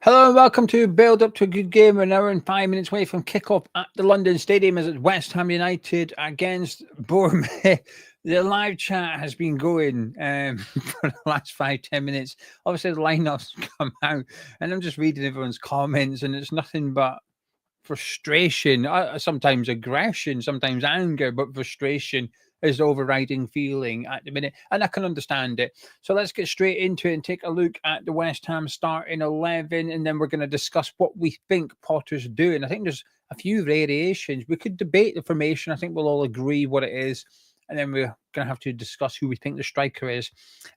Hello and welcome to Build Up to a Good Game. We're an hour and 5 minutes away from kickoff at the London Stadium as it's West Ham United against Bournemouth. The live chat has been going for the last 5-10 minutes. Obviously, the lineups come out, and I'm just reading everyone's comments, and it's nothing but frustration, sometimes aggression, sometimes anger, but frustration is the overriding feeling at the minute, and I can understand it. So let's get straight into it and take a look at the West Ham starting 11, and then we're going to discuss what we think Potter's doing. I think there's a few variations. We could debate the formation. I think we'll all agree what it is, and then we're going to have to discuss who we think the striker is.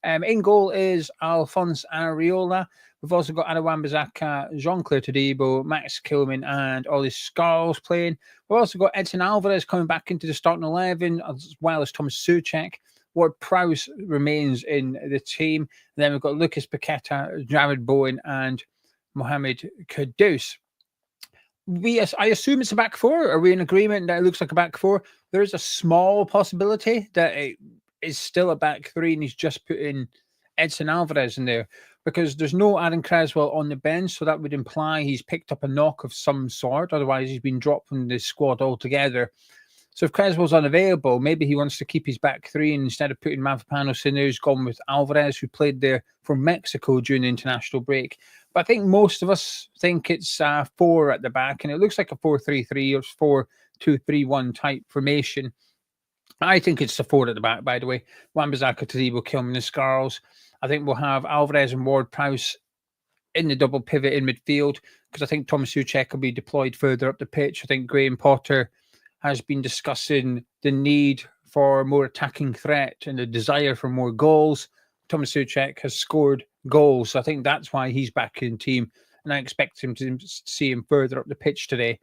In goal is Alphonse Areola. We've also got Adawan Bissaka, Jean-Claire Todibo, Max Kilman, and Ollie Scarles playing. We've also got Edson Alvarez coming back into the starting 11, as well as Thomas Souček. Ward-Prowse remains in the team. And then we've got Lucas Paqueta, Jared Bowen, and Mohamed Kudus. I assume it's a back four. Are we in agreement that it looks like a back four? There is a small possibility that it is still a back three, and he's just put in Edson Alvarez in there, because there's no Aaron Creswell on the bench, so that would imply he's picked up a knock of some sort. Otherwise, he's been dropped from the squad altogether. So if Creswell's unavailable, maybe he wants to keep his back three, and instead of putting Mavropanos in there, he's gone with Alvarez, who played there for Mexico during the international break. But I think most of us think it's 4 at the back, and it looks like a 4-3-3 or 4-2-3-1 type formation. I think it's the 4 at the back, by the way. Wan-Bissaka, Todibo, Kilman, and Scarles. I think we'll have Alvarez and Ward-Prowse in the double pivot in midfield, because I think Thomas Souček will be deployed further up the pitch. I think Graham Potter has been discussing the need for more attacking threat and the desire for more goals. Thomas Souček has scored goals, so I think that's why he's back in the team, and I expect him to see him further up the pitch today.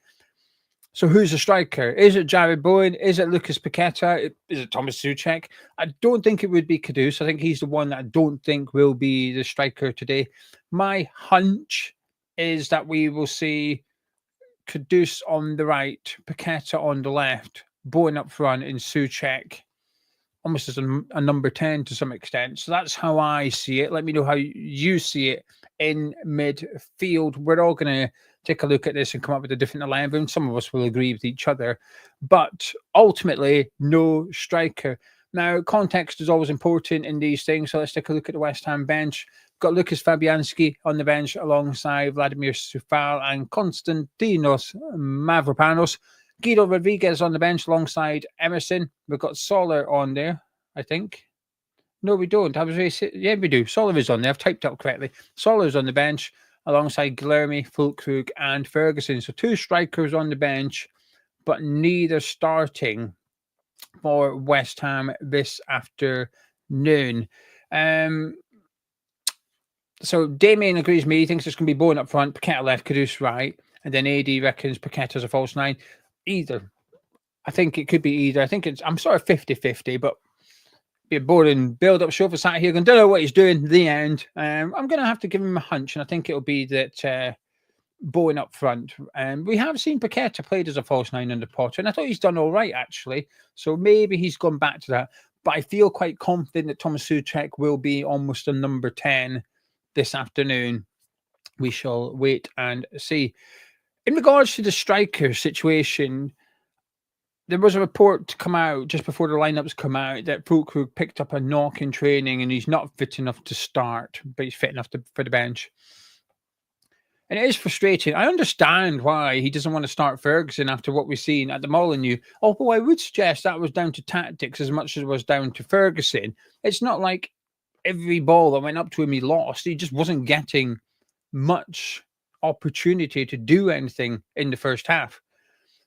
So who's the striker? Is it Jared Bowen? Is it Lucas Paqueta? Is it Thomas Souček? I don't think it would be Kudus. I think he's the one that I don't think will be the striker today. My hunch is that we will see Kudus on the right, Paqueta on the left, Bowen up front, and Souček almost as a number 10 to some extent. So that's how I see it. Let me know how you see it in midfield. We're all going to take a look at this and come up with a different 11. Some of us will agree with each other, but ultimately, no striker. Now, context is always important in these things, so let's take a look at the West Ham bench. We've got Lucas Fabianski on the bench alongside Vladimir Sufal and Konstantinos Mavropanos. Guido Rodriguez on the bench alongside Emerson. We've got Soler on there, I think. No, we don't. Yeah, we do. Soler is on there. I've typed up correctly. Soler's on the bench alongside Guilherme, Füllkrug, and Ferguson. So 2 strikers on the bench, but neither starting for West Ham this afternoon. So Damien agrees with me. He thinks it's going to be Bowen up front, Paqueta left, Kudus right, and then AD reckons Paqueta's a false 9. Either. I think it could be either. I'm sort of 50-50, but be a boring build-up show for Saturday. Don't know what he's doing. The end. I'm going to have to give him a hunch, and I think it'll be that Bowen up front. We have seen Paqueta played as a false 9 under Potter, and I thought he's done all right, actually. So maybe he's gone back to that. But I feel quite confident that Thomas Souček will be almost a number 10 this afternoon. We shall wait and see. In regards to the striker situation, there was a report to come out just before the lineups come out that Füllkrug picked up a knock in training and he's not fit enough to start, but he's fit enough for the bench. And it is frustrating. I understand why he doesn't want to start Ferguson after what we've seen at the Molineux. Although I would suggest that was down to tactics as much as it was down to Ferguson. It's not like every ball that went up to him he lost. He just wasn't getting much opportunity to do anything in the first half.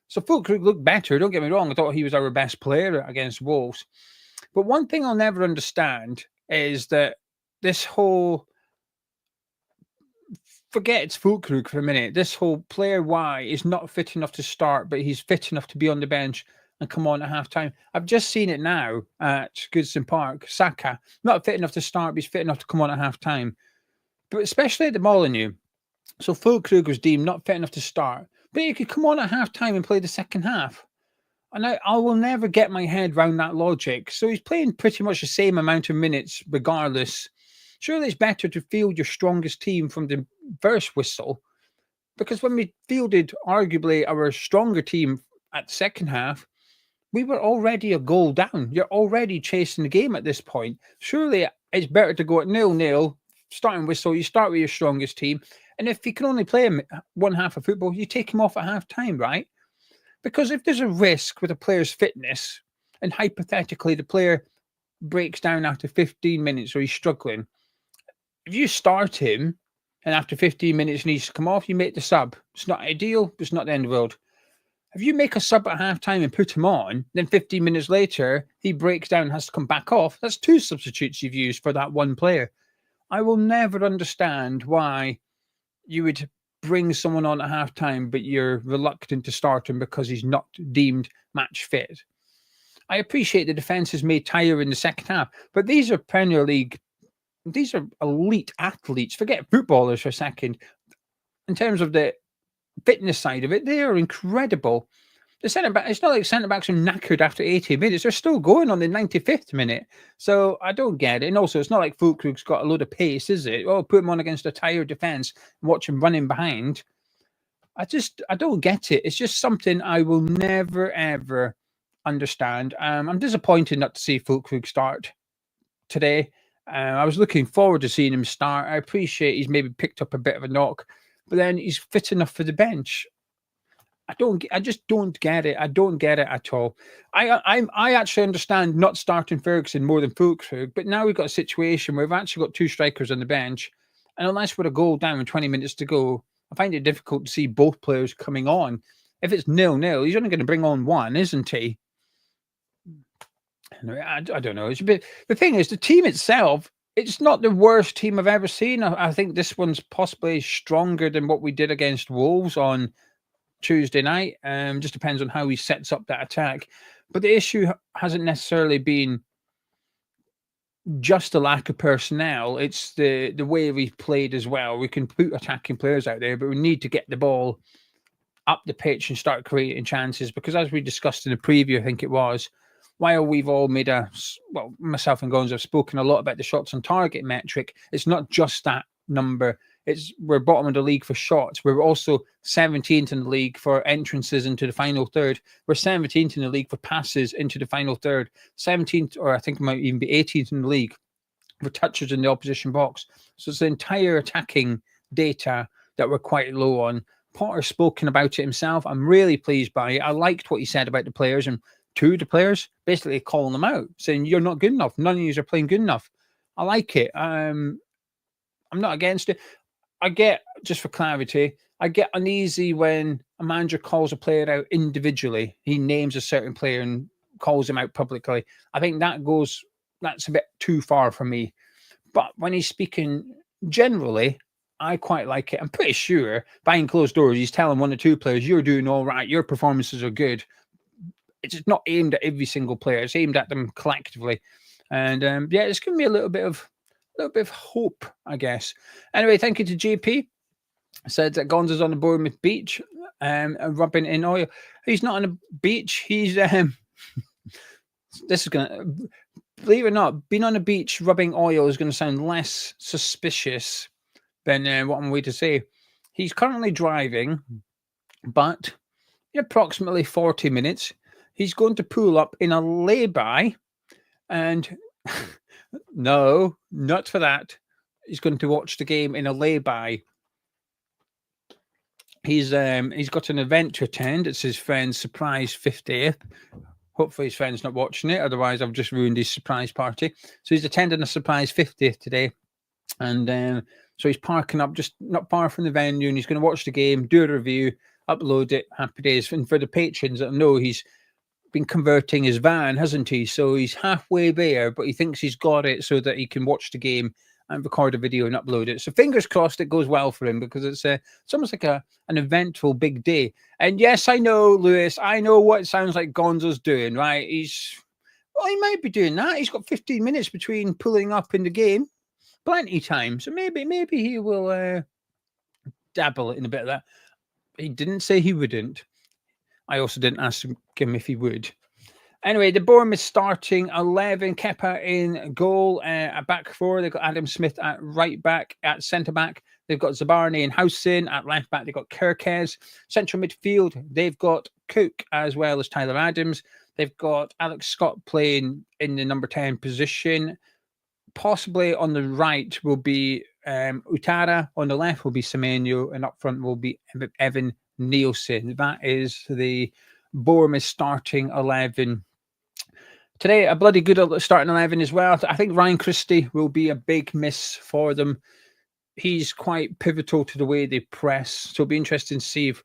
So Füllkrug looked better. Don't get me wrong. I thought he was our best player against Wolves. But one thing I'll never understand is that this whole... Forget it's Füllkrug for a minute. This whole player Y is not fit enough to start, but he's fit enough to be on the bench and come on at half-time. I've just seen it now at Goodson Park. Saka, not fit enough to start, but he's fit enough to come on at half-time. But especially at the Molineux. So Füllkrug was deemed not fit enough to start, but he could come on at half-time and play the second half. And I will never get my head around that logic. So he's playing pretty much the same amount of minutes regardless. Surely it's better to field your strongest team from the first whistle, because when we fielded arguably our stronger team at the second half, we were already a goal down. You're already chasing the game at this point. Surely it's better to go at 0-0, starting whistle. You start with your strongest team. And if you can only play him one half of football, you take him off at half time, right? Because if there's a risk with a player's fitness, and hypothetically the player breaks down after 15 minutes or he's struggling, if you start him and after 15 minutes he needs to come off, you make the sub. It's not ideal, but it's not the end of the world. If you make a sub at half time and put him on, then 15 minutes later, he breaks down and has to come back off. That's two substitutes you've used for that one player. I will never understand why you would bring someone on at half time, but you're reluctant to start him because he's not deemed match fit. I appreciate the defences may tire in the second half, but these are Premier League, these are elite athletes. Forget footballers for a second. In terms of the fitness side of it, they are incredible. The centre back, it's not like centre backs are knackered after 80 minutes. They're still going on the 95th minute. So I don't get it. And also, it's not like Fulkrug's got a load of pace, is it? Oh, put him on against a tired defence and watch him running behind. I don't get it. It's just something I will never, ever understand. I'm disappointed not to see Fulkrug start today. I was looking forward to seeing him start. I appreciate he's maybe picked up a bit of a knock, but then he's fit enough for the bench. I just don't get it. I don't get it at all. I actually understand not starting Ferguson more than Fulkrug, but now we've got a situation where we've actually got two strikers on the bench, and unless we're a goal down with 20 minutes to go, I find it difficult to see both players coming on. If it's 0-0, he's only going to bring on one, isn't he? I don't know. It's a bit. The thing is, the team itself, it's not the worst team I've ever seen. I think this one's possibly stronger than what we did against Wolves on Tuesday night. Just depends on how he sets up that attack. But the issue hasn't necessarily been just a lack of personnel. It's the way we've played as well. We can put attacking players out there, but we need to get the ball up the pitch and start creating chances. Because as we discussed in the preview, I think it was, while we've all made myself and Gonzo have spoken a lot about the shots on target metric, it's not just that number. We're bottom of the league for shots. We're also 17th in the league for entrances into the final third. We're 17th in the league for passes into the final third. 17th, or I think it might even be 18th in the league for touches in the opposition box. So it's the entire attacking data that we're quite low on. Potter's spoken about it himself. I'm really pleased by it. I liked what he said about the players, and two of the players basically calling them out, saying you're not good enough. None of you are playing good enough. I like it. I'm not against it. I get, just for clarity, I get uneasy when a manager calls a player out individually. He names a certain player and calls him out publicly. I think that's a bit too far for me. But when he's speaking generally, I quite like it. I'm pretty sure behind closed doors, he's telling one or two players, you're doing all right, your performances are good. It's not aimed at every single player. It's aimed at them collectively. And it's given me a little bit of hope, I guess. Anyway, thank you to JP. Said that Gonzo's on the Bournemouth beach rubbing in oil. He's not on a beach. He's this is gonna, believe it or not, being on a beach rubbing oil is going to sound less suspicious than what I'm going to say. He's currently driving, but in approximately 40 minutes, he's going to pull up in a lay-by, and no, not for that. He's going to watch the game in a lay-by. He's got an event to attend. It's his friend's surprise 50th. Hopefully his friend's not watching it. Otherwise, I've just ruined his surprise party. So he's attending a surprise 50th today. And so he's parking up just not far from the venue, and he's going to watch the game, do a review, upload it. Happy days. And for the patrons that know, he's been converting his van, hasn't he? So he's halfway there, but he thinks he's got it so that he can watch the game and record a video and upload it. So fingers crossed it goes well for him, because it's almost like an eventful big day. And yes, I know, Lewis, I know what it sounds like Gonzo's doing, right? He might be doing that. He's got 15 minutes between pulling up in the game. Plenty time. So maybe he will dabble in a bit of that. He didn't say he wouldn't. I also didn't ask him if he would. Anyway, the Bournemouth starting 11, Kepa in goal, at back four. They've got Adam Smith at right back, at centre back. They've got Zabarni and Housen at left back. They've got Kirkes. Central midfield, they've got Cook as well as Tyler Adams. They've got Alex Scott playing in the number 10 position. Possibly on the right will be Utara. On the left will be Semenyo. And up front will be Evan Nielsen. That is the Bournemouth starting 11. Today, a bloody good starting 11 as well. I think Ryan Christie will be a big miss for them. He's quite pivotal to the way they press. So it'll be interesting to see if,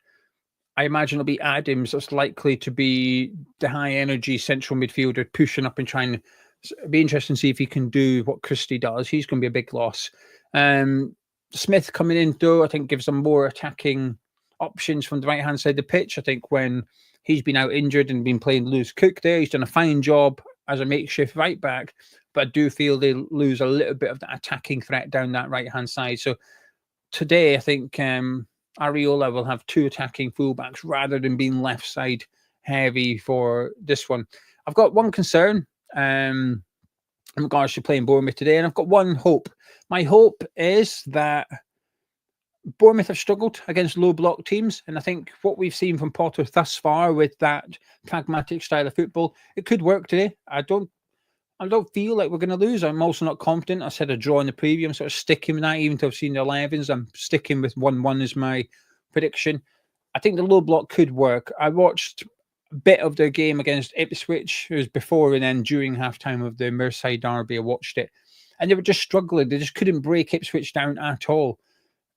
I imagine it'll be Adams that's likely to be the high energy central midfielder pushing up and trying. It'll be interesting to see if he can do what Christie does. He's going to be a big loss. Smith coming in, though, I think gives them more attacking options from the right-hand side of the pitch. I think when he's been out injured and been playing Lewis Cook there, he's done a fine job as a makeshift right back, but I do feel they lose a little bit of that attacking threat down that right-hand side. So today, I think Areola will have two attacking fullbacks rather than being left side heavy for this one. I've got one concern in regards to playing Bournemouth today, and I've got one hope. My hope is that Bournemouth have struggled against low block teams, and I think what we've seen from Potter thus far with that pragmatic style of football, it could work today. I don't feel like we're going to lose. I'm also not confident. I said a draw in the preview. I'm sort of sticking with that, even though I've seen the 11s. I'm sticking with 1-1 as my prediction. I think the low block could work. I watched a bit of their game against Ipswich. It was before and then during halftime of the Merseyside derby. I watched it, and they were just struggling. They just couldn't break Ipswich down at all.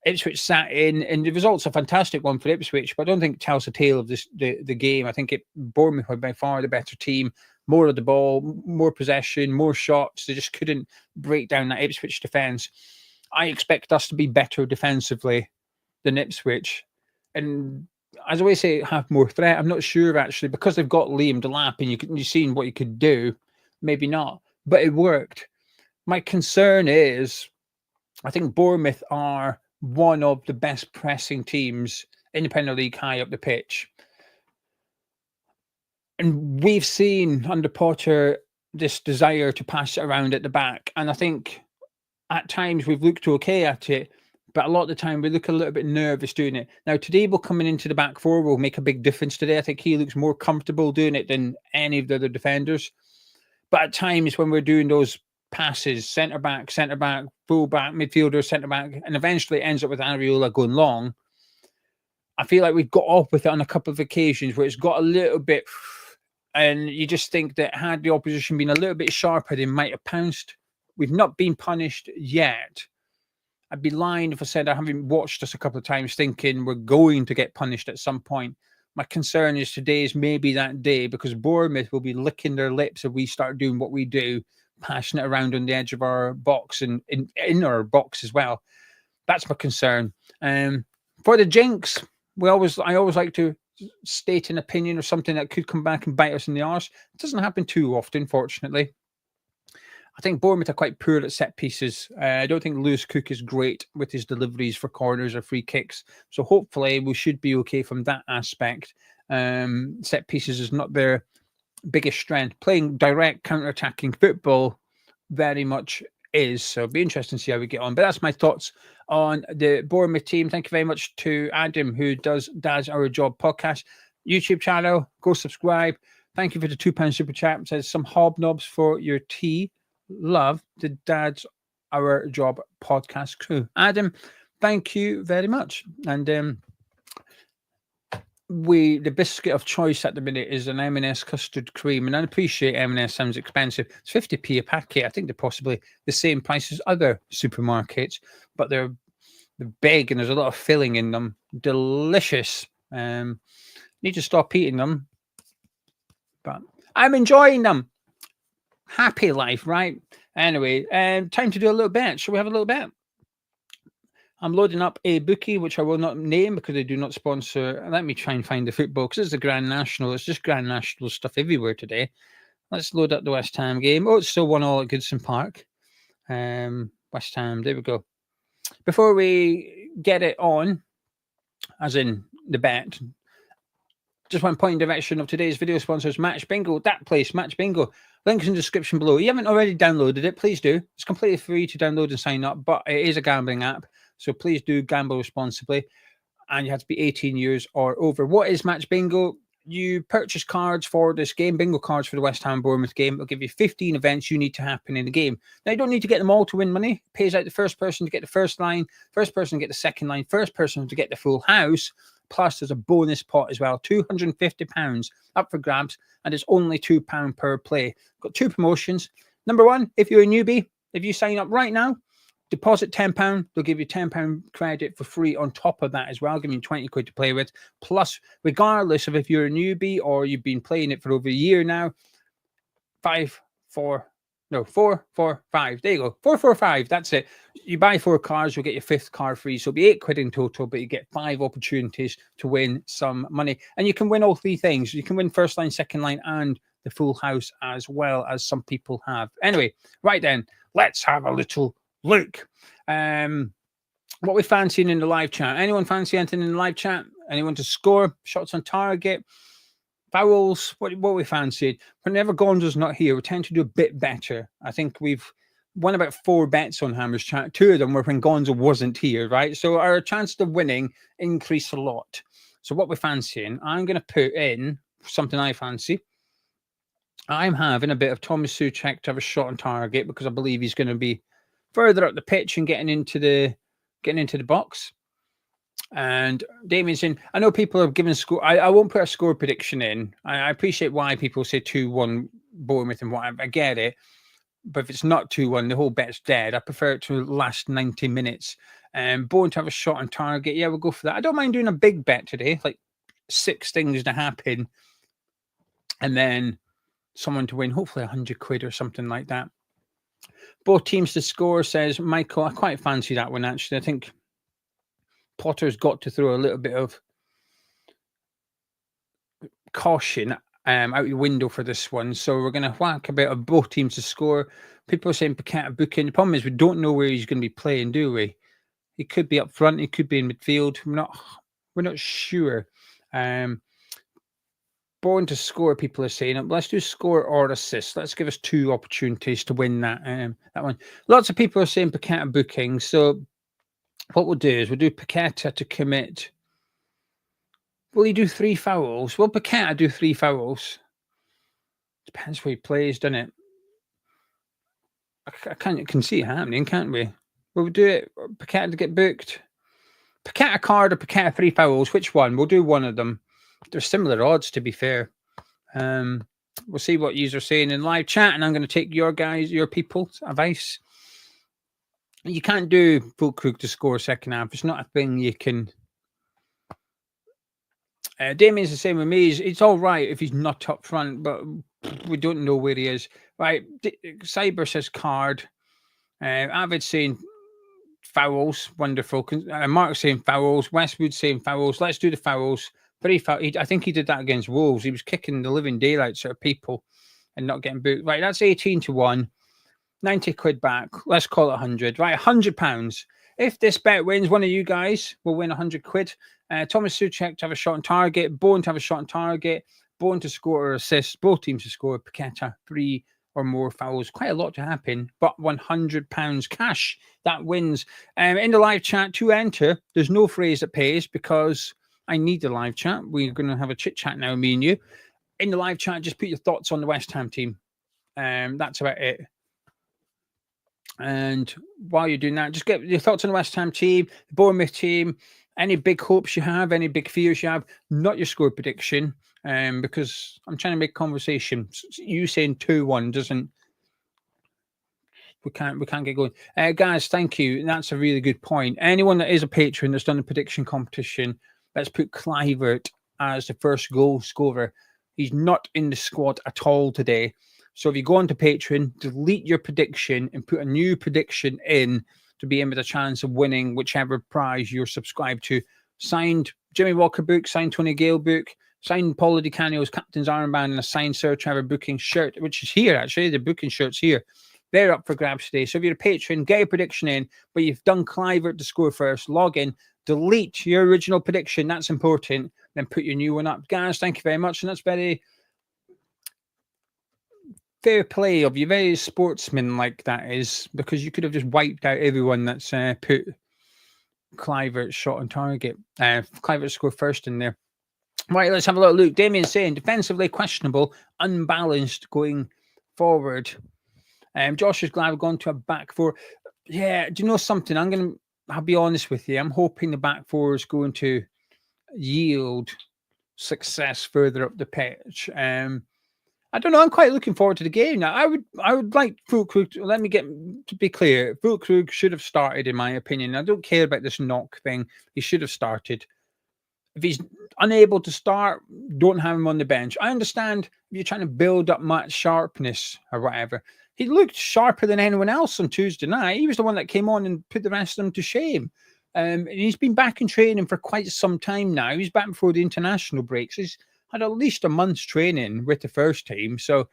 Ipswich sat in, and the result's a fantastic one for Ipswich, but I don't think it tells the tale of the game. I think Bournemouth were by far the better team, more of the ball, more possession, more shots. They just couldn't break down that Ipswich defence. I expect us to be better defensively than Ipswich. And as I always say, have more threat. I'm not sure, actually, because they've got Liam Delap and you've seen what you could do. Maybe not, but it worked. My concern is, I think Bournemouth are one of the best pressing teams in the Premier League high up the pitch. And we've seen under Potter this desire to pass it around at the back. And I think at times we've looked okay at it, but a lot of the time we look a little bit nervous doing it. Now, Tadebo coming into the back four will make a big difference today. I think he looks more comfortable doing it than any of the other defenders. But at times when we're doing those passes, centre back, full back, midfielder, centre back, and eventually ends up with Areola going long, I feel like we've got off with it on a couple of occasions where it's got a little bit, and you just think that had the opposition been a little bit sharper, they might have pounced. We've not been punished yet. I'd be lying if I said I haven't watched us a couple of times thinking we're going to get punished at some point. My concern is today is maybe that day, because Bournemouth will be licking their lips if we start doing what we do, passing it around on the edge of our box and in our box as well. That's my concern. For the jinx, I always like to state an opinion or something that could come back and bite us in the arse. It doesn't happen too often, fortunately. I think Bournemouth are quite poor at set pieces. I don't think Lewis Cook is great with his deliveries for corners or free kicks. So hopefully we should be okay from that aspect. Set pieces is not their biggest strength. Playing direct counter-attacking football very much is. So it'll be interesting to see how we get on. But that's my thoughts on the Bournemouth team. Thank you very much to Adam, who does Dad's Our Job podcast. YouTube channel, go subscribe. Thank you for the £2 super chat. It says some hobnobs for your tea. Love the Dad's Our Job podcast crew. Adam, thank you very much. And the biscuit of choice at the minute is an M&S custard cream, and I appreciate M&S sounds expensive. It's 50p a packet. I think they're possibly the same price as other supermarkets, but they're big and there's a lot of filling in them. Delicious. Need to stop eating them, but I'm enjoying them. Happy life, right? Anyway, time to do a little bet. Shall we have a little bet? I'm loading up a bookie, which I will not name because they do not sponsor. Let me try and find the football, because it's the Grand National. It's just Grand National stuff everywhere today. Let's load up the West Ham game. Oh, it's still 1-1 at Goodson Park. West Ham, there we go. Before we get it on, as in the bet, Just one point in direction of today's video sponsors, Match Bingo. That place, Match Bingo. Links in the description below. If you haven't already downloaded it, please do. It's completely free to download and sign up, but it is a gambling app. So please do gamble responsibly. And you have to be 18 years or over. What is Match Bingo? You purchase cards for this game, bingo cards for the West Ham Bournemouth game. It'll give you 15 events you need to happen in the game. Now, you don't need to get them all to win money. It pays out the first person to get the first line, first person to get the second line, first person to get the full house. Plus, there's a bonus pot as well, £250 up for grabs, and it's only £2 per play. Got two promotions. Number one, if you're a newbie, if you sign up right now, deposit £10, they'll give you £10 credit for free on top of that as well, giving you 20 quid to play with. Plus, regardless of if you're a newbie or you've been playing it for over a year now, 4, 4, 5. There you go. 4, 4, 5. That's it. You buy 4 cards, you'll get your 5th card free. So it'll be 8 quid in total, but you get 5 opportunities to win some money. And you can win all 3 things. You can win first line, second line, and the full house as well, as some people have. Anyway, right then, let's have a little look. What we fancying in the live chat? Anyone fancy anything in the live chat? Anyone to score? Shots on target? Fouls? What we fancied? Whenever Gonzo's not here, we tend to do a bit better. I think we've won about 4 bets on Hammer's chat. 2 of them were when Gonzo wasn't here, right? So our chances of winning increase a lot. So what we're fancying, I'm going to put in something I fancy. I'm having a bit of Thomas Souček to have a shot on target because I believe he's going to be further up the pitch and getting into the box. And Damien's in. I know people have given score. I won't put a score prediction in. I appreciate why people say 2-1 Bournemouth and whatever. I get it. But if it's not 2-1, the whole bet's dead. I prefer it to last 90 minutes. Bournemouth to have a shot on target. Yeah, we'll go for that. I don't mind doing a big bet today, like 6 things to happen. And then someone to win, hopefully 100 quid or something like that. Both teams to score, says Michael. I quite fancy that one, actually. I think Potter's got to throw a little bit of caution out the window for this one. So we're going to whack a bit of both teams to score. People are saying Paqueta booking. The problem is we don't know where he's going to be playing, do we? He could be up front. He could be in midfield. We're not sure. Born to score, people are saying. Let's do score or assist. Let's give us 2 opportunities to win that one. Lots of people are saying Paqueta booking. So what we'll do is we'll do Paqueta to commit. Will he do 3 fouls? Will Paqueta do 3 fouls? Depends where he plays, doesn't it? I can see it happening, can't we? We'll do it. Paqueta to get booked. Paqueta card or Paqueta 3 fouls? Which one? We'll do one of them. They're similar odds, to be fair. We'll see what you are saying in live chat, and I'm going to take your people's advice. You can't do Fulkrug to score second half. It's not a thing you can. Damien's the same with me. It's all right if he's not up front, but we don't know where he is. Right. Cyber says card. Avid saying fouls. Wonderful. Mark saying fouls. Westwood saying fouls. Let's do the fouls. 3 fouls. I think he did that against Wolves. He was kicking the living daylights out of people and not getting booked. Right. That's 18-1. 90 quid back. Let's call it 100. Right. £100. If this bet wins, one of you guys will win 100 quid. Thomas Souček to have a shot on target. Bowen to have a shot on target. Bowen to score or assist. Both teams to score. Paqueta 3 or more fouls. Quite a lot to happen, but £100 cash. That wins. In the live chat, to enter, there's no phrase that pays because I need the live chat. We're going to have a chit chat now, me and you. In the live chat, just put your thoughts on the West Ham team. That's about it. And while you're doing that, just get your thoughts on the West Ham team, the Bournemouth team, any big hopes you have, any big fears you have, not your score prediction, because I'm trying to make conversation. You saying 2-1 doesn't. We can't get going. Guys, thank you. That's a really good point. Anyone that is a patron that's done a prediction competition, let's put Kluivert as the first goal scorer. He's not in the squad at all today. So if you go onto Patreon, delete your prediction and put a new prediction in to be in with a chance of winning whichever prize you're subscribed to. Signed Jimmy Walker book, signed Tony Gale book, signed Paulo Di Canio's captain's armband, and a signed Sir Trevor booking shirt, which is here actually. The booking shirt's here. They're up for grabs today. So if you're a patron, get a prediction in, but you've done Kluivert to score first, log in, delete your original prediction. That's important. Then put your new one up. Guys, thank you very much. And that's very fair play of you. Very sportsman-like that is, because you could have just wiped out everyone that's put Kluivert's shot on target. Kluivert scored first in there. Right, let's have a little look. Damien saying defensively questionable, unbalanced going forward. Josh is glad we've gone to a back four. Yeah, do you know something? I'll be honest with you. I'm hoping the back four is going to yield success further up the pitch. I don't know. I'm quite looking forward to the game now. I would like Füllkrug. Let me to be clear. Füllkrug should have started, in my opinion. I don't care about this knock thing. He should have started. If he's unable to start, don't have him on the bench. I understand if you're trying to build up match sharpness or whatever. He looked sharper than anyone else on Tuesday night. He was the one that came on and put the rest of them to shame. And he's been back in training for quite some time now. He's back before the international breaks. He's had at least a month's training with the first team. So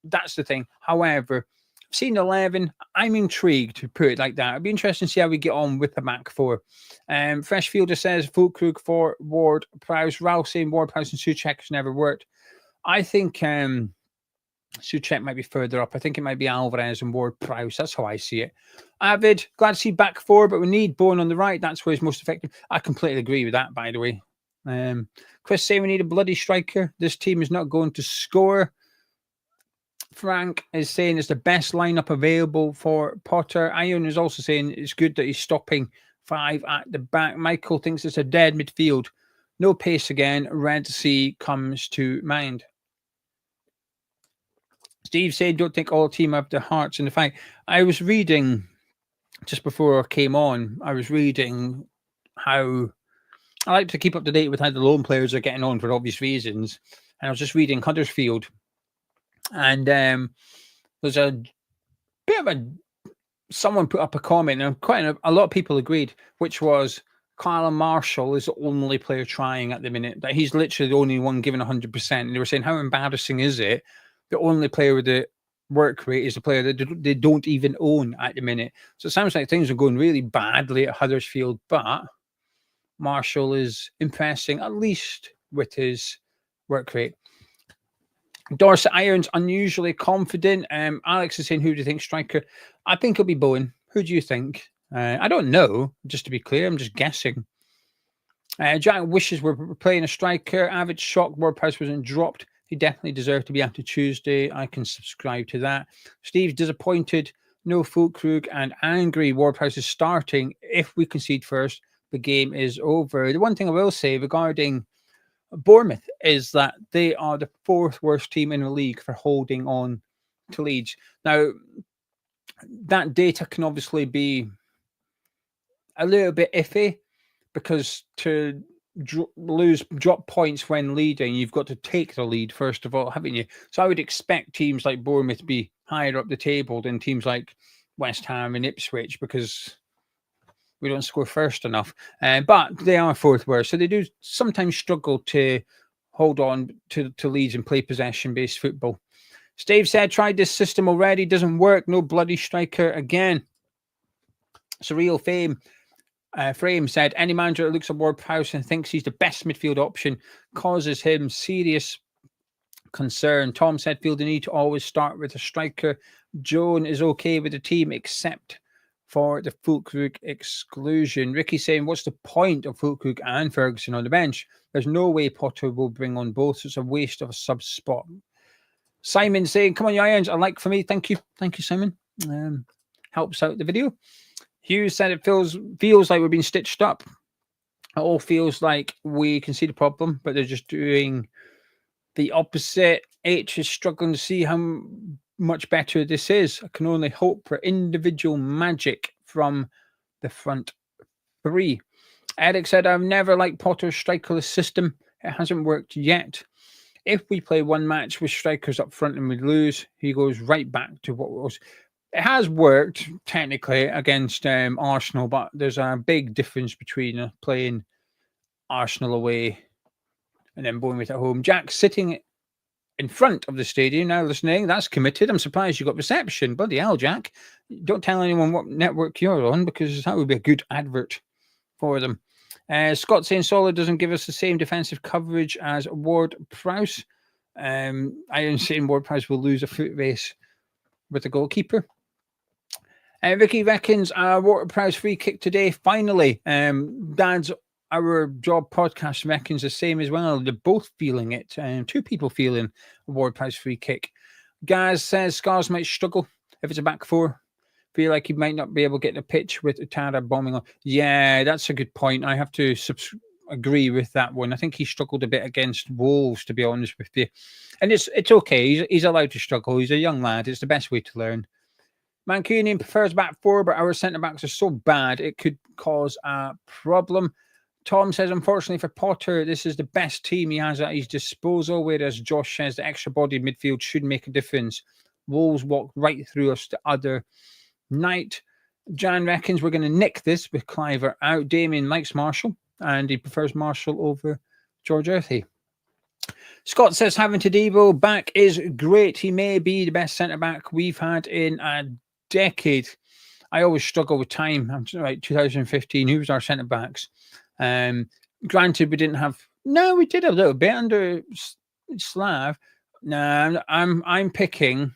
that's the thing. However, I've seen 11. I'm intrigued, to put it like that. It'd be interesting to see how we get on with the back four. Freshfielder says Füllkrug for Ward-Prowse. Ralph saying Ward-Prowse and Souček has never worked. I think Souček might be further up. I think it might be Alvarez and Ward-Prowse. That's how I see it. Avid, glad to see back four, but we need Bowen on the right. That's where he's most effective. I completely agree with that, by the way. Chris saying we need a bloody striker. This team is not going to score. Frank is saying it's the best lineup available for Potter. Ion is also saying it's good that he's stopping 5 at the back. Michael thinks it's a dead midfield. No pace again. Red Sea comes to mind. Steve said, don't think all team have their hearts in the fight. I was reading, just before I came on, I was reading how I like to keep up to date with how the loan players are getting on for obvious reasons. And I was just reading Huddersfield. And there's a bit of someone put up a comment, and quite a lot of people agreed, which was Callum Marshall is the only player trying at the minute. That he's literally the only one giving 100%. And they were saying, how embarrassing is it? The only player with the work rate is the player that they don't even own at the minute. So it sounds like things are going really badly at Huddersfield, but Marshall is impressing, at least with his work rate. Dorset Irons unusually confident. Alex is saying, who do you think striker? I think it'll be Bowen. Who do you think? I don't know, just to be clear. I'm just guessing. Jack wishes we're playing a striker. Avid shock Ward-Prowse wasn't dropped. He definitely deserved to be after Tuesday. I can subscribe to that. Steve's disappointed. No Füllkrug and angry Ward-Prowse is starting. If we concede first, the game is over. The one thing I will say regarding Bournemouth is that they are the 4th worst team in the league for holding on to leads. Now, that data can obviously be a little bit iffy, because to drop points when leading, you've got to take the lead first of all, haven't you? So I would expect teams like Bournemouth to be higher up the table than teams like West Ham and Ipswich, because we don't score first enough. But they are 4th worst, so they do sometimes struggle to hold on to leads and play possession-based football. Steve said, tried this system already, doesn't work, no bloody striker again. Surreal Frame said, any manager that looks at Ward-Prowse and thinks he's the best midfield option causes him serious concern. Tom said, feel the need to always start with a striker. Joan is okay with the team except for the Füllkrug exclusion. Ricky saying, what's the point of Füllkrug and Ferguson on the bench? There's no way Potter will bring on both. It's a waste of a sub spot. Simon saying, come on, you Irons. A like for me. Thank you. Thank you, Simon. Helps out the video. Hughes said it feels like we're being stitched up. It all feels like we can see the problem, but they're just doing the opposite. H is struggling to see how much better this is. I can only hope for individual magic from the front 3. Eric said, I've never liked Potter's strikerless system. It hasn't worked yet. If we play one match with strikers up front and we lose, he goes right back to what was. It has worked technically against Arsenal, but there's a big difference between playing Arsenal away and then Bournemouth at home. Jack sitting in front of the stadium now listening. That's committed. I'm surprised you got reception. Bloody hell, Jack. Don't tell anyone what network you're on, because that would be a good advert for them. Scott saying Solid doesn't give us the same defensive coverage as Ward-Prowse. I am saying Ward-Prowse will lose a foot race with the goalkeeper. Ricky reckons Ward-Prowse free kick today. Finally, Dad's Our Job podcast reckons the same as well. They're both feeling it. Two people feeling a Ward-Prowse free kick. Gaz says Scars might struggle if it's a back four. Feel like he might not be able to get the pitch with Tara bombing on. Yeah, that's a good point. I have to agree with that one. I think he struggled a bit against Wolves, to be honest with you. And it's okay. He's allowed to struggle. He's a young lad. It's the best way to learn. Mancunian prefers back four, but our centre-backs are so bad it could cause a problem. Tom says, unfortunately for Potter, this is the best team he has at his disposal, whereas Josh says the extra body midfield should make a difference. Wolves walked right through us the other night. Jan reckons we're going to nick this with Cliver out. Damien likes Marshall, and he prefers Marshall over George Earthy. Scott says having Tadibo back is great. He may be the best centre-back we've had in a decade. I always struggle with time. I'm right, 2015. Who was our centre-backs? Granted, we didn't have... No, we did a little bit under Slav. No, I'm picking...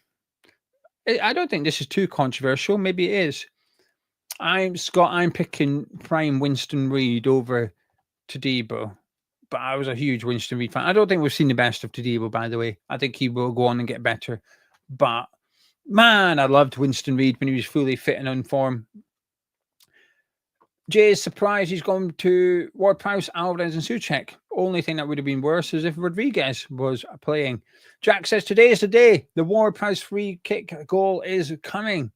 I don't think this is too controversial. Maybe it is. I'm picking prime Winston Reid over Tadibo. But I was a huge Winston Reid fan. I don't think we've seen the best of Tadibo, by the way. I think he will go on and get better. But, man, I loved Winston Reid when he was fully fit and on form. Jay is surprised he's gone to Ward-Prowse, Alvarez and Souček. Only thing that would have been worse is if Rodriguez was playing. Jack says, today is the day. The Ward-Prowse free kick goal is coming.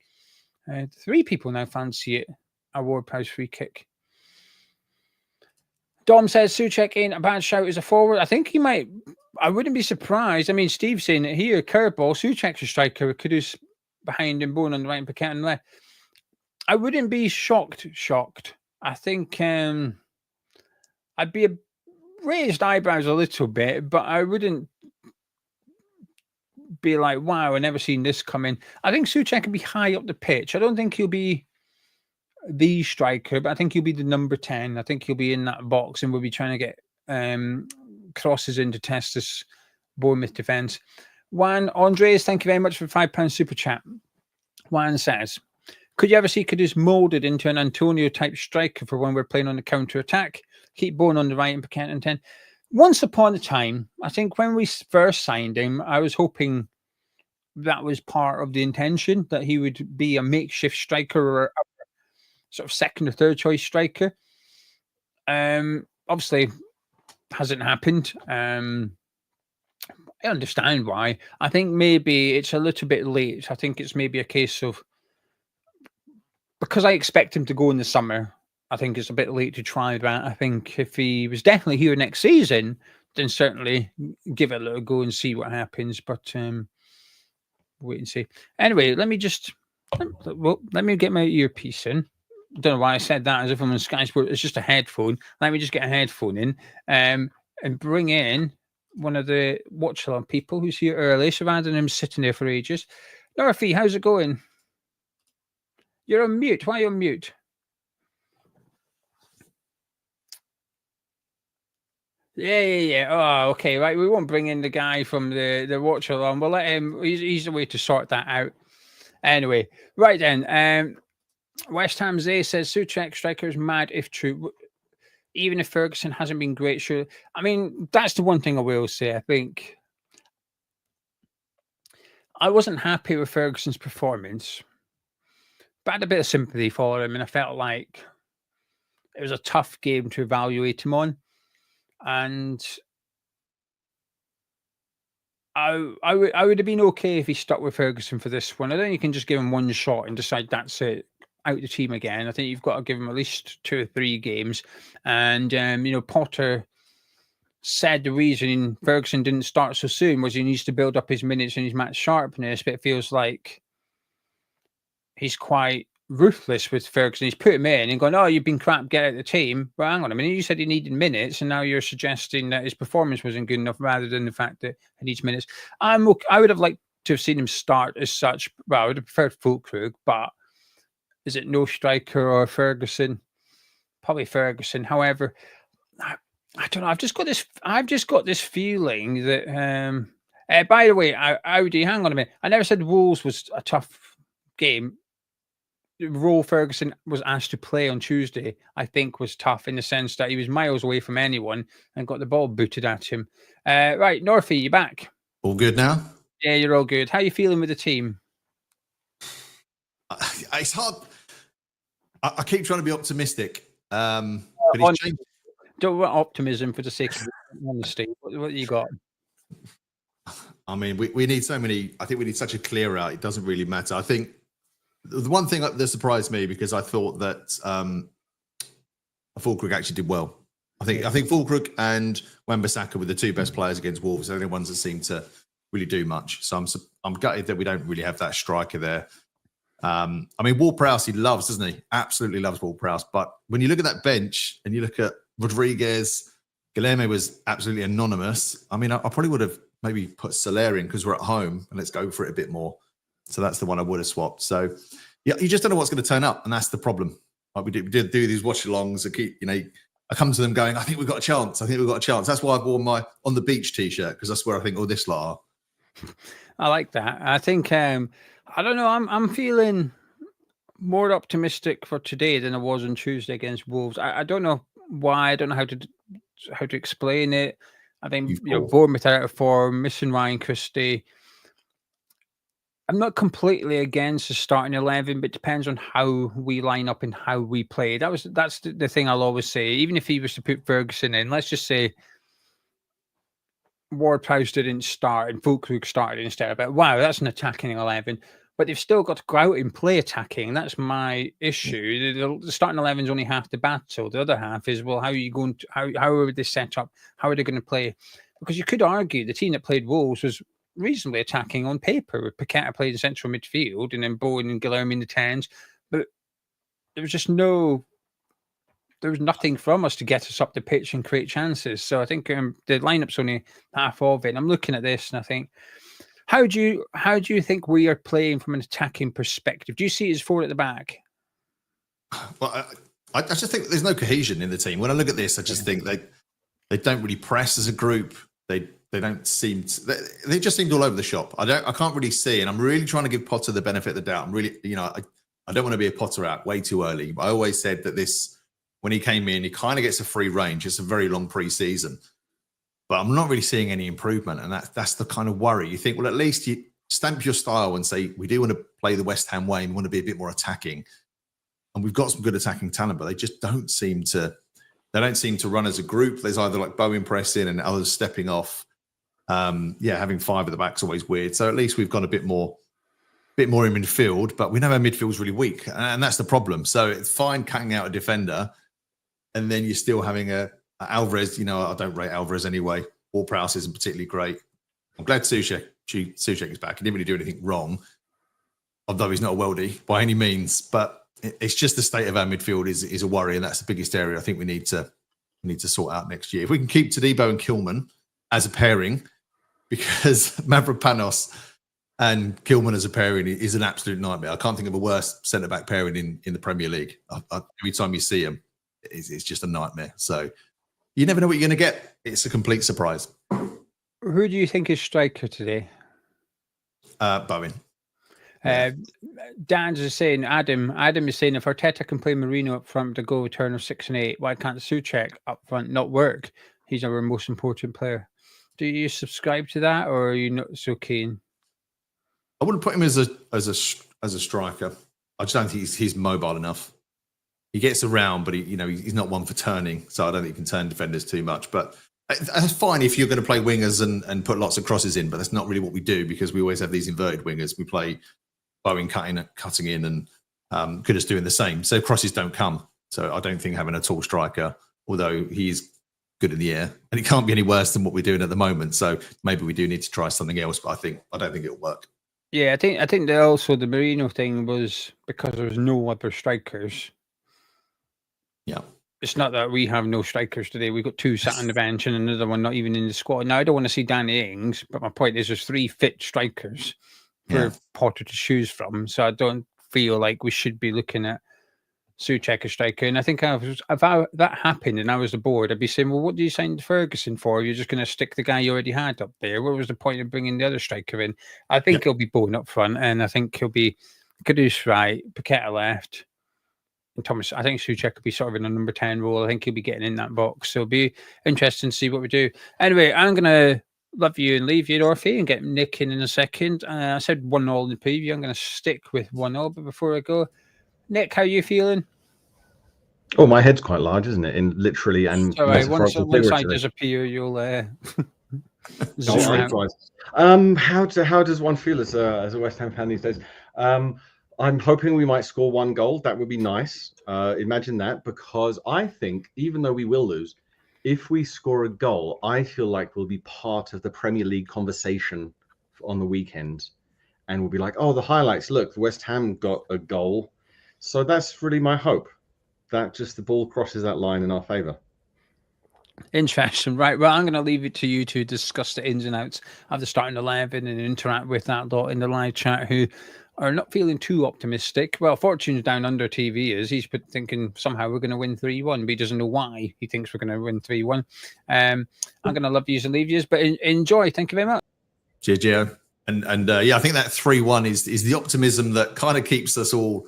3 people now fancy it. A Ward-Prowse free kick. Dom says Souček ain't a bad shout as a forward. I think he might. I wouldn't be surprised. I mean, Steve's saying it here. Curveball. Souček's a striker. Kudus behind him, Bourne on the right and Paquette on the left. I wouldn't be shocked. I think I'd be raised eyebrows a little bit, but I wouldn't be like, wow, I've never seen this coming. I think Souček can be high up the pitch. I don't think he'll be the striker, but I think he'll be the number 10. I think he'll be in that box and we'll be trying to get crosses in to test this Bournemouth defence. Juan Andres, thank you very much for £5 super chat. Juan says, could you ever see Kudus moulded into an Antonio-type striker for when we're playing on the counter-attack? Keep Bourne on the right and Paquette on 10. Once upon a time, I think when we first signed him, I was hoping that was part of the intention, that he would be a makeshift striker or a sort of second or third choice striker. Obviously, hasn't happened. I understand why. I think maybe it's a little bit late. I think it's maybe a case of, because I expect him to go in the summer, I think it's a bit late to try that. I think if he was definitely here next season, then certainly give it a little go and see what happens. But wait and see. Anyway, let me get my earpiece in. I don't know why I said that as if I'm on Sky Sport. It's just a headphone. Let me just get a headphone in and bring in one of the watch-along people who's here early. So rather than him sitting there for ages. Dorothy, how's it going? You're on mute. Why are you on mute? Yeah. Oh, okay. Right. We won't bring in the guy from the watch-along. We'll let him. He's the way to sort that out. Anyway, right then. West Ham Zay says Souček striker's mad if true. Even if Ferguson hasn't been great, sure. I mean, that's the one thing I will say. I think I wasn't happy with Ferguson's performance, but I had a bit of sympathy for him, and I felt like it was a tough game to evaluate him on. And I would have been okay if he stuck with Ferguson for this one. I don't think you can just give him one shot and decide that's it, out the team again. I think you've got to give him at least 2 or 3 games. And, Potter said the reason Ferguson didn't start so soon was he needs to build up his minutes and his match sharpness, but it feels like he's quite ruthless with Ferguson. He's put him in and gone, oh, you've been crap, get out of the team. Well, hang on a minute, you said he needed minutes, and now you're suggesting that his performance wasn't good enough rather than the fact that he needs minutes. I would have liked to have seen him start as such. Well, I would have preferred Fulkrug, but is it no striker or Ferguson? probably Ferguson. However, I don't know. I've just got this feeling that. By the way, Audi, hang on a minute. I never said Wolves was a tough game. The role Ferguson was asked to play on Tuesday, I think, was tough in the sense that he was miles away from anyone and got the ball booted at him. Right, Northie, you back? All good now? Yeah, you're all good. How are you feeling with the team? It's hard. I keep trying to be optimistic, but it's changed. Don't want optimism for the sake of honesty. What you got? I mean, we need so many. I think we need such a clear out. It doesn't really matter. I think the one thing that surprised me, because I thought that Fulkrug actually did well. I think Fulkrug and Wan-Bissaka were the two best players against Wolves. They're the only ones that seem to really do much. So I'm gutted that we don't really have that striker there. I mean, Ward-Prowse he loves, doesn't he? Absolutely loves Ward-Prowse. But when you look at that bench and you look at Rodriguez, Guilherme was absolutely anonymous. I mean, I probably would have maybe put Soler in because we're at home and let's go for it a bit more. So that's the one I would have swapped. So yeah, you just don't know what's going to turn up, and that's the problem. Like we did do these watch-alongs. I come to them going, I think we've got a chance. That's why I wore my On the Beach T-shirt, because that's where I think, oh, this lot are. I like that. I think I don't know. I'm feeling more optimistic for today than I was on Tuesday against Wolves. I don't know why. I don't know how to explain it. I think Bournemouth are out of form, missing Ryan Christie. I'm not completely against the starting 11, but it depends on how we line up and how we play. That's the thing I'll always say. Even if he was to put Ferguson in, let's just say Ward-Prowse didn't start and Fulkrug started instead. But wow, that's an attacking 11. But they've still got to go out and play attacking. That's my issue. The starting 11 is only half the battle. The other half is, well, how are you going to, how are they set up? How are they going to play? Because you could argue the team that played Wolves was reasonably attacking on paper, with Paqueta playing central midfield and then Bowen and Guilherme in the 10s. But there was just nothing from us to get us up the pitch and create chances. So I think the lineup's only half of it. And I'm looking at this and I think, how do you think we are playing from an attacking perspective? Do you see it as 4 at the back? Well, I just think there's no cohesion in the team. When I look at this, I just think they don't really press as a group. They don't seem to, they just seemed all over the shop. I can't really see, and I'm really trying to give Potter the benefit of the doubt. I'm really, I don't want to be a Potter out way too early. But I always said that when he came in, he kind of gets a free range. It's a very long pre-season. But I'm not really seeing any improvement, and that's the kind of worry. You think, well, at least you stamp your style and say, we do want to play the West Ham way and we want to be a bit more attacking. And we've got some good attacking talent, but they just don't seem to run as a group. There's either like Bowen pressing and others stepping off. Having 5 at the back is always weird. So at least we've got a bit more in midfield, but we know our midfield's really weak, and that's the problem. So it's fine cutting out a defender, and then you're still having a Alvarez. I don't rate Alvarez anyway. Ward-Prowse isn't particularly great. I'm glad Souček is back. He didn't really do anything wrong, although he's not a worldie by any means. But it's just the state of our midfield is a worry, and that's the biggest area I think we need to sort out next year. If we can keep Todibo and Kilman as a pairing, because Mavropanos and Kilman as a pairing is an absolute nightmare. I can't think of a worse centre-back pairing in the Premier League. Every time you see them, it's just a nightmare. So you never know what you're going to get. It's a complete surprise. Who do you think is striker today? Bowen. Dan's is saying, Adam is saying, if Arteta can play Marino up front to go return of 6 and 8, why can't Souček up front not work? He's our most important player. Do you subscribe to that, or are you not so keen? I wouldn't put him as a striker. I just don't think he's mobile enough. He gets around, but he's not one for turning. So I don't think he can turn defenders too much. But that's fine if you're going to play wingers and put lots of crosses in. But that's not really what we do, because we always have these inverted wingers. We play Bowen cutting in, and Kudus doing the same. So crosses don't come. So I don't think having a tall striker, although he's good in the air, and it can't be any worse than what we're doing at the moment. So maybe we do need to try something else, but I don't think it'll work. Yeah, I think that also the Marino thing was because there was no other strikers. Yeah. It's not that we have no strikers today. We've got 2 sat on the bench and another one not even in the squad. Now, I don't want to see Danny Ings, but my point is there's 3 fit strikers for Potter to choose from. So I don't feel like we should be looking at Souček a striker. And I think if that happened and I was the board, I'd be saying, well, what do you sign Ferguson for? You're just going to stick the guy you already had up there. What was the point of bringing the other striker in? I think he'll be Bowen up front, and I think he'll be Kudus right, Paqueta left, and Thomas. I think Souček could be sort of in a number 10 role. I think he'll be getting in that box. So it'll be interesting to see what we do. Anyway, I'm going to love you and leave you, Dorothy, and get Nick in a second. I said 1-0 in the preview. I'm going to stick with 1-0. But before I go, Nick, how are you feeling? Oh, my head's quite large, isn't it? In literally and once I disappear, you'll zoom out. How does one feel as a West Ham fan these days? I'm hoping we might score 1 goal. That would be nice. Imagine that, because I think even though we will lose, if we score a goal, I feel like we'll be part of the Premier League conversation on the weekend, and we'll be like, oh, the highlights. Look, West Ham got a goal. So that's really my hope, that just the ball crosses that line in our favour. Interesting. Right. Well, I'm going to leave it to you to discuss the ins and outs of the starting 11 and interact with that lot in the live chat who are not feeling too optimistic. Well, Fortune's down under TV is. He's thinking somehow we're going to win 3-1, but he doesn't know why he thinks we're going to win 3-1. I'm going to love yous and leave yous, but enjoy. Thank you very much. Cheers, Gio. And yeah, I think that 3-1 is the optimism that kind of keeps us all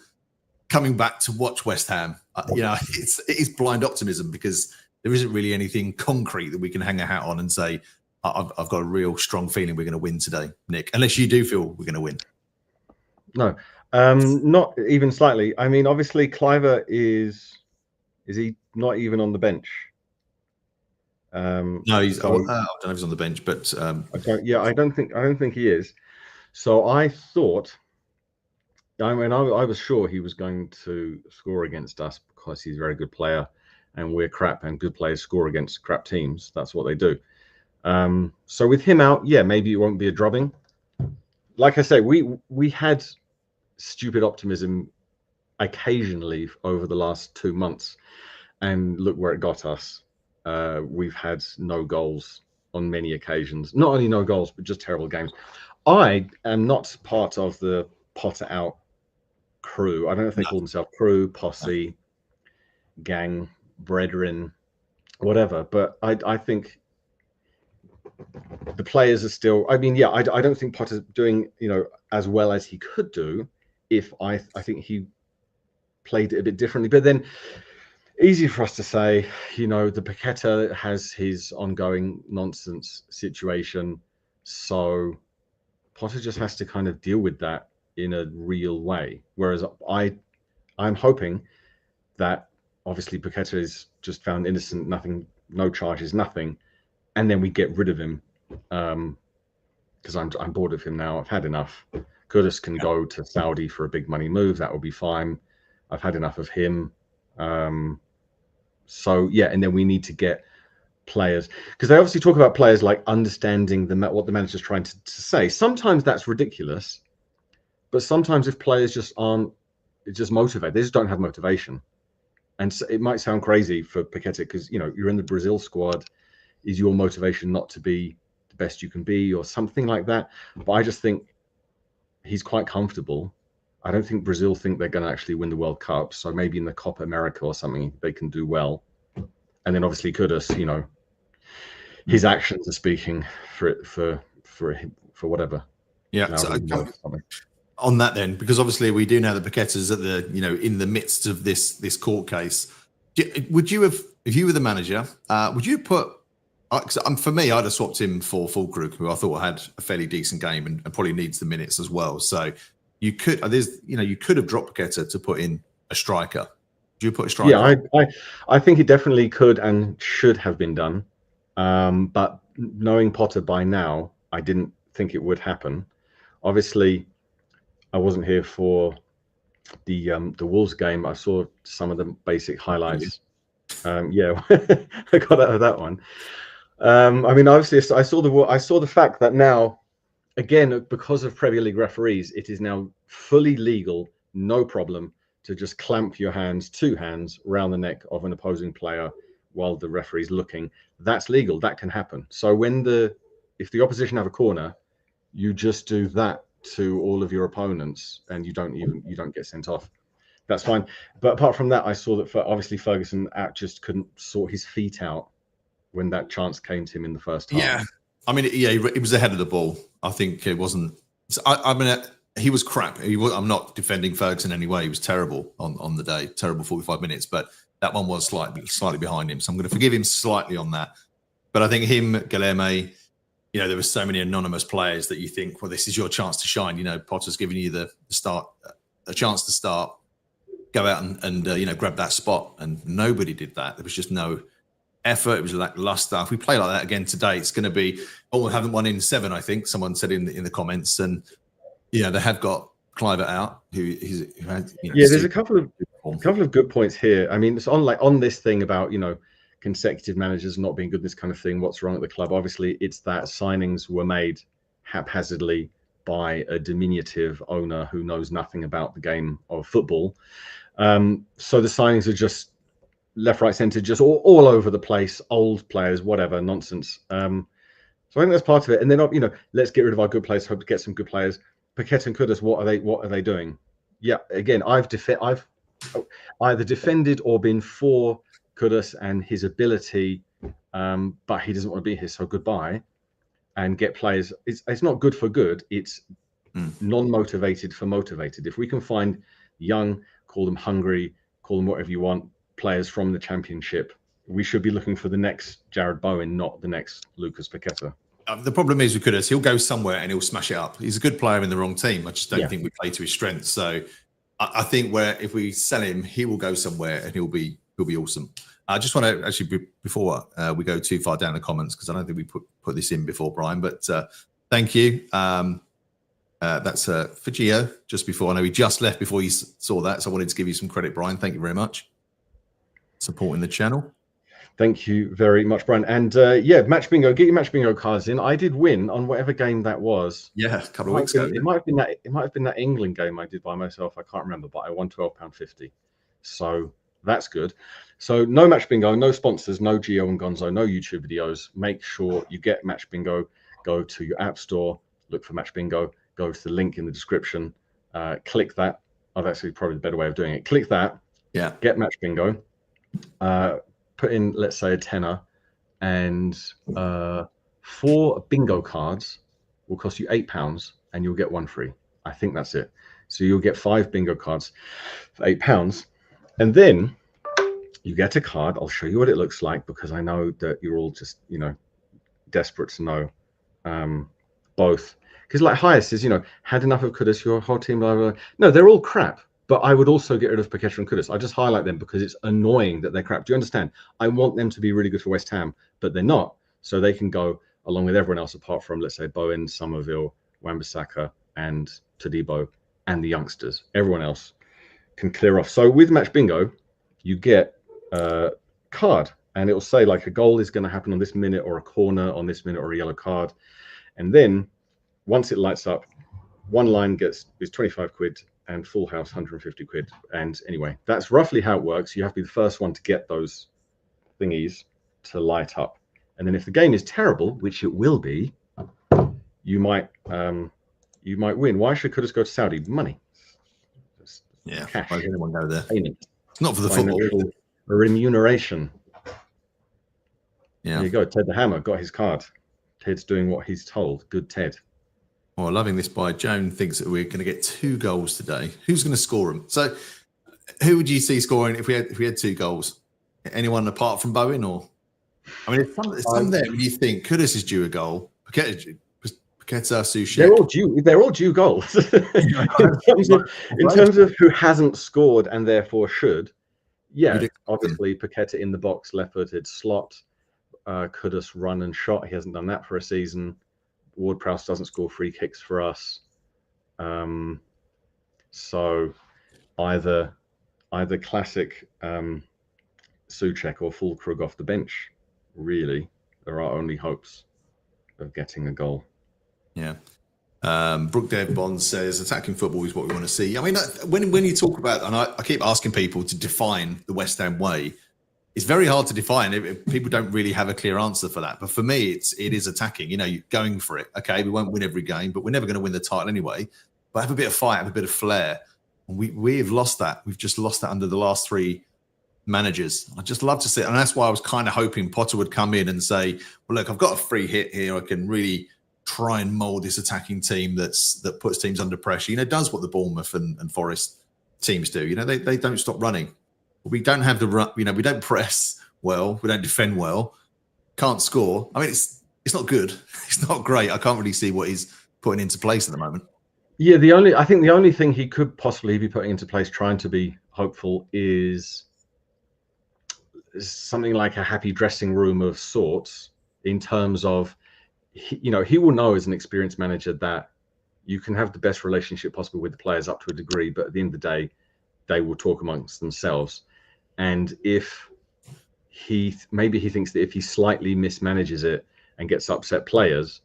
coming back to watch West Ham. It is blind optimism because there isn't really anything concrete that we can hang a hat on and say, I've got a real strong feeling we're going to win today, Nick, unless you do feel we're going to win. No, not even slightly. I mean, obviously, Cliver is he not even on the bench? No, he's. I don't know if he's on the bench, but I don't think he is. So I thought. I mean, I was sure he was going to score against us because he's a very good player, and we're crap, and good players score against crap teams. That's what they do. So with him out, yeah, maybe it won't be a drubbing. Like I say, we had stupid optimism occasionally over the last 2 months, and look where it got us. We've had no goals on many occasions. Not only no goals, but just terrible games. I am not part of the Potter out crew. I don't know if they call themselves crew, posse, gang, brethren, whatever. But I think the players are still. I mean, yeah, I don't think Potter's doing as well as he could do if I think he played it a bit differently. But then, easy for us to say, the Paqueta has his ongoing nonsense situation, so Potter just has to kind of deal with that in a real way. Whereas I'm hoping that obviously Paqueta is just found innocent, nothing, no charges, nothing, and then we get rid of him because I'm bored of him now. I've had enough. Kudus can go to Saudi for a big money move. That will be fine. I've had enough of him. So yeah, and then we need to get players, because they obviously talk about players like understanding what the manager's trying to say. Sometimes that's ridiculous, but sometimes if players just aren't just motivated, they just don't have motivation. And so it might sound crazy for Paqueta because you're in the Brazil squad. Is your motivation not to be the best you can be or something like that? But I just think he's quite comfortable. I don't think Brazil think they're going to actually win the World Cup. So maybe in the Copa America or something, they can do well. And then obviously Kudus, his actions are speaking for whatever. Yeah. So, on that then, because obviously we do know that Paqueta's at the, in the midst of this court case. Would you have, if you were the manager, would you put, for me, I'd have swapped him for Fulkrug, who I thought had a fairly decent game and probably needs the minutes as well. So you could, you could have dropped Paqueta to put in a striker. Do you put a striker? Yeah, I think it definitely could and should have been done. But knowing Potter by now, I didn't think it would happen. Obviously, I wasn't here for the Wolves game. I saw some of the basic highlights. Yeah, I got out of that one. I mean, obviously, I saw the fact that now, again, because of Premier League referees, it is now fully legal, no problem, to just clamp your two hands around the neck of an opposing player while the referee's looking. That's legal. That can happen. So if the opposition have a corner, you just do that to all of your opponents, and you don't get sent off. that's fine. But apart from that, I saw that obviously Ferguson just couldn't sort his feet out when that chance came to him in the first half. Yeah, I mean, yeah, he was ahead of the ball. I think it wasn't. I mean, he was crap. I'm not defending Ferguson in any way. He was terrible on the day. Terrible 45 minutes, but that one was slightly behind him. So I'm going to forgive him slightly on that. But I think him, Guilherme, there were so many anonymous players that you think, well, this is your chance to shine. Potter's giving you the start, a chance to start, go out and grab that spot. And nobody did that. There was just no effort. It was lackluster. If we play like that again today, it's going to be, we haven't won in 7, I think. Someone said in the comments. And, they have got Clivert out, who had, there's a couple of good points here. I mean, it's on this thing about, consecutive managers not being good, this kind of thing. What's wrong at the club? Obviously, it's that signings were made haphazardly by a diminutive owner who knows nothing about the game of football. So the signings are just left, right, centre, just all over the place. Old players, whatever nonsense. So I think that's part of it. And then let's get rid of our good players. Hope to get some good players. Paquette and Kudus, what are they doing? Yeah, again, I've either defended or been for Kudus and his ability, but he doesn't want to be here, so goodbye. And get players. It's not good for good. It's non-motivated for motivated. If we can find young, call them hungry, call them whatever you want, players from the Championship, we should be looking for the next Jared Bowen, not the next Lucas Paqueta. The problem is with Kudus, he'll go somewhere and he'll smash it up. He's a good player in the wrong team. I just don't think we play to his strengths. So I think if we sell him, he will go somewhere and he'll be awesome. I just want to actually, before we go too far down the comments, because I don't think we put this in before, Brian, but thank you. That's for Gio just before. I know he just left before you saw that, so I wanted to give you some credit, Brian. Thank you very much. Supporting the channel. Thank you very much, Brian. And Match Bingo, get your Match Bingo cards in. I did win on whatever game that was. Yeah, a couple of weeks ago. It might have been that England game I did by myself. I can't remember, but I won £12.50. So that's good. So no Match Bingo, no sponsors, no Gio and Gonzo, no YouTube videos. Make sure you get Match Bingo. Go to your app store, look for Match Bingo, go to the link in the description, click that. Oh, that's probably the better way of doing it. Click that. Yeah. Get Match Bingo. Put in, let's say, a tenner, and 4 bingo cards will cost you £8, and you'll get 1 free. I think that's it. So you'll get 5 bingo cards for £8, and then you get a card. I'll show you what it looks like, because I know that you're all just desperate to know both. Because like Hayes says, had enough of Kudus, your whole team, blah, blah, blah. No, they're all crap. But I would also get rid of Paqueta and Kudus. I just highlight them because it's annoying that they're crap. Do you understand? I want them to be really good for West Ham, but they're not. So they can go along with everyone else, apart from, let's say, Bowen, Somerville, Wan-Bissaka, and Todibo, and the youngsters. Everyone else can clear off. So with Match Bingo, you get a card, and it will say like a goal is going to happen on this minute, or a corner on this minute, or a yellow card. And then once it lights up, one line is 25 quid. And full house 150 quid. And anyway, that's roughly how it works. You have to be the first one to get those thingies to light up. And then if the game is terrible, which it will be, you might win. Why should Kudus go to Saudi? Money. Yeah, cash. why does anyone go there? Payment. It's not for the football. A remuneration. Yeah. There you go. Ted the Hammer got his card. Ted's doing what he's told. Good Ted. Oh, loving this by Joan thinks that we're going to get 2 goals today. Who's going to score them? So, who would you see scoring if we had 2 goals? Anyone apart from Bowen, or? I mean, there's some there when you think Kudus is due a goal. Paqueta, Soucek. They're all due goals. in terms of who hasn't scored and therefore should. Yeah, obviously Paqueta in the box, left-footed slot. Kudus run and shot. He hasn't done that for a season. Ward-Prowse doesn't score free kicks for us, so either classic Soucek or Fulkrug off the bench. Really, there are only hopes of getting a goal. Yeah. Brooke Dev Bond says attacking football is what we want to see. I mean, when you talk about, and I keep asking people to define the West Ham way, it's very hard to define. People don't really have a clear answer for that. But for me, it is attacking. You're going for it. Okay, we won't win every game, but we're never going to win the title anyway. But have a bit of fight, have a bit of flair. We've lost that. We've just lost that under the last 3 managers. I'd just love to see it. And that's why I was kind of hoping Potter would come in and say, well, look, I've got a free hit here. I can really try and mold this attacking team that puts teams under pressure. Does what the Bournemouth and Forest teams do. They don't stop running. We don't have the run. We don't press well. We don't defend well. Can't score. I mean, it's not good. It's not great. I can't really see what he's putting into place at the moment. Yeah, I think the only thing he could possibly be putting into place, trying to be hopeful, is something like a happy dressing room of sorts, in terms of, he will know as an experienced manager that you can have the best relationship possible with the players up to a degree, but at the end of the day, they will talk amongst themselves. And if maybe he thinks that if he slightly mismanages it and gets upset players,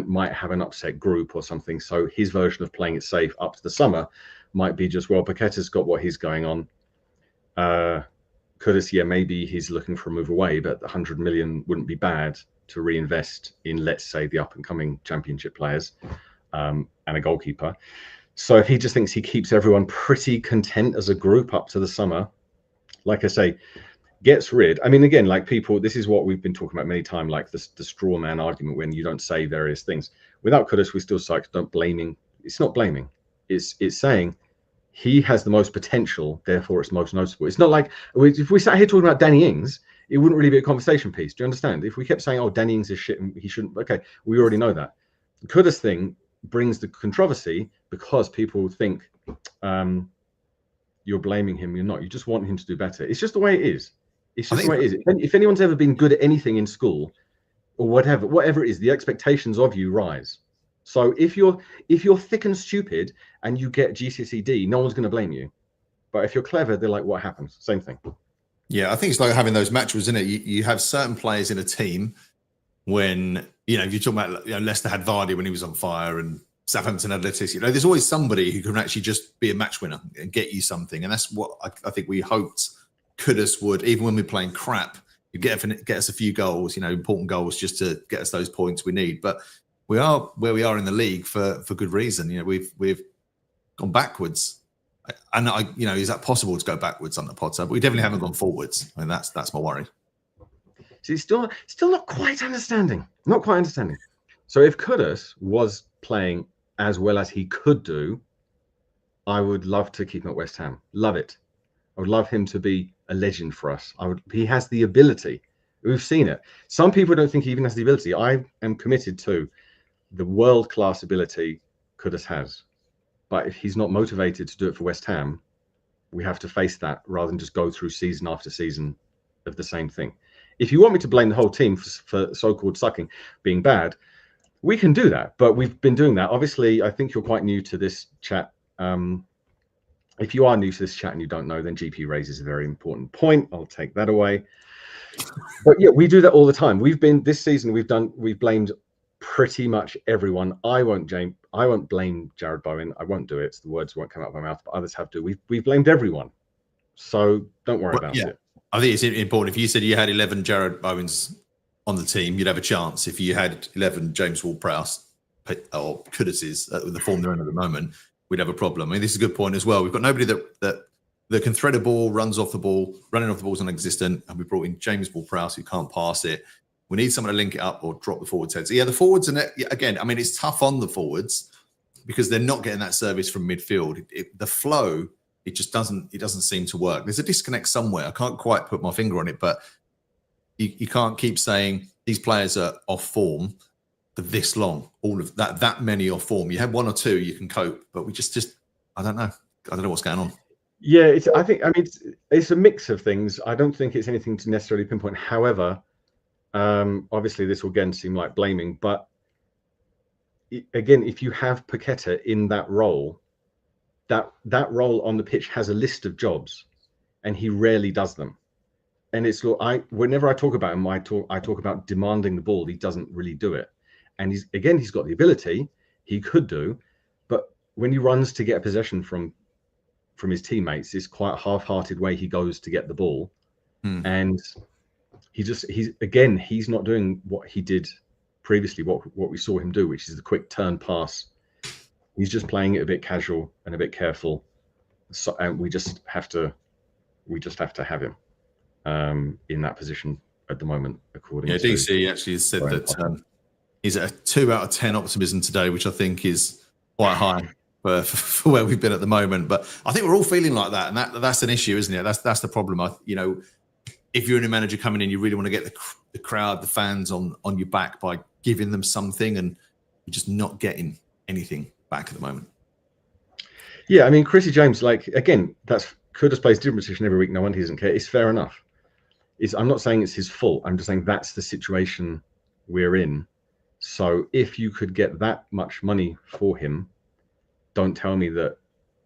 might have an upset group or something. So his version of playing it safe up to the summer might be just, well, Paqueta's got what he's going on. Kudus, yeah, maybe he's looking for a move away, but the 100 million wouldn't be bad to reinvest in, let's say, the up-and-coming championship players and a goalkeeper. So if he just thinks he keeps everyone pretty content as a group up to the summer, like I say, gets rid. I mean, again, like people, this is what we've been talking about many times, like the straw man argument, when you don't say various things. Without Kudus, we still don't blaming. It's not blaming. It's saying he has the most potential, therefore it's most noticeable. It's not like, if we sat here talking about Danny Ings, it wouldn't really be a conversation piece. Do you understand? If we kept saying, oh, Danny Ings is shit and he shouldn't, okay, we already know that. The Kudus thing brings the controversy because people think you're blaming him. You're not. You just want him to do better. It's just the way it is. It's just the way it is. If anyone's ever been good at anything in school or whatever it is, the expectations of you rise. So if you're thick and stupid and you get GCSE D, no one's going to blame you. But if you're clever, they're like, what happens? Same thing. Yeah, I think it's like having those matches, isn't it? You have certain players in a team when, if you're talking about, Leicester had Vardy when he was on fire and Southampton had Letizia. There's always somebody who can actually just be a match winner and get you something. And that's what I think we hoped Kudus would, even when we're playing crap, you get us a few goals, important goals just to get us those points we need. But we are where we are in the league for good reason. We've gone backwards. And is that possible to go backwards under Potter? But we definitely haven't gone forwards. I mean, that's my worry. See, still not quite understanding. Not quite understanding. So if Kudus was playing as well as he could do, I would love to keep him at West Ham. Love it. I would love him to be a legend for us. He has the ability. We've seen it. Some people don't think he even has the ability. I am committed to the world-class ability Kudus has. But if he's not motivated to do it for West Ham, we have to face that rather than just go through season after season of the same thing. If you want me to blame the whole team for so-called sucking being bad, we can do that. But we've been doing that. Obviously, I think you're quite new to this chat. If you are new to this chat and you don't know, then GP raises a very important point. I'll take that away. But yeah, we do that all the time. This season, we've blamed pretty much everyone. I won't blame Jared Bowen. I won't do it. The words won't come out of my mouth, but others have to. We've blamed everyone. So don't worry about it. I think it's important. If you said you had 11 Jared Bowens on the team, you'd have a chance. If you had 11 James Ward-Prowse or Kuduses with the form they're in at the moment, we'd have a problem. I mean, this is a good point as well. We've got nobody that can thread a ball, runs off the ball. Running off the ball is non-existent, and we brought in James Ward-Prowse who can't pass it. We need someone to link it up or drop the forwards' heads. So yeah, the forwards, and again, I mean, it's tough on the forwards because they're not getting that service from midfield. The flow, it just doesn't seem to work. There's a disconnect somewhere. I can't quite put my finger on it, but you can't keep saying these players are off form for this long. All of that many off form. You have one or two, you can cope, but we just I don't know. I don't know what's going on. Yeah, I think it's a mix of things. I don't think it's anything to necessarily pinpoint. However, obviously this will again seem like blaming, but again, if you have Paqueta in that role, that role on the pitch has a list of jobs, and he rarely does them. And it's whenever I talk about him, I talk about demanding the ball. He doesn't really do it, and he's got the ability. He could do, but when he runs to get a possession from his teammates, it's quite a half-hearted way he goes to get the ball, and he's not doing what he did previously, what we saw him do, which is the quick turn pass. He's just playing it a bit casual and a bit careful. So, and we just have to have him in that position at the moment, according to DC actually has said that he's at a 2 out of 10 optimism today, which I think is quite high for where we've been at the moment. But I think we're all feeling like that, and that's an issue, isn't it? That's the problem. If you're a new manager coming in, you really want to get the crowd, the fans on your back by giving them something, and you're just not getting anything back at the moment. Yeah, I mean, Chrissy James, like, again, that's Kudus plays a different position every week. No wonder he doesn't care. It's fair enough. I'm not saying it's his fault. I'm just saying that's the situation we're in. So if you could get that much money for him, don't tell me that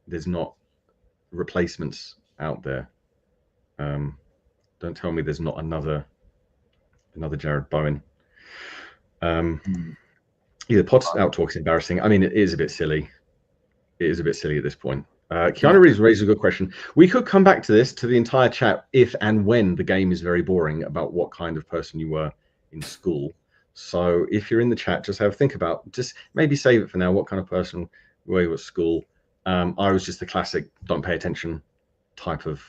there's not replacements out there. Don't tell me there's not another Jared Bowen. The Potts out talk is embarrassing. I mean, it is a bit silly. It is a bit silly at this point. Keanu Reeves raises a good question. We could come back to this, to the entire chat, if and when the game is very boring, about what kind of person you were in school. So if you're in the chat, just think about, just maybe save it for now. What kind of person were you at school? I was just the classic don't pay attention type of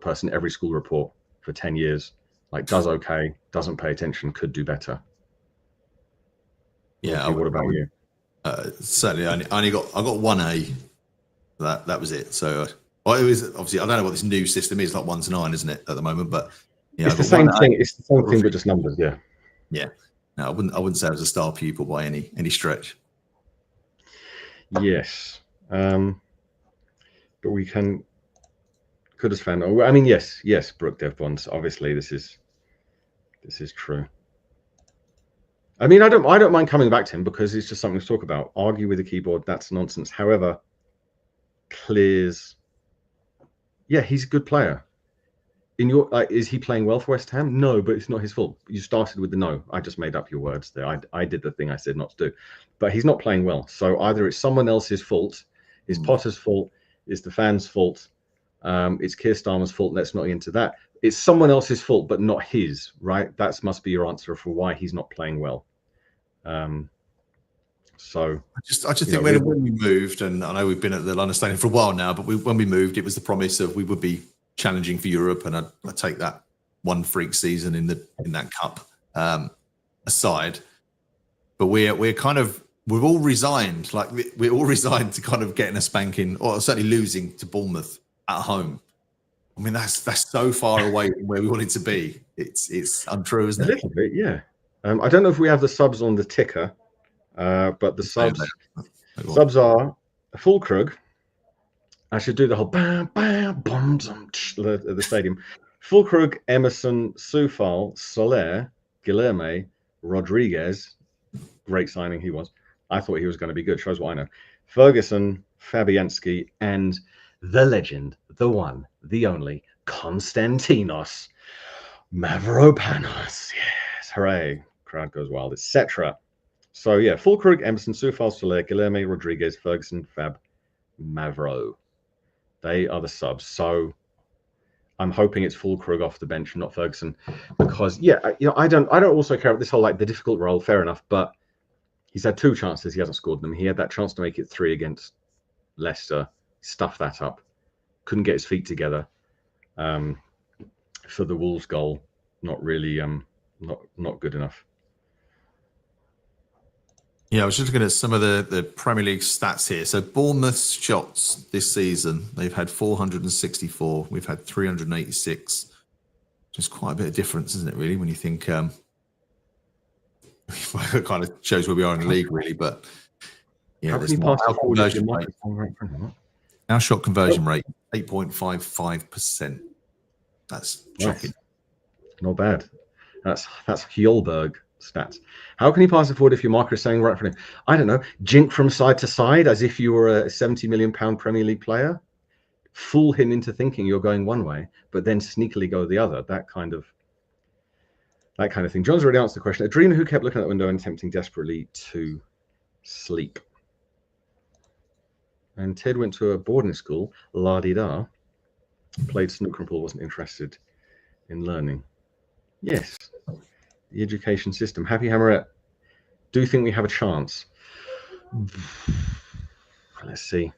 person. Every school report for 10 years, like, does okay, doesn't pay attention, could do better. Yeah. What about you? Certainly, I got 1A. That was it. So, it was obviously, I don't know what this new system is, like 1 to 9, isn't it, at the moment? But yeah, it's the same thing. It's the same thing, but just numbers. Yeah. Yeah. No, I wouldn't say I was a star pupil by any stretch. Yes. But we can. Kudus fan. I mean, yes, Brooke Dev Bonds. Obviously, this is true. I mean, I don't mind coming back to him because it's just something to talk about. Argue with the keyboard, that's nonsense. However, clears. Yeah, he's a good player. Is he playing well for West Ham? No, but it's not his fault. You started with the no. I just made up your words there. I did the thing I said not to do. But he's not playing well. So either it's someone else's fault, it's Potter's fault, it's the fans' fault, it's Keir Starmer's fault. Let's not get into that. It's someone else's fault, but not his, right? That must be your answer for why he's not playing well. So I just think when we moved, and I know we've been at the London Stadium for a while now, but when we moved, it was the promise of we would be challenging for Europe, and I'd take that one freak season in that cup aside. But we're all resigned, like we're all resigned to kind of getting a spanking, or certainly losing to Bournemouth at home. I mean, that's so far away from where we want it to be. It's untrue, isn't it? A little bit, yeah. I don't know if we have the subs on the ticker, but the subs are full Krug. I should do the whole bam bam bum the stadium. Full Krug, Emerson, Soufal, Soler, Guilherme, Rodriguez. Great signing he was. I thought he was going to be good. Shows what I know. Ferguson, Fabianski, and the legend, the one, the only, Konstantinos Mavropanos. Yes, hooray. Crowd goes wild, etc. So yeah, full Krug, Emerson, Soufal, Soler, Guilherme, Rodriguez, Ferguson, Fab, Mavro. They are the subs. So I'm hoping it's full Krug off the bench, not Ferguson, because I don't also care about this whole like the difficult role. Fair enough, but he's had 2 chances. He hasn't scored them. He had that chance to make it 3 against Leicester. Stuffed that up. Couldn't get his feet together for the Wolves goal. Not really. Not good enough. Yeah, I was just looking at some of the Premier League stats here. So Bournemouth's shots this season, they've had 464. We've had 386. Just quite a bit of difference, isn't it, really, when you think it kind of shows where we are in the league, really. But yeah, our shot conversion rate, 8.55%. That's shocking. Not bad. That's Hjolberg stats. How can he pass it forward if your marker is saying right for him? I don't know. Jink from side to side as if you were a £70 million Premier League player. Fool him into thinking you're going one way, but then sneakily go the other. That kind of thing. John's already answered the question. A dreamer who kept looking out the window and attempting desperately to sleep. And Ted went to a boarding school, la-di-da, played snooker and pool, wasn't interested in learning. Yes. The education system. Happy Hammerette. Do you think we have a chance? Let's see.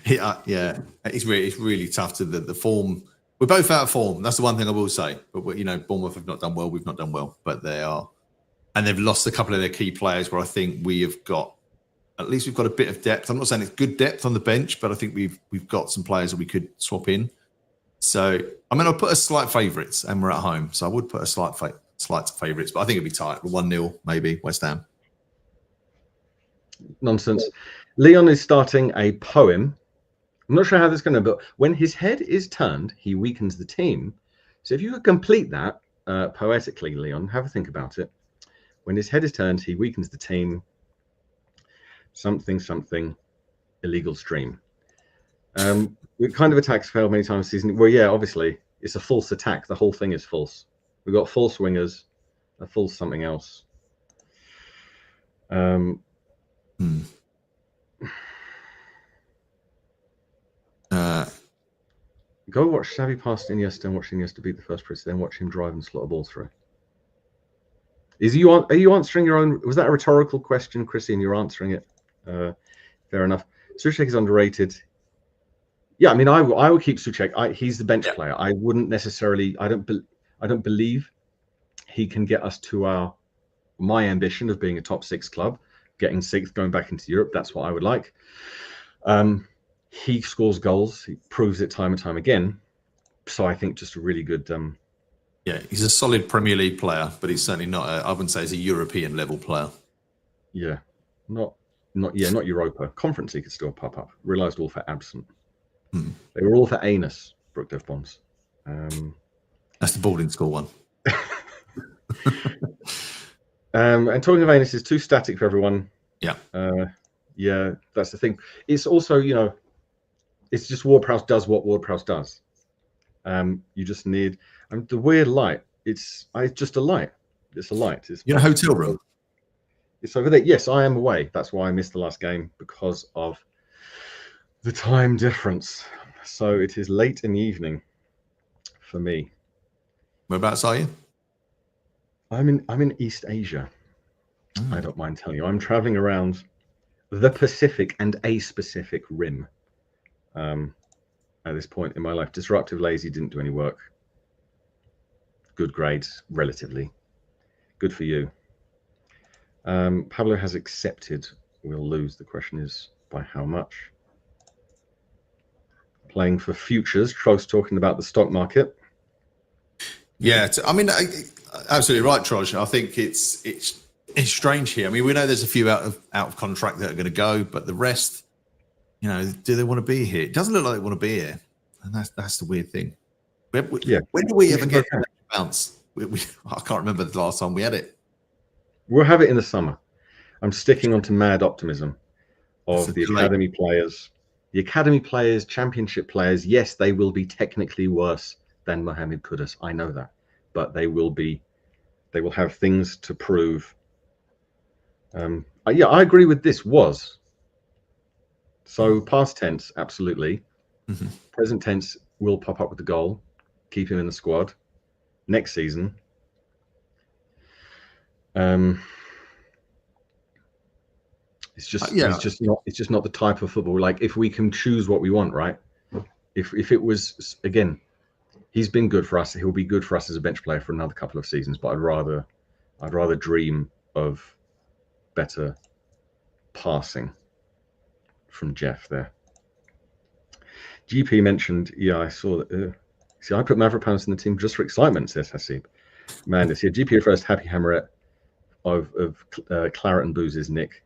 Yeah, it's really tough to the form. We're both out of form. That's the one thing I will say. But Bournemouth have not done well. We've not done well, but they are, and they've lost a couple of their key players. Where I think we have got, at least we've got a bit of depth. I'm not saying it's good depth on the bench, but I think we've got some players that we could swap in. So I'll put a slight favourites, and we're at home, so I would put a slight favourites, but I think it'd be tight. 1-0 maybe West Ham. Nonsense. Leon is starting a poem. I'm not sure how this is going to, but when his head is turned, he weakens the team. So if you could complete that poetically, Leon, have a think about it. When his head is turned, he weakens the team. Something, illegal stream. It kind of attacks failed many times this season. Well, yeah, obviously, it's a false attack. The whole thing is false. We've got false wingers, a false something else. Go watch Xavi pass Iniesta and watch Iniesta beat the first press, then watch him drive and slot a ball through. Are you answering your own? Was that a rhetorical question, Chrissy, and you're answering it? Fair enough. Souček is underrated. Yeah, I mean, I would keep Souček. He's the bench player. I wouldn't necessarily. I don't believe he can get us to my ambition of being a top 6 club, getting 6th, going back into Europe. That's what I would like. He scores goals. He proves it time and time again. So I think just a really good. Yeah, he's a solid Premier League player, but he's certainly not. I wouldn't say he's a European level player. Yeah, not Europa. Conference he could still pop up. Realised all for absent. They were all for anus, Brookdev Bonds. That's the boarding school one. And talking of anus is too static for everyone. Yeah. Yeah, that's the thing. It's also, it's just Ward-Prowse does what Ward-Prowse does. You just need the weird light. It's just a light. It's a light. It's a hotel room. It's over there. Yes, I am away. That's why I missed the last game, because of the time difference. So it is late in the evening for me. Whereabouts are you? I'm in East Asia. I don't mind telling you. I'm traveling around the Pacific and a specific rim. At this point in my life, disruptive, lazy, didn't do any work. Good grades, relatively. Good for you. Pablo has accepted we'll lose. The question is by how much? Playing for futures. Troll's talking about the stock market. Yeah, absolutely right, Troj. I think it's strange here. I mean, we know there's a few out of contract that are going to go, but the rest, do they want to be here? It doesn't look like they want to be here, and that's the weird thing. When do we ever get that bounce? I can't remember the last time we had it. We'll have it in the summer. I'm sticking onto mad optimism of the academy players. The academy players, championship players, yes, they will be technically worse than Mohamed Kudus. I know that. But they will have things to prove. I agree with this was. So past tense, absolutely. Mm-hmm. Present tense will pop up with the goal. Keep him in the squad. Next season. It's just not the type of football. Like, if we can choose what we want, right? If it was, again, he's been good for us. He'll be good for us as a bench player for another couple of seasons. But I'd rather dream of better passing from Jeff there. GP mentioned, I saw that. See, I put Maverick Pounds in the team just for excitement, says Hasib. Man, this here. GP refers to Happy Hammerette of Claret and Booz's Nick.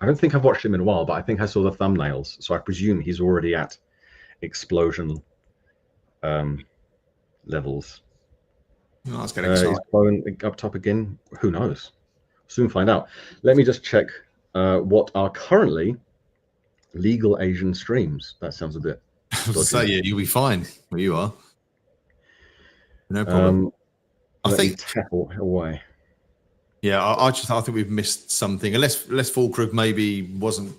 I don't think I've watched him in a while, but I think I saw the thumbnails, so I presume he's already at explosion levels. Oh, that's getting exciting. Is Bowen up top again? Who knows? Soon find out. Let me just check what are currently legal Asian streams. That sounds a bit dodgy. You'll be fine where you are. No problem. I think tap away. Yeah, I think we've missed something. Unless Fulkrug maybe wasn't.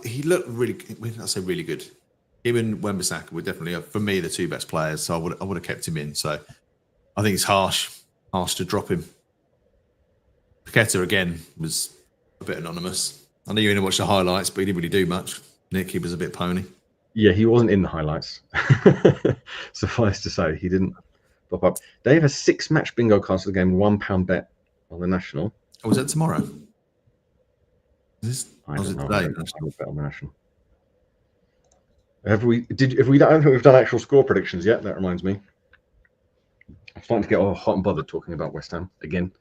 He looked really. I say really good. Him and Wan-Bissaka were definitely, for me, the two best players. So I would have kept him in. So I think it's harsh to drop him. Paqueta again was a bit anonymous. I know you only watched the highlights, but he didn't really do much. Nick, he was a bit pony. Yeah, he wasn't in the highlights. Suffice to say, he didn't pop up. Dave has 6 match bingo cards for the game, £1 bet on the national. Oh, was that tomorrow? I don't know. Today? I don't bet on the national. Have we? I don't think we've done actual score predictions yet. That reminds me. I'm starting to get all hot and bothered talking about West Ham again,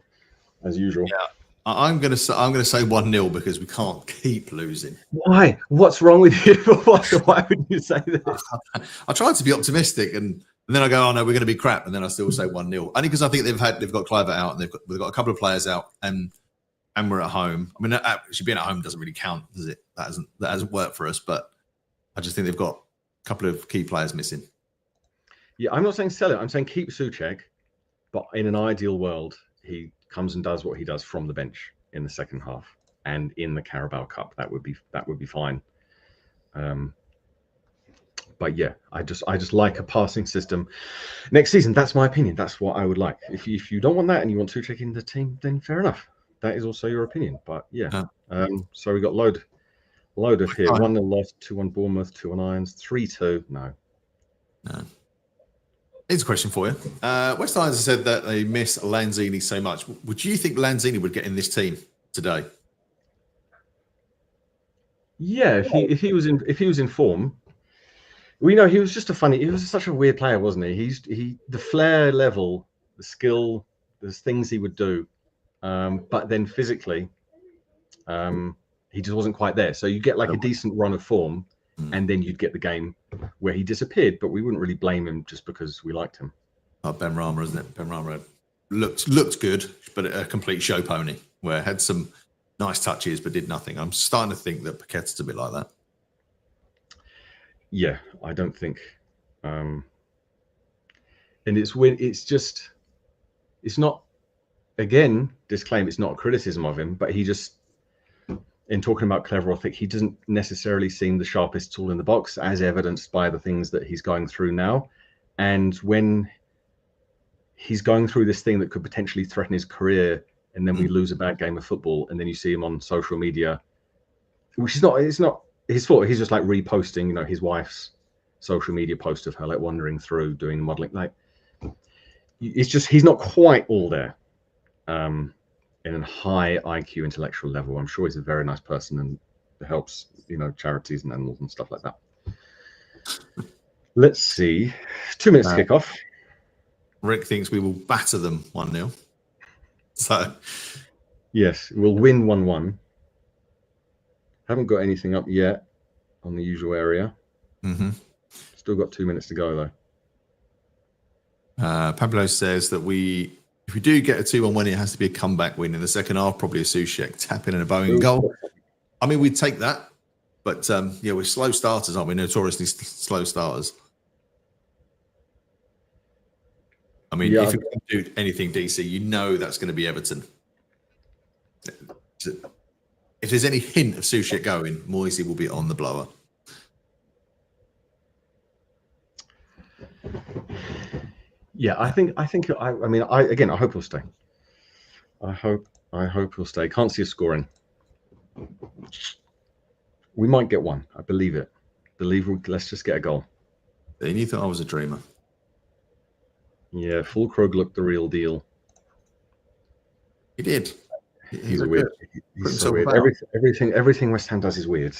as usual. Yeah, I'm gonna say 1-0 because we can't keep losing. Why? What's wrong with you? Why would you say this? I tried to be optimistic, and then I go, "Oh no, we're going to be crap," and then I still say 1-0. Only because I think they've got Cliver out, and they've got a couple of players out, and we're at home. I mean, actually being at home doesn't really count, does it? That hasn't worked for us, but I just think they've got a couple of key players missing. Yeah, I'm not saying sell it. I'm saying keep Souček, but in an ideal world, he comes and does what he does from the bench in the second half and in the Carabao Cup. That would be fine. But yeah, I just like a passing system next season. That's my opinion. That's what I would like. If you don't want that and you want Souček in the team, then fair enough. That is also your opinion. But yeah, so we got load of here. 1-0 loss, 2-1 Bournemouth, 2-1 Irons, 3-2. No. Here's a question for you. West Irons has said that they miss Lanzini so much. Would you think Lanzini would get in this team today? Yeah, if he was in form, we know he was just he was such a weird player, wasn't he? The flair level, the skill, there's things he would do, but then physically, he just wasn't quite there. So you get like a decent run of form, and then you'd get the game where he disappeared, but we wouldn't really blame him just because we liked him. Oh, Ben Rama, isn't it? Ben Rama looked good, but a complete show pony, where had some nice touches but did nothing. I'm starting to think that Paqueta's a bit like that. Yeah, I don't think. And it's when it's not, again, disclaim it's not a criticism of him, but he just, in talking about clever or thick, he doesn't necessarily seem the sharpest tool in the box, as evidenced by the things that he's going through now. And when he's going through this thing that could potentially threaten his career, and then we lose a bad game of football, and then you see him on social media, which is it's not his fault. He's just like reposting, his wife's social media post of her like wandering through doing the modeling. Like, it's just he's not quite all there. In a high IQ intellectual level. I'm sure he's a very nice person and helps, charities and animals and stuff like that. Let's see. 2 minutes to kick off. Rick thinks we will batter them 1-0. So, yes, we'll win 1-1. Haven't got anything up yet on the usual area. Still got 2 minutes to go, though. Pablo says that if we do get a 2-1 win, it has to be a comeback win in the second half, probably a Souček tap-in and a Bowen goal. I mean, we'd take that. But, we're slow starters, aren't we? Notoriously slow starters. I mean, if you do anything, DC, that's going to be Everton. If there's any hint of Souček going, Moisey will be on the blower. Yeah, I hope he'll stay. I hope he'll stay. Can't see us scoring. We might get one. I believe it. Let's just get a goal. And you thought I was a dreamer. Yeah, Fulkrug looked the real deal. He did. He's weird. He's so weird. Everything West Ham does is weird.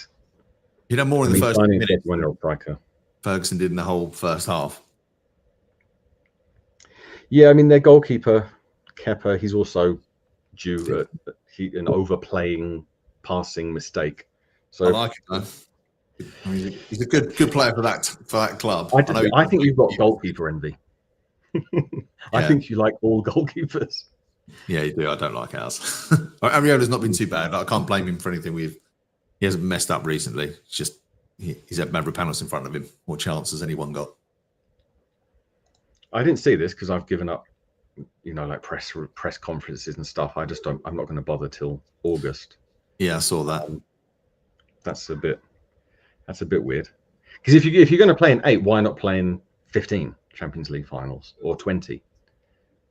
You know, more in the first minute. Striker. Ferguson did in the whole first half. Yeah, I mean, their goalkeeper, Kepa, he's also due an overplaying passing mistake. So I like it, though. I mean, he's a good player for that club. I think you've got goalkeeper envy. I think you like all goalkeepers. Yeah, you do. I don't like ours. Ariola's not been too bad. I can't blame him for anything. He hasn't messed up recently. It's just he's had Mavropanos in front of him. More chances anyone got. I didn't see this because I've given up, like press conferences and stuff. I'm not going to bother till August. Yeah, I saw that. That's a bit weird. Because if you're going to play in 8, why not play in 15 Champions League finals or 20?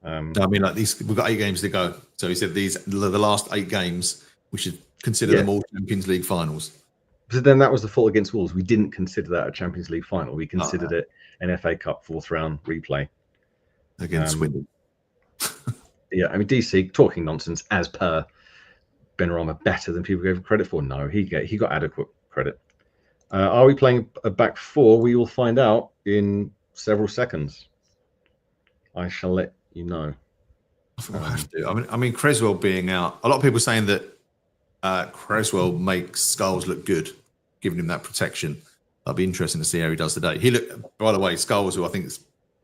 I mean, like we've got 8 games to go. So he said the last 8 games we should consider them all Champions League finals. So then that was the fault against Wolves. We didn't consider that a Champions League final. We considered it an FA Cup fourth round replay against Swindon. Yeah, I mean, DC talking nonsense as per Benrahma, better than people gave him credit for. No, he got adequate credit. Are we playing a back four? We will find out in several seconds. I shall let you know. I have to. I mean, Creswell being out. A lot of people saying that Creswell makes Skulls look good, giving him that protection. That'll be interesting to see how he does today. He looked, by the way, Skulls, who I think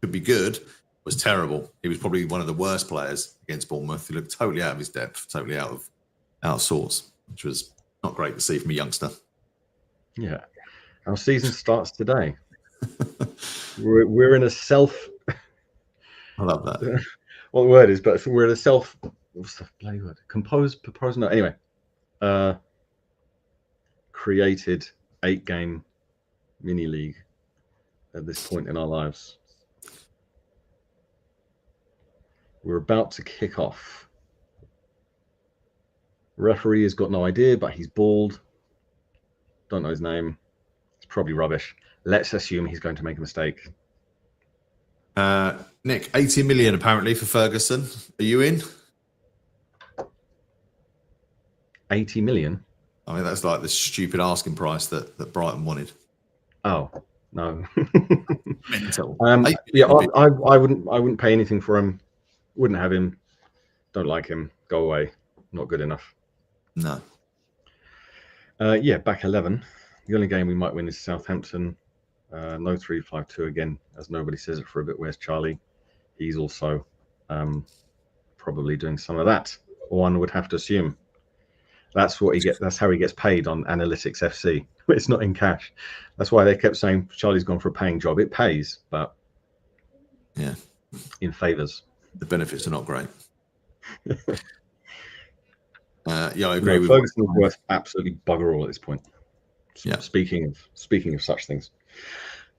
could be good, was terrible. He was probably one of the worst players against Bournemouth. He looked totally out of his depth, totally out of sorts, which was not great to see from a youngster. Yeah, our season starts today. we're in a self. I love that. What the word is, but we're in a self. What's the bloody word? Proposed. No, anyway. Created 8-game mini league at this point in our lives. We're about to kick off. Referee has got no idea, but he's bald. Don't know his name. It's probably rubbish. Let's assume he's going to make a mistake. Nick, 80 million apparently for Ferguson. Are you in? 80 million? I mean, that's like the stupid asking price that Brighton wanted. Oh, no. Mental. Yeah, I wouldn't pay anything for him. Wouldn't have him. Don't like him. Go away. Not good enough. No. Yeah, back 11. The only game we might win is Southampton. No 3-5-2 again, as nobody says it for a bit. Where's Charlie? He's also probably doing some of that. One would have to assume. That's what he gets. That's how he gets paid on Analytics FC. It's not in cash. That's why they kept saying Charlie's gone for a paying job. It pays, but yeah, in favours. The benefits are not great. Yeah, I agree with Ferguson's worth absolutely bugger all at this point. Yeah. Speaking of such things.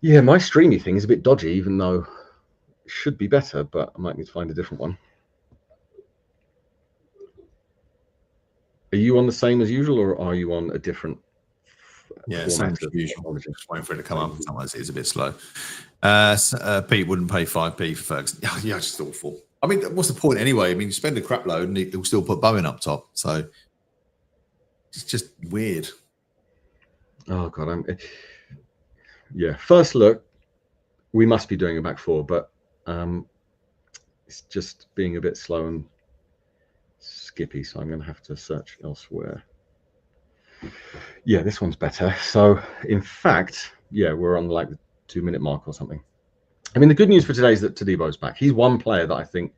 Yeah, my streamy thing is a bit dodgy, even though it should be better, but I might need to find a different one. Are you on the same as usual, or are you on a different? Yeah, same as usual. Just waiting for it to come up. Sometimes it's a bit slow. Pete wouldn't pay 5p for Ferguson. Yeah, it's just awful. I mean, what's the point anyway? I mean, you spend a crap load and he'll still put Bowen up top. So it's just weird. Oh God, yeah. First look, we must be doing a back four, but it's just being a bit slow and skippy. So I'm going to have to search elsewhere. Yeah, this one's better. So in fact, yeah, we're on like the 2-minute mark or something. I mean, the good news for today is that Tadebo's back. He's one player that I think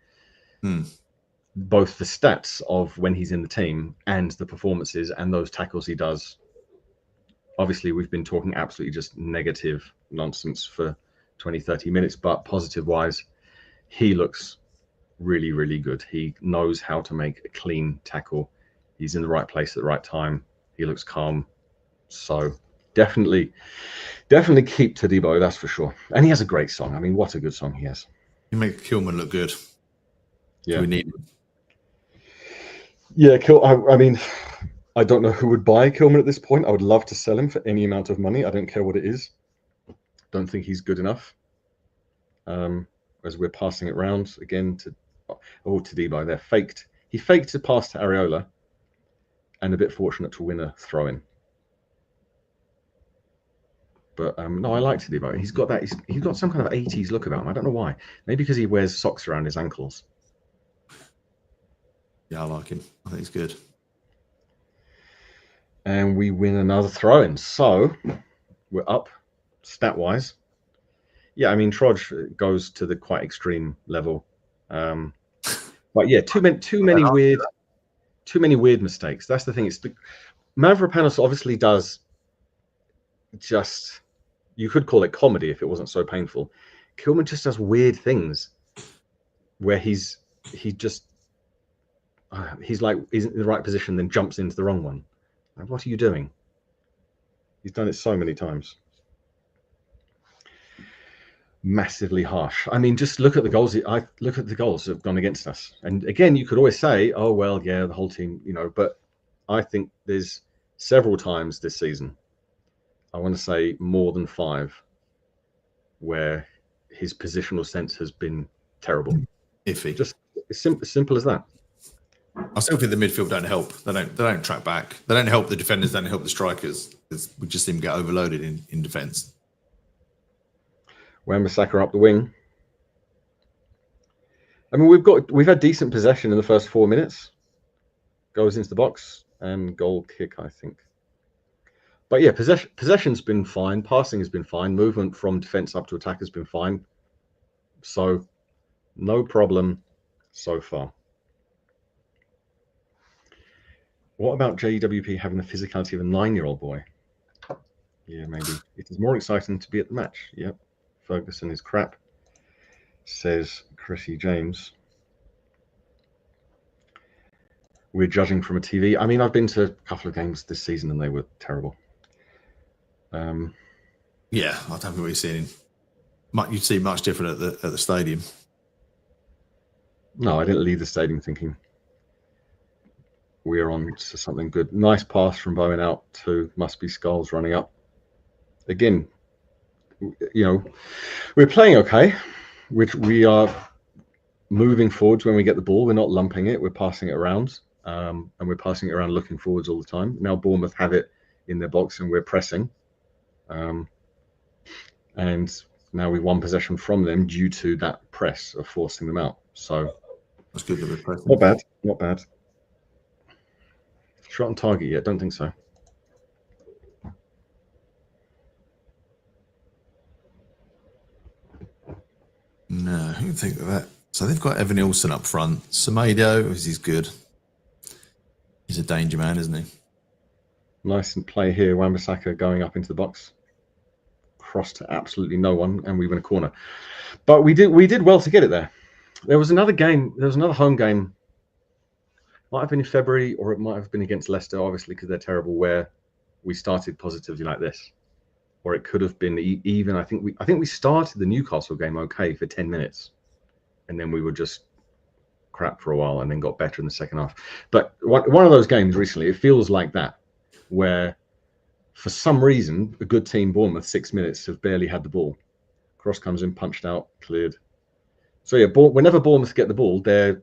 both the stats of when he's in the team and the performances and those tackles he does. Obviously, we've been talking absolutely just negative nonsense for 20, 30 minutes, but positive-wise, he looks really, really good. He knows how to make a clean tackle. He's in the right place at the right time. He looks calm. So definitely keep Tadebo, that's for sure. And he has a great song. I mean, what a good song he has. You make Kilman look good. Yeah. Do we need him? Yeah, I mean, I don't know who would buy Kilman at this point. I would love to sell him for any amount of money. I don't care what it is. Don't think he's good enough. As we're passing it round again to Tadebo there. He faked a pass to Areola and a bit fortunate to win a throw-in. But no, I like Tadebo. He's got that. He's got some kind of 80s look about him. I don't know why. Maybe because he wears socks around his ankles. Yeah, I like him. I think he's good. And we win another throw-in. So we're up stat-wise. Yeah, I mean, Trodge goes to the quite extreme level. But yeah, too many weird mistakes. That's the thing. It's the Mavropanos obviously does just, you could call it comedy if it wasn't so painful. Kilman just does weird things where he's like isn't in the right position, then jumps into the wrong one. Like, what are you doing? He's done it so many times. Massively harsh. I mean, just look at the goals. Look at the goals that have gone against us. And again, you could always say, "Oh well, yeah, the whole team," but I think there's several times this season, I want to say more than 5, where his positional sense has been terrible. Iffy. Just as simple as that. I still think the midfield don't help. They don't track back. They don't help the defenders. They don't help the strikers. We just seem to get overloaded in defence. Wan-Bissaka up the wing. I mean, we've had decent possession in the first 4 minutes. Goes into the box and goal kick, I think. But yeah, possession's been fine. Passing has been fine. Movement from defence up to attack has been fine. So no problem so far. What about JWP having the physicality of a 9-year-old boy? Yeah, maybe. It is more exciting to be at the match. Yep. Ferguson is crap, says Chrissy James. We're judging from a TV. I mean, I've been to a couple of games this season and they were terrible. Yeah, I don't think we're seeing. You'd see much different at the stadium. No, I didn't leave the stadium thinking we're on to something good. Nice pass from Bowen out to Must Be Skulls running up. Again, you know, we're playing okay. We are moving forwards when we get the ball. We're not lumping it. We're passing it around, and we're passing it around looking forwards all the time. Now Bournemouth have it in their box and we're pressing. And now we won possession from them due to that press of forcing them out. So that's good that we're pressing. Not bad, not bad. Shot on target yet? Don't think so. No, who would think of that? So they've got Evan Ilson up front. Semedo, he's good. He's a danger man, isn't he? Nice and play here. Wan-Bissaka going up into the box. Cross to absolutely no one, and we win a corner. But we did well to get it there. There was another game. There was another home game. Might have been in February, or it might have been against Leicester, obviously, because they're terrible. Where we started positively like this, or it could have been even. I think we started the Newcastle game okay for 10 minutes, and then we were just crap for a while, and then got better in the second half. But one of those games recently, it feels like that, where for some reason a good team, Bournemouth, 6 minutes have barely had the ball. Cross comes in, punched out, cleared. So yeah, whenever Bournemouth get the ball, they're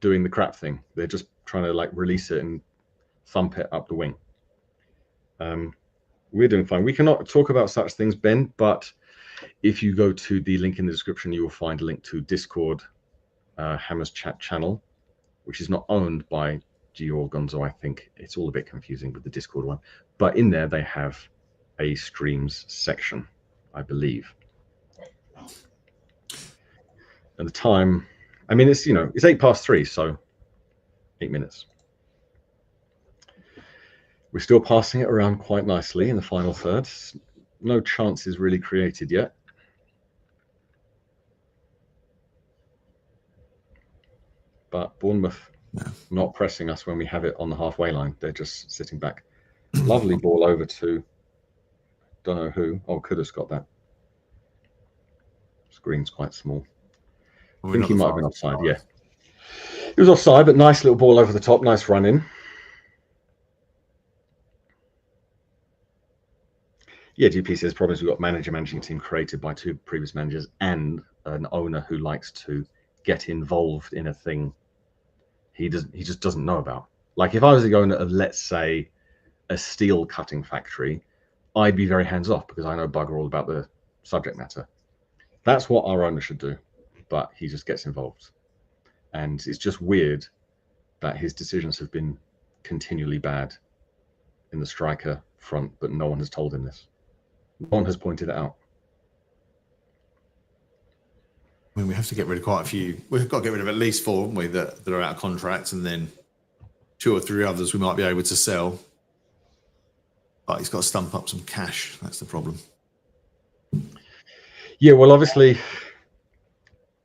doing the crap thing. They're just trying to like release it and thump it up the wing. We're doing fine. We cannot talk about such things, Ben, but if you go to the link in the description, you will find a link to Discord, Hammer's chat channel, which is not owned by Gio or Gonzo. I think it's all a bit confusing with the Discord one, but in there they have a streams section, I believe. And the time, I mean, it's, you know, it's 3:08, so 8 minutes. We're still passing it around quite nicely in the final third. No chances really created yet. But Bournemouth not pressing us when we have it on the halfway line. They're just sitting back. Lovely ball over to, don't know who. Oh, Kudus got that. Screen's quite small. I think he might have been offside, yeah. He was offside, but nice little ball over the top. Nice run in. Yeah, GP says problems. We've got managing team created by 2 previous managers and an owner who likes to get involved in a thing he just doesn't know about. Like if I was the owner of, let's say, a steel cutting factory, I'd be very hands off because I know bugger all about the subject matter. That's what our owner should do, but he just gets involved. And it's just weird that his decisions have been continually bad in the striker front, but no one has told him this. No one has pointed it out. I mean, we have to get rid of quite a few. We've got to get rid of at least 4, haven't we, that are out of contract, and then 2 or 3 others we might be able to sell. But he's got to stump up some cash. That's the problem. Yeah, well, obviously,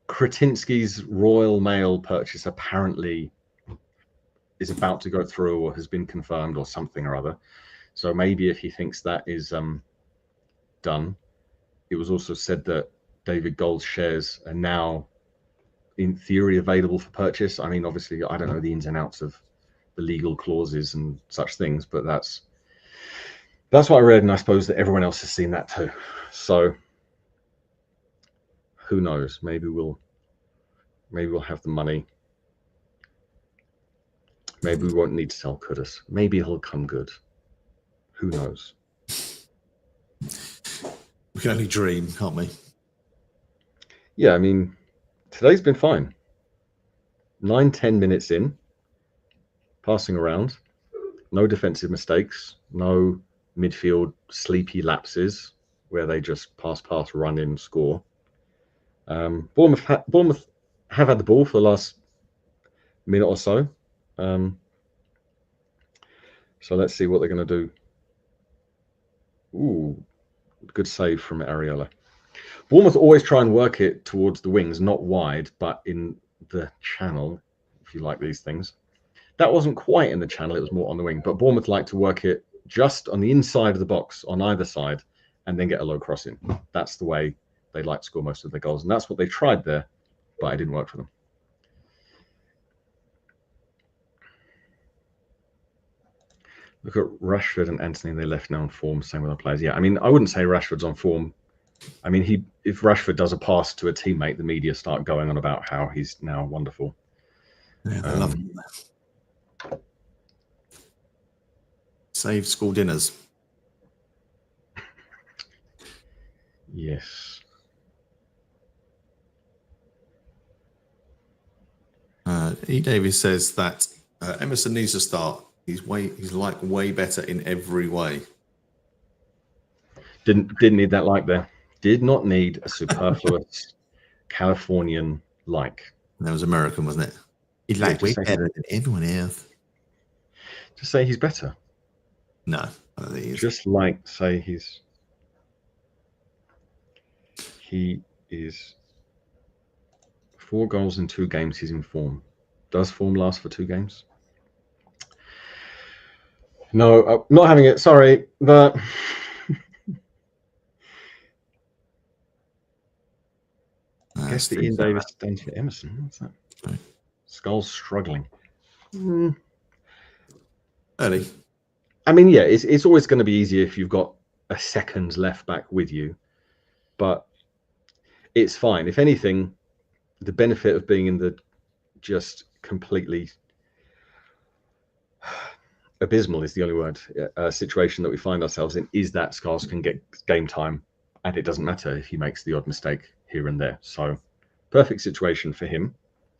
Kretinsky's Royal Mail purchase apparently is about to go through or has been confirmed or something or other. So maybe if he thinks that is done. It was also said that David Gold's shares are now, in theory, available for purchase. I mean, obviously, I don't know the ins and outs of the legal clauses and such things, but that's what I read, and I suppose that everyone else has seen that too. So who knows? Maybe we'll have the money. Maybe we won't need to sell Kudus. Maybe he'll come good. Who knows? We can only dream, can't we? Yeah, I mean, today's been fine. 9-10 minutes in, passing around, no defensive mistakes, no midfield sleepy lapses where they just pass, run in, score. Bournemouth have had the ball for the last minute or so. So let's see what they're going to do. Ooh, good save from Areola. Bournemouth always try and work it towards the wings, not wide, but in the channel, if you like these things. That wasn't quite in the channel, it was more on the wing. But Bournemouth like to work it just on the inside of the box, on either side, and then get a low cross in. That's the way they like to score most of their goals. And that's what they tried there, but it didn't work for them. Look at Rashford and Anthony, they left now on form, same with our players. Yeah, I mean, I wouldn't say Rashford's on form. I mean, if Rashford does a pass to a teammate, the media start going on about how he's now wonderful. Yeah, they love him. Save school dinners. Yes. E. Davis says that Emerson needs to start. He's like way better in every way. Didn't need that like there. Did not need a superfluous Californian like. That was American, wasn't it? He's like way better than everyone else. Just say he's better. No, I don't think he is. Just like say he is 4 goals in 2 games. He's in form. Does form last for 2 games? No, not having it. Sorry, but I guess the Ian Davis stands for Emerson. What's that? Sorry. Skull's struggling. Early. I mean, yeah, it's always going to be easier if you've got a second left back with you, but it's fine. If anything, the benefit of being in the just completely abysmal is the only word situation that we find ourselves in is that Scars can get game time, and it doesn't matter if he makes the odd mistake here and there. So perfect situation for him.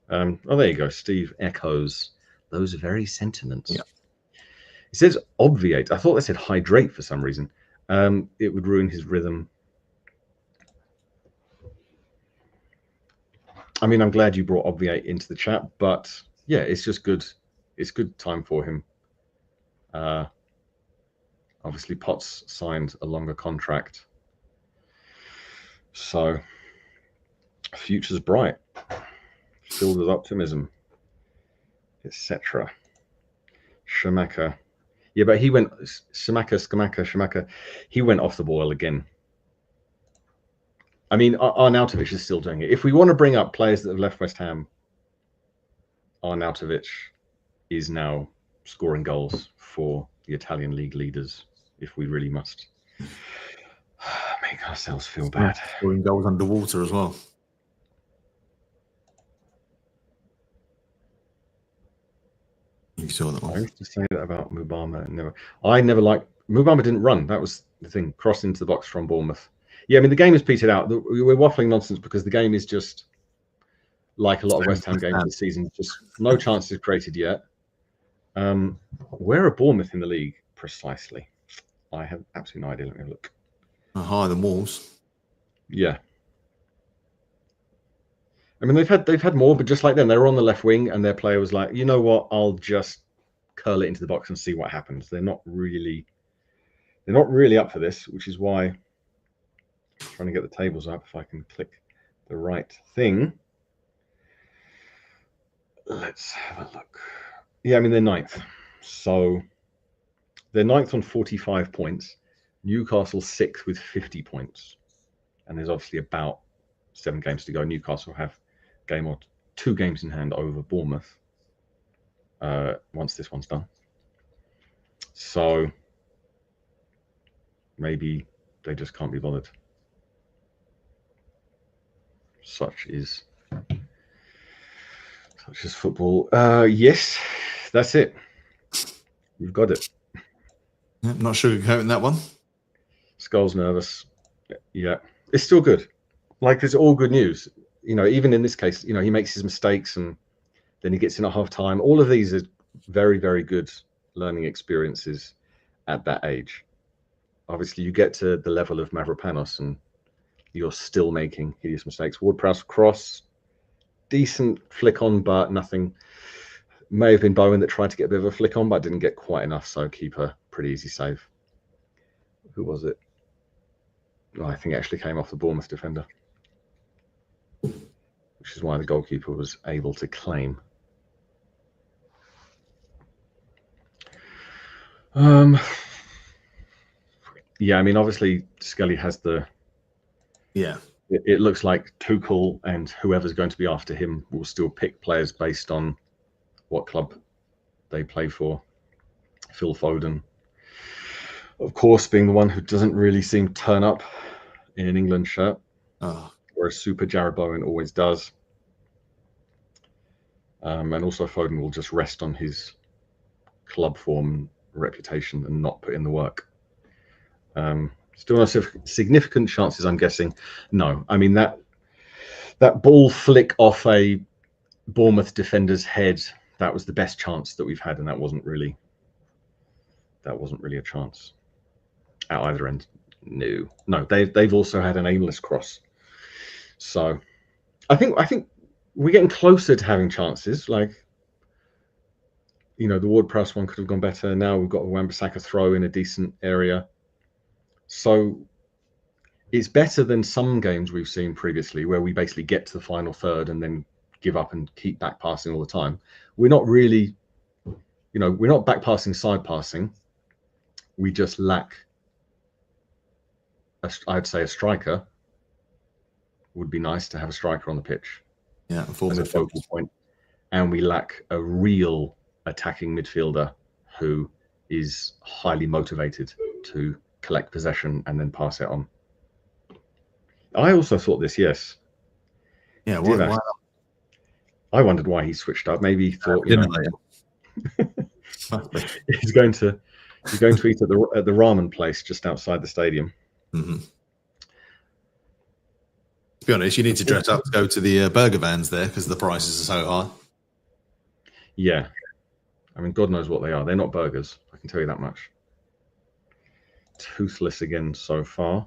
Oh, there you go. Steve echoes those very sentiments. Yeah. It says obviate. I thought they said hydrate for some reason. It would ruin his rhythm. I mean, I'm glad you brought obviate into the chat, but yeah, it's just good. It's good time for him. Obviously, Potts signed a longer contract, so future's bright, filled with optimism, etc. Shamaka, yeah, but he went Shamaka. He went off the boil again. I mean, Arnautovic is still doing it. If we want to bring up players that have left West Ham, Arnautovic is now scoring goals for the Italian league leaders, if we really must make ourselves feel bad. Scoring goals underwater as well. You saw that one. I used to say that about Mubama. I never liked Mubama. Didn't run. That was the thing. Cross into the box from Bournemouth. Yeah, I mean the game is petered out. We're waffling nonsense because the game is just like a lot of West Ham games this season. Just no chances created yet. Where are Bournemouth in the league precisely? I have absolutely no idea. Let me have a look. Higher than Wolves. Yeah. I mean, they've had more, but just like them, they were on the left wing, and their player was like, you know what? I'll just curl it into the box and see what happens. They're not really up for this, which is why I'm trying to get the tables up. If I can click the right thing, let's have a look. Yeah, I mean they're 9th, so they're 9th on 45 points. Newcastle 6th with 50 points, and there's obviously about 7 games to go. Newcastle have 2 games in hand over Bournemouth. once this one's done. So maybe they just can't be bothered. Such is football. Yes, that's it. You've got it. Yeah, I'm not sugarcoating that one. Skull's nervous. Yeah, it's still good. Like, it's all good news. You know, even in this case, you know, he makes his mistakes and then he gets in at half time. All of these are very, very good learning experiences at that age. Obviously, you get to the level of Mavropanos and you're still making hideous mistakes. Ward-Prowse cross, decent flick on, but nothing. May have been Bowen that tried to get a bit of a flick on, but didn't get quite enough. So keeper, pretty easy save. Who was it? Oh, I think it actually came off the Bournemouth defender, which is why the goalkeeper was able to claim. Yeah, I mean, obviously Skelly has the. Yeah. It looks like Tuchel and whoever's going to be after him will still pick players based on what club they play for. Phil Foden, of course, being the one who doesn't really seem to turn up in an England shirt, whereas Super Jared Bowen always does. And also Foden will just rest on his club form, reputation, and not put in the work. Still no significant chances, I'm guessing. No, I mean that ball flick off a Bournemouth defender's head, that was the best chance that we've had, and that wasn't really a chance at either end. No, they've also had an aimless cross. So I think we're getting closer to having chances. Like, you know, the Ward-Prowse one could have gone better. Now we've got a Wan-Bissaka throw in a decent area. So it's better than some games we've seen previously where we basically get to the final third and then give up and keep back passing all the time. We're not really, you know, we're not back passing, side passing. We just lack, I'd say, a striker. Would be nice to have a striker on the pitch. Yeah, as a focal point. And we lack a real attacking midfielder who is highly motivated to collect possession and then pass it on. I also thought this, yes. Yeah, why? I wondered why he switched up. Maybe he thought, you know, he's going to eat at the ramen place just outside the stadium. Mm-hmm. To be honest, you need to dress up to go to the burger vans there because the prices are so high. Yeah, I mean, God knows what they are. They're not burgers, I can tell you that much. Toothless again so far.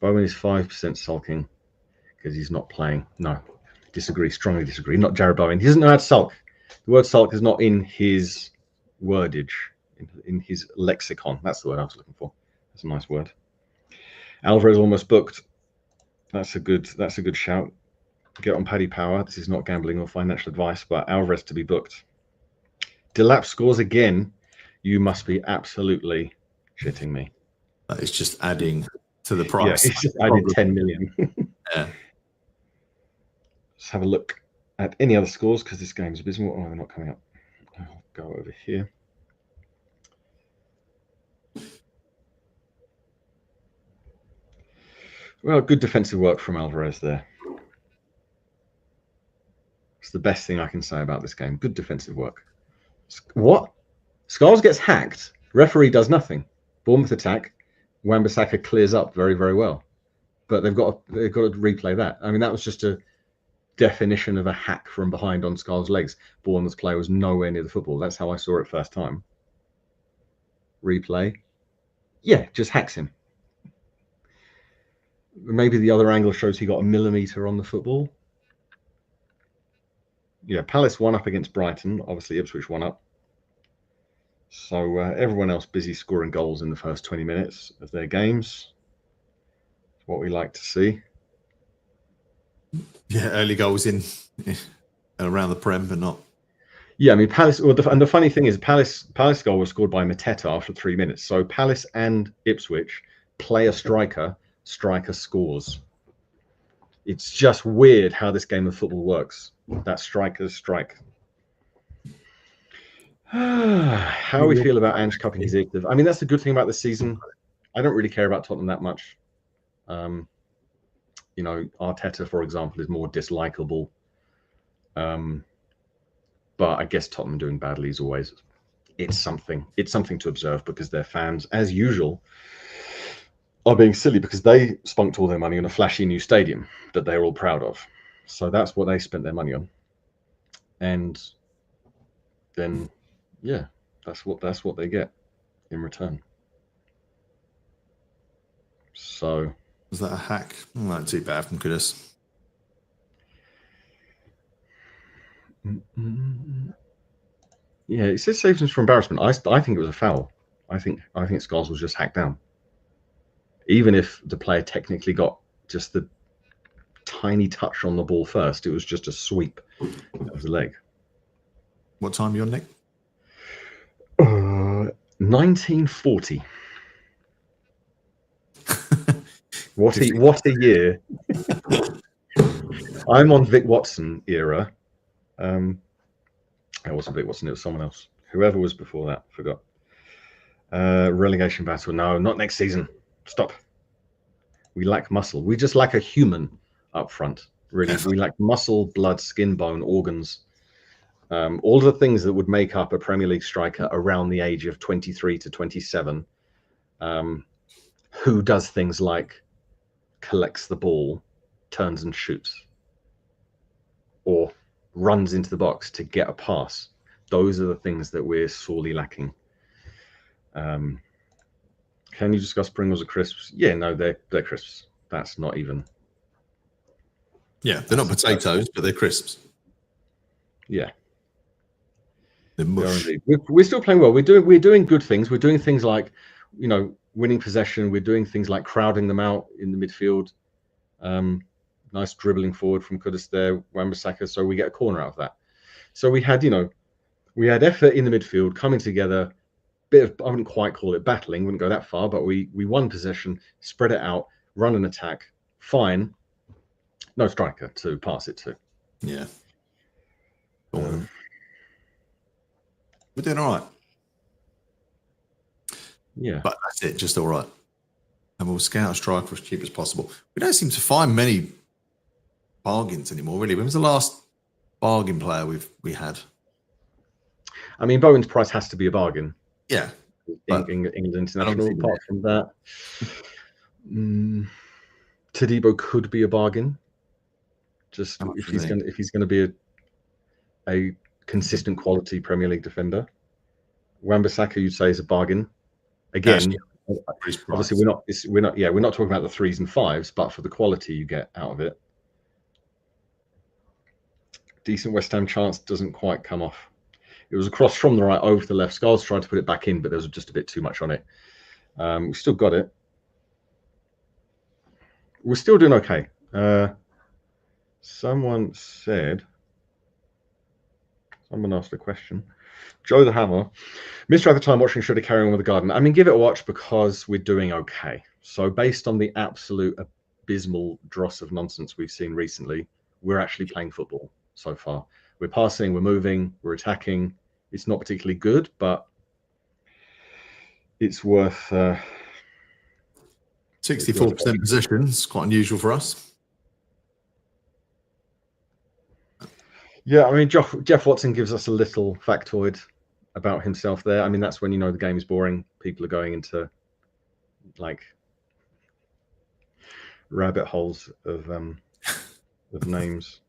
Bowen is 5% sulking because he's not playing. No, disagree, strongly disagree. Not Jared Bowen. He doesn't know how to sulk. The word sulk is not in his wordage, in his lexicon. That's the word I was looking for. That's a nice word. Alvarez almost booked. That's a good shout. Get on Paddy Power. This is not gambling or financial advice, but Alvarez to be booked. Delap scores again. You must be absolutely shitting me. That is just adding to the price. Yeah, it's just added 10 million. Yeah. Let's have a look at any other scores because this game is abysmal. Oh, they're not coming up. I'll go over here. Well, good defensive work from Alvarez there. It's the best thing I can say about this game. Good defensive work. What? Skulls gets hacked. Referee does nothing. Bournemouth attack. Wan-Bissaka clears up very, very well. But they've got to replay that. I mean, that was just a definition of a hack from behind on Skulls' legs. Bournemouth's player was nowhere near the football. That's how I saw it first time. Replay. Yeah, just hacks him. Maybe the other angle shows he got a millimetre on the football. Yeah, Palace won up against Brighton. Obviously, Ipswich won up. So everyone else busy scoring goals in the first 20 minutes of their games. It's what we like to see. Yeah, early goals in around the Prem, but not. Yeah, I mean, Palace. Well, and the funny thing is, Palace goal was scored by Mateta after 3 minutes. So Palace and Ipswich play a striker. Striker scores. It's just weird how this game of football works. That strikers strike. How we feel about Ange cupping his ear. I mean, that's the good thing about the season. I don't really care about Tottenham that much. You know, Arteta, for example, is more dislikable. But I guess Tottenham doing badly is always it's something to observe, because their fans, as usual, are being silly because they spunked all their money on a flashy new stadium that they're all proud of. So that's what they spent their money on. And then, yeah, that's what they get in return. So was that a hack? Not too bad from Kudus. Yeah, it says saves him from embarrassment. I think it was a foul. I think Scholes was just hacked down. Even if the player technically got just the tiny touch on the ball first, it was just a sweep of the leg. What time are you on, Nick? 1940. What a year. I'm on Vic Watson era. It wasn't Vic Watson, it was someone else. Whoever was before that, forgot. Relegation battle. No, not next season. Stop. We lack muscle. We just lack a human up front, really. We lack muscle, blood, skin, bone, organs. All the things that would make up a Premier League striker around the age of 23 to 27, who does things like collects the ball, turns and shoots, or runs into the box to get a pass. Those are the things that we're sorely lacking. Can you discuss Pringles or crisps? Yeah, no, they're crisps. That's not even. Yeah, they're not potatoes, but they're crisps. Yeah. They're mush. We're still playing well. We're doing good things. We're doing things like, you know, winning possession. We're doing things like crowding them out in the midfield. Nice dribbling forward from Kudus there, Wan-Bissaka. So we get a corner out of that. So we had effort in the midfield coming together. Bit of, I wouldn't quite call it battling, wouldn't go that far, but we won possession, spread it out, run an attack. Fine. No striker to pass it to. Yeah. We're doing all right. Yeah. But that's it, just all right. And we'll scout a striker as cheap as possible. We don't seem to find many bargains anymore, really. When was the last bargain player we had? I mean, Bowen's price has to be a bargain. Yeah. England international. Apart from that, Todibo could be a bargain. Just if he's going to be a consistent quality Premier League defender. Wan-Bissaka, you'd say, is a bargain. Again, obviously we're not talking about the 3s and 5s, but for the quality you get out of it. Decent West Ham chance doesn't quite come off. It was a cross from the right over to the left. Scholes tried to put it back in, but there was just a bit too much on it. We still got it. We're still doing okay. Someone asked a question. Joe the Hammer. Missed out the time watching, should have carried on with the garden. I mean, give it a watch because we're doing okay. So based on the absolute abysmal dross of nonsense we've seen recently, we're actually playing football so far. We're passing, we're moving, we're attacking. It's not particularly good, but it's worth 64% possession. It's quite unusual for us. Yeah, I mean, Jeff Watson gives us a little factoid about himself there. I mean, that's when you know the game is boring. People are going into like rabbit holes of names.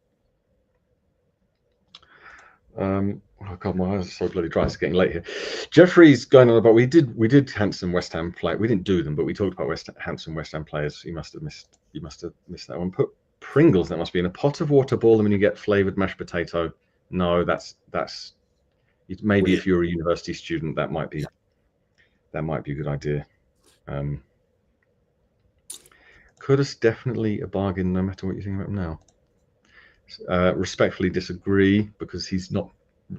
Oh God, my eyes are so bloody dry. It's getting late here. Jeffrey's going on about we did Hampson West Ham play. We didn't do them, but we talked about Hampson West Ham players. You must have missed that one. Put Pringles. That must be in a pot of water. Boil them and you get flavored mashed potato. No, that's maybe weird. If you're a university student, that might be a good idea. Kudus definitely a bargain, no matter what you think about him now. Respectfully disagree because he's not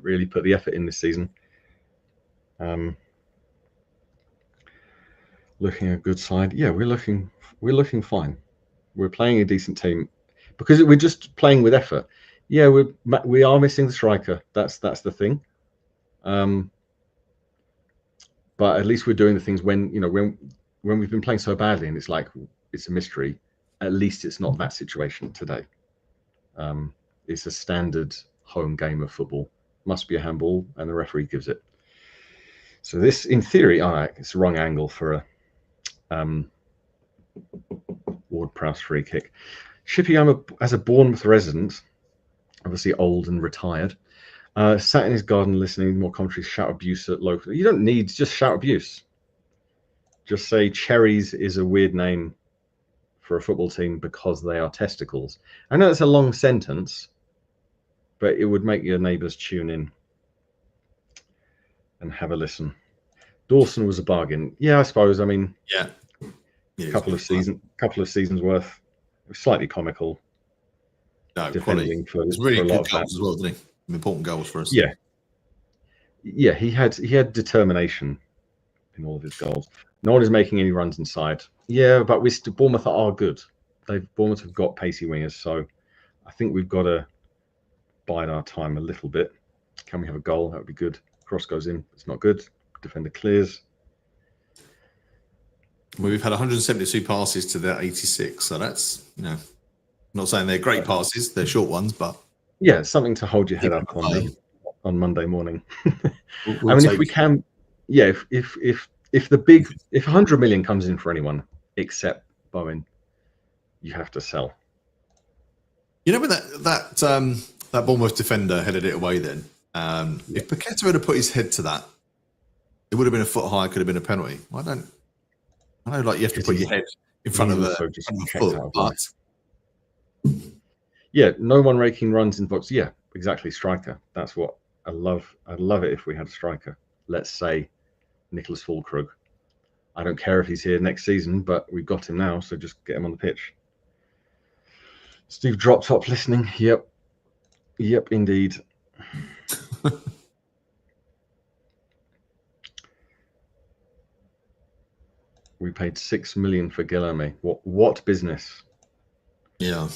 really put the effort in this season. Looking at a good side, yeah, we're looking fine. We're playing a decent team because we're just playing with effort. Yeah, we are missing the striker. That's the thing. But at least we're doing the things when we've been playing so badly and it's like it's a mystery. At least it's not that situation today. It's a standard home game of football. Must be a handball, and the referee gives it. So this, in theory, it's the wrong angle for a Ward-Prowse free kick. Shippy, as a Bournemouth resident, obviously old and retired, sat in his garden listening to more commentary, shout abuse at local. You don't need to just shout abuse. Just say cherries is a weird name for a football team because they are testicles. I know it's a long sentence, but it would make your neighbours tune in and have a listen. Dawson was a bargain. Yeah, I suppose. I mean, yeah, a couple of seasons worth. Slightly comical. No, defending for, it's really for a lot good of goals that. as well, didn't he? Important goals for us. Yeah, he had determination in all of his goals. No one is making any runs inside. Yeah, but Bournemouth are good. Bournemouth have got pacey wingers, so I think we've got to bide our time a little bit. Can we have a goal? That would be good. Cross goes in. It's not good. Defender clears. Well, we've had 172 passes to their 86, so that's, I'm not saying they're great passes, they're short ones, but yeah, something to hold your head up on Monday morning. We'll I mean, if we can, yeah, if 100 million comes in for anyone except Bowen, you have to sell. You know when that Bournemouth defender headed it away then, if Paqueta had put his head to that, it would have been a foot high, could have been a penalty. I know, like you have to put your head in front of a foot, but yeah, no one raking runs in box. Yeah, exactly. Striker. That's what I love. I'd love it if we had a striker. Let's say Nicholas Fulkrug. I don't care if he's here next season, but we've got him now, so just get him on the pitch. Steve dropped top listening. Yep, indeed. We paid 6 million for Guilherme. What business? Yeah,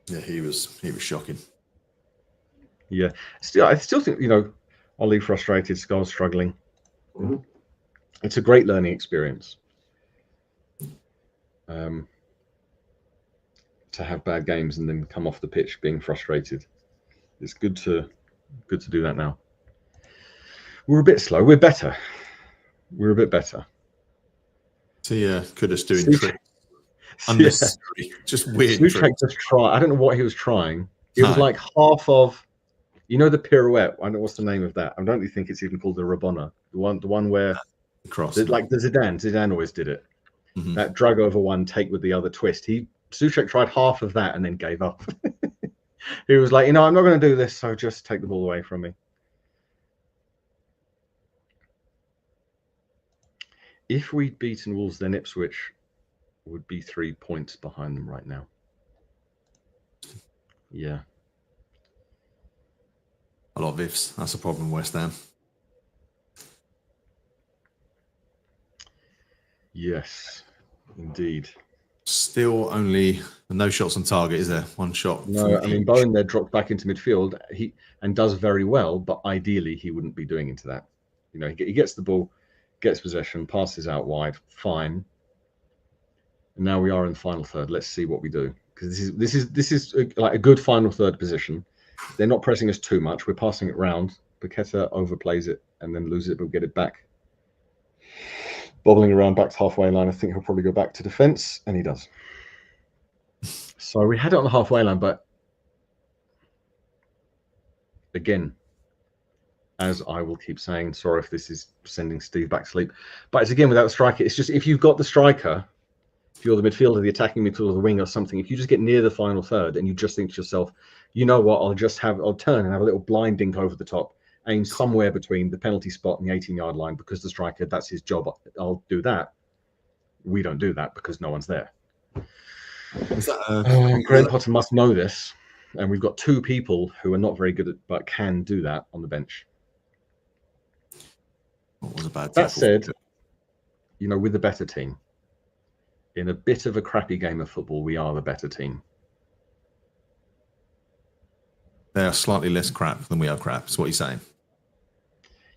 he was shocking. Yeah, I still think Ollie frustrated, Scholes struggling. Mm-hmm. It's a great learning experience. To have bad games and then come off the pitch being frustrated. It's good to do that now. We're a bit slow. We're better. We're a bit better. So yeah, Kudus doing tricks. Unnecessary. Just weird tricks. Just try. I don't know what he was trying. It was like half of, the pirouette. I don't know what's the name of that. I don't really think it's even called the Rabona. The one where cross. Like the Zidane always did it. Mm-hmm. That drag over one, take with the other twist. Souček tried half of that and then gave up. He was like, I'm not going to do this, so just take the ball away from me. If we'd beaten Wolves, then Ipswich would be 3 points behind them right now. Yeah. A lot of ifs. That's a problem, West Ham. Yes, indeed. Still only no shots on target, is there? One shot. No, I mean, Bowen there dropped back into midfield. He does very well, but ideally he wouldn't be doing into that. He gets the ball, gets possession, passes out wide, fine. And now we are in the final third. Let's see what we do, because this is like a good final third position. They're not pressing us too much. We're passing it round. Paqueta overplays it and then loses it, but we'll get it back. Bobbling around back to halfway line. I think he'll probably go back to defence, and he does. So we had it on the halfway line, but again, as I will keep saying, sorry if this is sending Steve back to sleep, but it's again without a striker. It's just if you've got the striker, if you're the midfielder, the attacking midfielder, the wing or something, if you just get near the final third and you just think to yourself, you know what, I'll turn and have a little blind dink over the top, aim somewhere between the penalty spot and the 18-yard line because the striker, that's his job. I'll do that. We don't do that because no one's there. Graham Potter must know this, and we've got two people who are not very good at but can do that on the bench. What was a bad that said, with the better team, in a bit of a crappy game of football, we are the better team. They are slightly less crap than we are crap. That's what you're saying.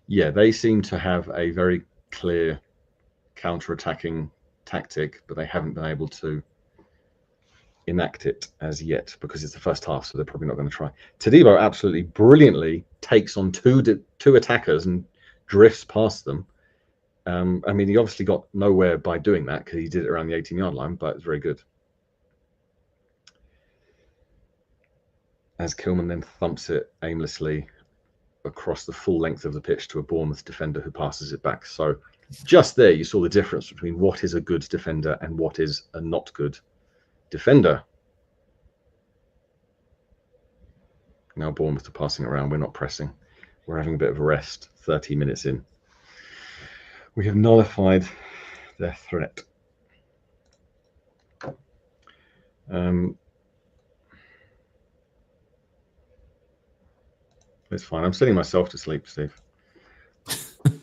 Yeah, they seem to have a very clear counter-attacking tactic, but they haven't been able to enact it as yet because it's the first half, so they're probably not going to try. Todibo absolutely brilliantly takes on two attackers and drifts past them. I mean, he obviously got nowhere by doing that because he did it around the 18-yard line, but it's very good. As Kilman then thumps it aimlessly across the full length of the pitch to a Bournemouth defender who passes it back. So just there, you saw the difference between what is a good defender and what is a not good defender. Now Bournemouth are passing around. We're not pressing. We're having a bit of a rest. 30 minutes in. We have nullified their threat. It's fine. I'm sitting myself to sleep, Steve.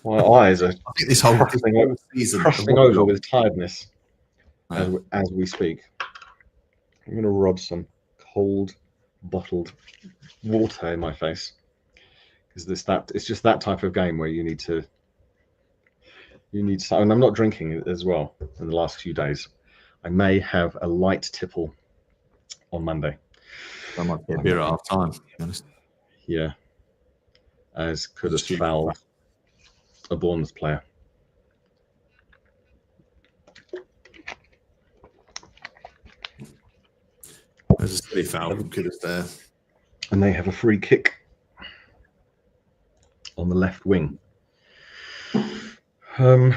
My eyes are I think this whole season crusting over with tiredness as we speak. I'm going to rub some cold bottled water in my face because it's just that type of game where you need to. And I'm not drinking as well in the last few days. I may have a light tipple on Monday. I might be a beer at half time, to be honest. Yeah. As could have fouled a Bournemouth player. There's a silly foul from Kudus there. And they have a free kick on the left wing. I'm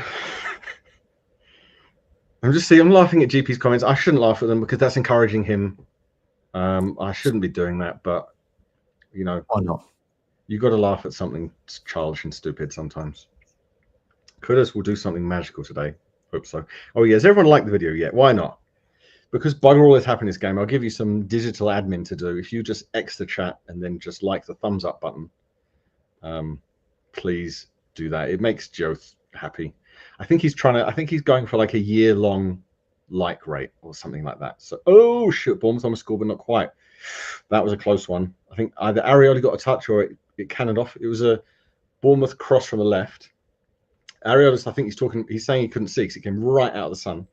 laughing at GP's comments. I shouldn't laugh at them because that's encouraging him. I shouldn't be doing that, but why not? You got to laugh at something childish and stupid sometimes. Kudus will do something magical today. Hope so. Oh yeah, has everyone liked the video yet? Why not? Because bugger all that's happened in this game, I'll give you some digital admin to do. If you just X the chat and then just like the thumbs up button, please do that. It makes Joe happy. I think he's going for like a year-long like rate or something like that. So, oh shit, Bournemouth on a score, but not quite. That was a close one. I think either Arioli got a touch or it cannoned off. It was a Bournemouth cross from the left. Arioli, I think he's saying he couldn't see because it came right out of the sun.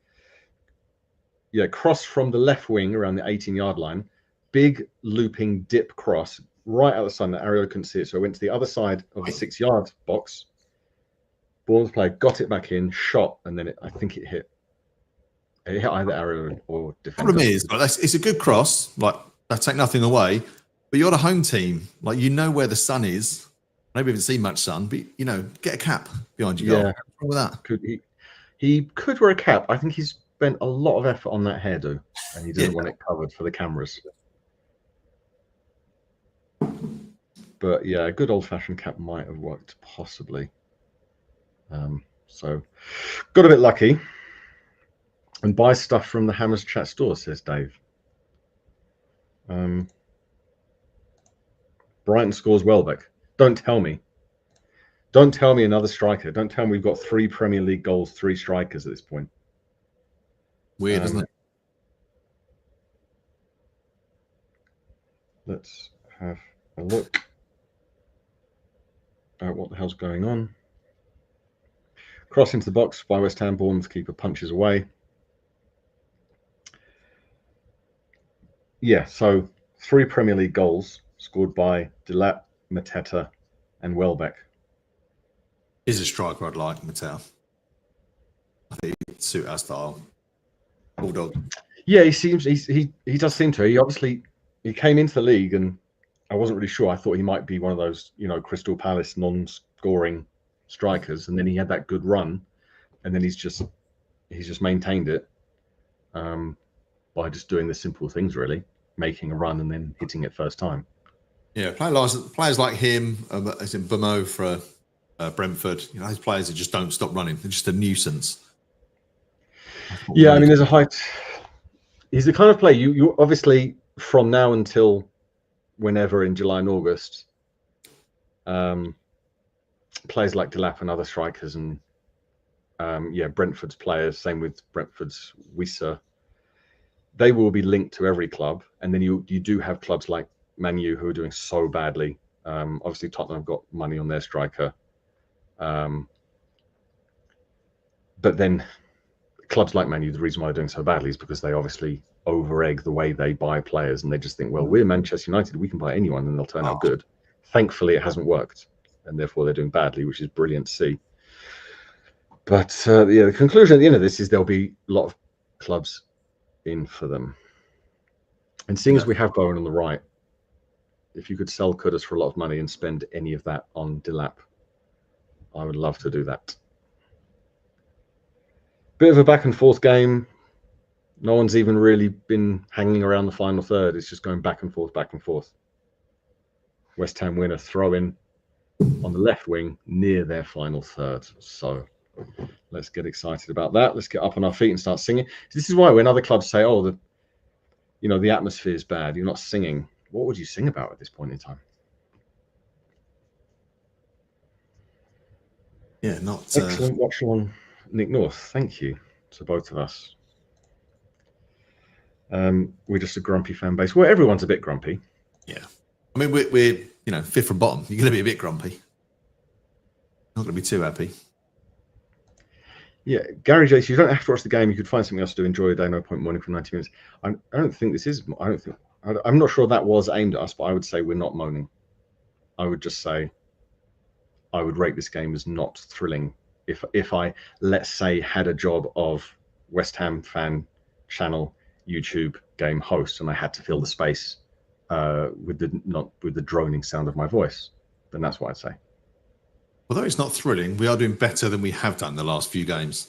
Yeah, cross from the left wing around the 18-yard line. Big looping dip cross right out of the sun that Arioli couldn't see it. So it went to the other side of the 6-yard box. Bournemouth player got it back in, shot, and then I think it hit. It hit either Arioli or defender. Problem is, it's a good cross. Like, I take nothing away, but you're the home team. Like, you know where the sun is. Maybe we haven't seen much sun, but get a cap behind your goal. What's wrong with that? He could wear a cap. I think he's spent a lot of effort on that hairdo, and he didn't want it covered for the cameras. But yeah, a good old-fashioned cap might have worked, possibly. So got a bit lucky. And buy stuff from the Hammers Chat store, says Dave. Brighton scores Welbeck. Don't tell me. Don't tell me another striker. Don't tell me we've got 3 Premier League goals, 3 strikers at this point. Weird, isn't it? Let's have a look at what the hell's going on. Cross into the box by West Ham. Bournemouth keeper punches away. Yeah, so 3 Premier League goals scored by Delap, Mateta, and Welbeck. He's a striker I'd like, Mateta. I think he'd suit our style. Bulldog. Yeah, he does seem to. He came into the league and I wasn't really sure. I thought he might be one of those, Crystal Palace non-scoring strikers, and then he had that good run, and then he's just maintained it by just doing the simple things, really, making a run and then hitting it first time. Yeah, players like him, as in Bournemouth for Brentford, those players that just don't stop running. They're just a nuisance. Yeah, I mean, there's a height. He's the kind of player you obviously from now until whenever in July and August, players like Delap and other strikers and Brentford's players, same with Brentford's Wissa, they will be linked to every club. And then you do have clubs like Man U who are doing so badly. Obviously Tottenham have got money on their striker. But then clubs like Man U, the reason why they're doing so badly is because they obviously over-egg the way they buy players, and they just think, well, we're Manchester United, we can buy anyone and they'll turn out good. Thankfully, it hasn't worked, and therefore they're doing badly, which is brilliant to see. But the conclusion at the end of this is there'll be a lot of clubs in for them. And seeing as we have Bowen on the right, if you could sell Kudus for a lot of money and spend any of that on Delap, I would love to do that. Bit of a back and forth game. No one's even really been hanging around the final third. It's just going back and forth, back and forth. West Ham win a throw-in on the left wing near their final third. So let's get excited about that. Let's get up on our feet and start singing. This is why when other clubs say, oh, the atmosphere is bad, you're not singing. What would you sing about at this point in time? Yeah, not excellent watch along, Nick North. Thank you to both of us. We're just a grumpy fan base. Well, everyone's a bit grumpy. Yeah, I mean we're fifth from bottom. You're going to be a bit grumpy. Not going to be too happy. Yeah, Gary J. So you don't have to watch the game. You could find something else to do. Enjoy a day. No point mourning for 90 minutes. I don't think this is. I'm not sure that was aimed at us, but I would say we're not moaning. I would just say I would rate this game as not thrilling. If I, let's say, had a job of West Ham fan channel YouTube game host and I had to fill the space with the droning sound of my voice, then that's what I'd say. Although it's not thrilling, we are doing better than we have done the last few games.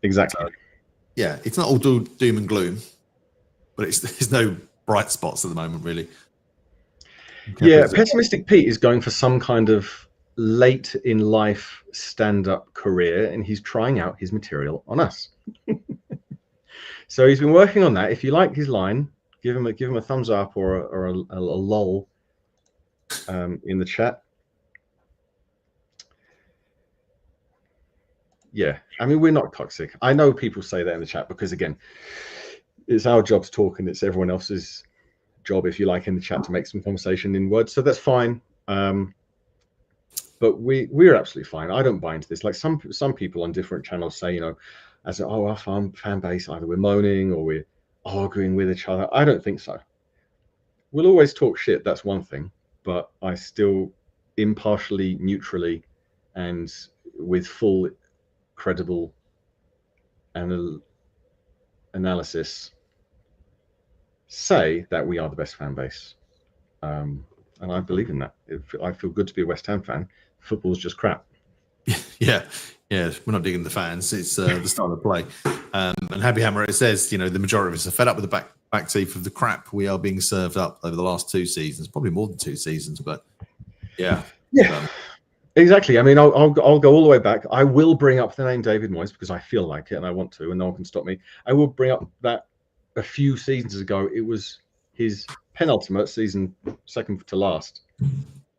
Exactly. So, yeah, it's not all doom and gloom, but there's no bright spots at the moment, really. Yeah, Pessimistic Pete is going for some kind of late in life stand-up career, and he's trying out his material on us. So he's been working on that. If you like his line, give him a thumbs up or a lol in the chat. Yeah, I mean, we're not toxic. I know people say that in the chat because, again, it's our job to talk and it's everyone else's job, if you like, in the chat to make some conversation in words. So that's fine. But we're absolutely fine. I don't buy into this. Like some people on different channels say, our fan base, either we're moaning or we're arguing with each other. I don't think so. We'll always talk shit. That's one thing. But I still impartially, neutrally, and with full credible analysis say that we are the best fan base, and I believe in that. I feel good to be a West Ham fan. Football's just crap. Yeah, we're not digging the fans. It's the style of play. And Happy Hammer, it says, the majority of us are fed up with the back teeth of the crap we are being served up over the last 2 seasons, probably more than 2 seasons, but yeah. Exactly. I mean, I'll go all the way back. I will bring up the name David Moyes because I feel like it and I want to, and no one can stop me. I will bring up that a few seasons ago, it was his penultimate season, second to last.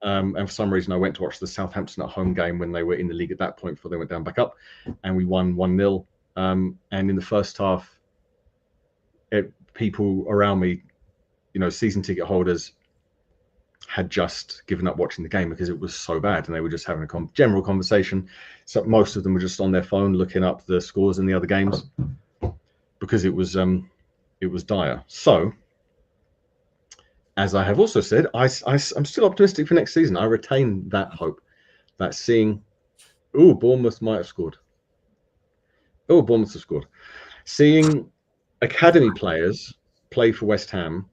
And for some reason, I went to watch the Southampton at home game when they were in the league at that point before they went down back up, and we won 1-0. And in the first half, people around me, season ticket holders, had just given up watching the game because it was so bad, and they were just having a general conversation. So most of them were just on their phone looking up the scores in the other games because it was dire. So, as I have also said, I'm still optimistic for next season. I retain that hope that Bournemouth might have scored. Bournemouth have scored. Seeing academy players play for West Ham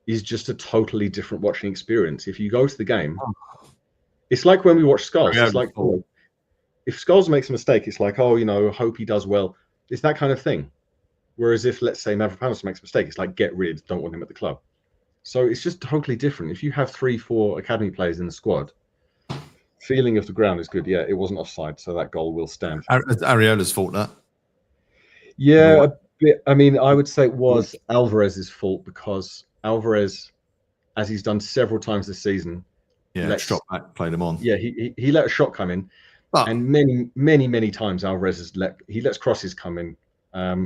is just a totally different watching experience. If you go to the game, it's like when we watch Skulls. It's like, if Skulls makes a mistake, it's like, hope he does well. It's that kind of thing. Whereas if, let's say, Mavropanos makes a mistake, it's like, get rid, don't want him at the club. So it's just totally different. If you have 3-4 academy players in the squad, feeling of the ground is good. Yeah, it wasn't offside, so that goal will stand. Areola's fault, that. Yeah, a bit. I mean, I would say it was Alvarez's fault because Alvarez, as he's done several times this season, shot back, played him on. Yeah, he let a shot come in, and many times Alvarez lets crosses come in.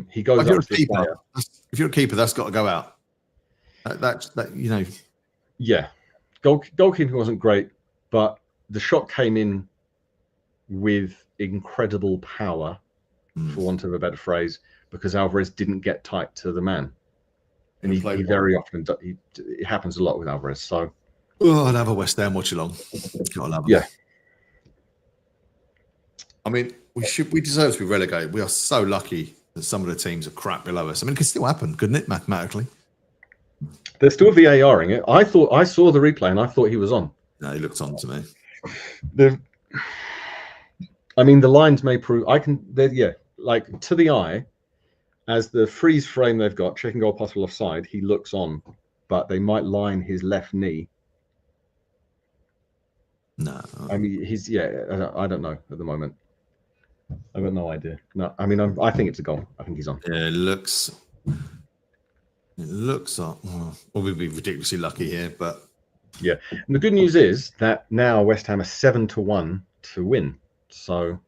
He goes up to the player. If you're a keeper, that's got to go out. Yeah, goalkeeping wasn't great, but the shot came in with incredible power, for want of a better phrase, because Alvarez didn't get tight to the man. And he very often, it happens a lot with Alvarez. So, I'd have a West Ham watch along. Gotta love them. Yeah. I mean, we deserve to be relegated. We are so lucky that some of the teams are crap below us. I mean, it could still happen, couldn't it, mathematically? They're still VARing it. I saw the replay and I thought he was on. No, he looked on to me. I mean, the lines may prove. Like to the eye, as the freeze frame they've got, checking goal possible offside, he looks on, but they might line his left knee. No, I mean, I don't know at the moment. I've got no idea. No, I mean, I think it's a goal. I think he's on. Yeah, it looks like we'll be ridiculously lucky here, but yeah. And the good news is that now West Ham are 7-1 to win. So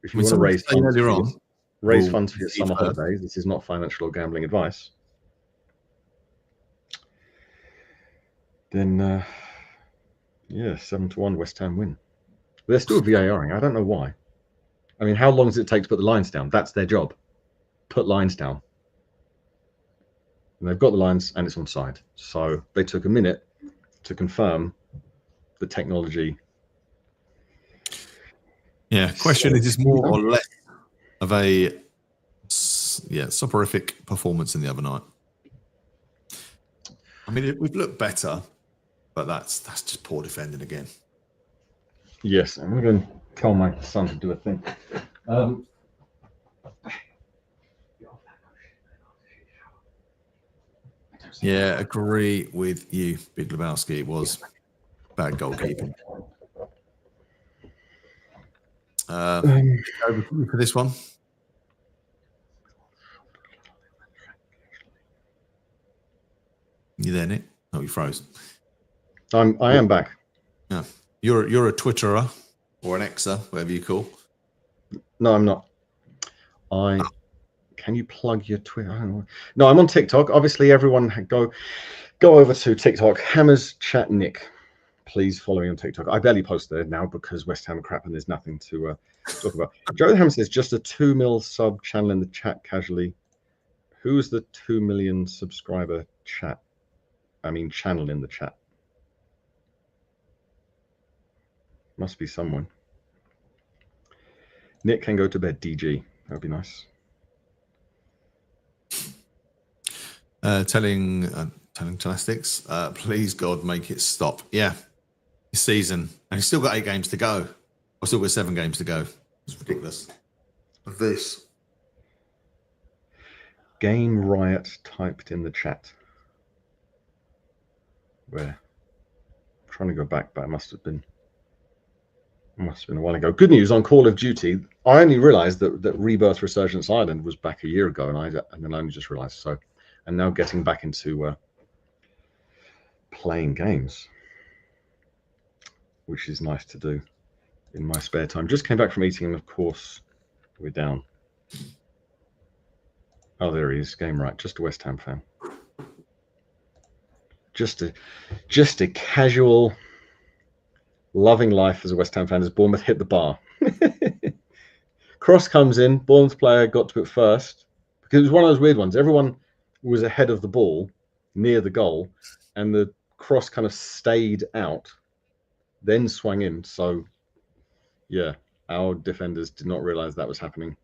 if you want to raise funds for your summer holidays, this is not financial or gambling advice. Then 7-1 West Ham win. But they're still VARing. I don't know why. I mean, how long does it take to put the lines down? That's their job. Put lines down. And they've got the lines and it's onside. So they took a minute to confirm the technology. Yeah, question is more or less of a soporific performance than the other night. I mean, we've looked better, but that's just poor defending again. Yes, I'm going to tell my son to do a thing. Yeah, agree with you, Big Lebowski. It was bad goalkeeping. Over for this one. You there, Nick? Oh, you froze. I am back. Yeah, you're a Twitterer or an Xer, whatever you call. No, I'm not. Can you plug your Twitter? I don't know. No, I'm on TikTok. Obviously, everyone go over to TikTok. Hammers Chat Nick. Please follow me on TikTok. I barely post there now because West Ham are crap and there's nothing to talk about. Joe Ham says just a 2 mil sub channel in the chat casually. Who's the 2 million subscriber channel in the chat? Must be someone. Nick can go to bed. DG. That would be nice. Telling Telestics, please God, make it stop. Yeah, this season, and he's still got 8 games to go. I've still got 7 games to go. It's ridiculous. This Game Riot typed in the chat. Where? I'm trying to go back, but it must have been a while ago. Good news on Call of Duty. I only realised that Rebirth Resurgence Island was back a year ago, and then I only just realised. So, and now getting back into playing games, which is nice to do in my spare time. Just came back from eating, and of course, we're down. Oh, there he is. Game right. Just a West Ham fan. Just a casual, loving life as a West Ham fan as Bournemouth hit the bar. Cross comes in. Bournemouth player got to it first because it was one of those weird ones. Everyone was ahead of the ball near the goal, and the cross kind of stayed out, then swung in. So, yeah, our defenders did not realize that was happening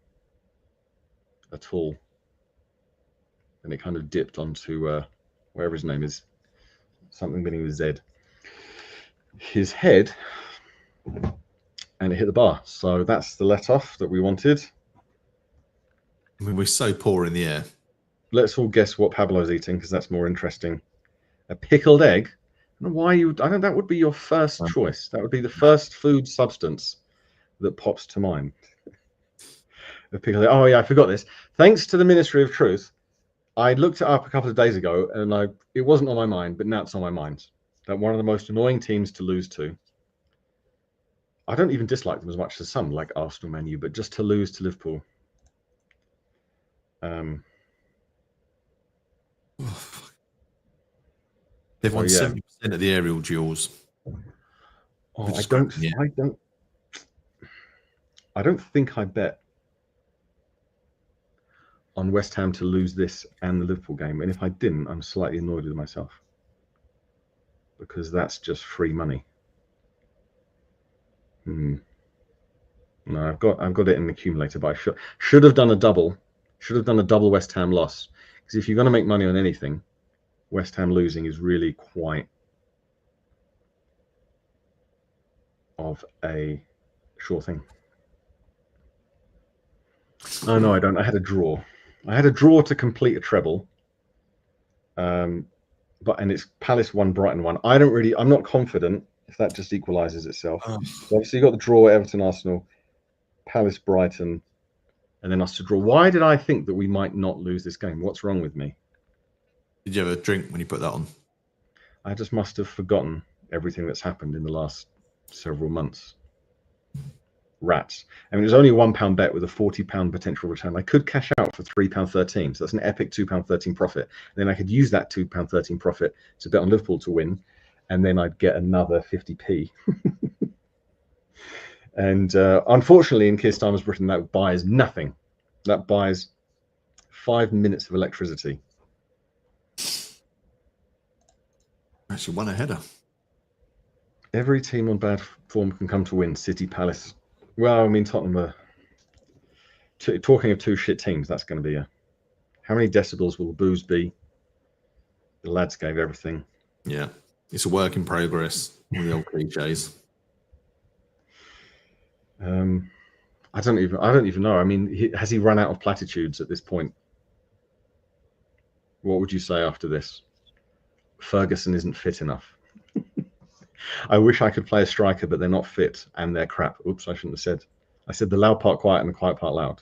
at all. And it kind of dipped onto wherever his name is, something beginning with Z. His head, and it hit the bar. So that's the let-off that we wanted. I mean, we're so poor in the air. Let's all guess what Pablo's eating because that's more interesting. A pickled egg. I don't know why you. I know that would be your first choice. That would be the first food substance that pops to mind. A pickled egg. Oh yeah, I forgot this. Thanks to the Ministry of Truth, I looked it up a couple of days ago, and it wasn't on my mind, but now it's on my mind. That one of the most annoying teams to lose to. I don't even dislike them as much as some, like Arsenal, Man U, but just to lose to Liverpool. They've won 70% of the aerial duels. Oh, I don't think I bet on West Ham to lose this and the Liverpool game. And if I didn't, I'm slightly annoyed with myself because that's just free money. No, I've got it in the accumulator, but I should have done a double. Should have done a double West Ham loss, because if you're going to make money on anything, West Ham losing is really quite of a sure thing. Oh no, I don't. I had a draw. I had a draw to complete a treble. And it's Palace 1, Brighton 1. I'm not confident if that just equalises itself. So obviously you got the draw, Everton, Arsenal, Palace, Brighton, and then us to draw. Why did I think that we might not lose this game? What's wrong with me? Did you have a drink when you put that on? I just must have forgotten everything that's happened in the last several months. Rats. I mean, it was only a £1 bet with a £40 potential return. I could cash out for £3.13, so that's an epic £2.13 profit. And then I could use that £2.13 profit to bet on Liverpool to win, and then I'd get another 50p. And unfortunately, in Keir Starmer's Britain, that buys nothing. That buys 5 minutes of electricity. Actually, won a header. Every team on bad form can come to win. City, Palace. Well, I mean, Tottenham are talking of two shit teams. That's going to be how many decibels will the booze be? The lads gave everything. Yeah, it's a work in progress. All the old cliches. I don't even know. I mean, has he run out of platitudes at this point? What would you say after this? Ferguson isn't fit enough. I wish I could play a striker, but they're not fit and they're crap. Oops, I shouldn't have said. I said the loud part quiet and the quiet part loud.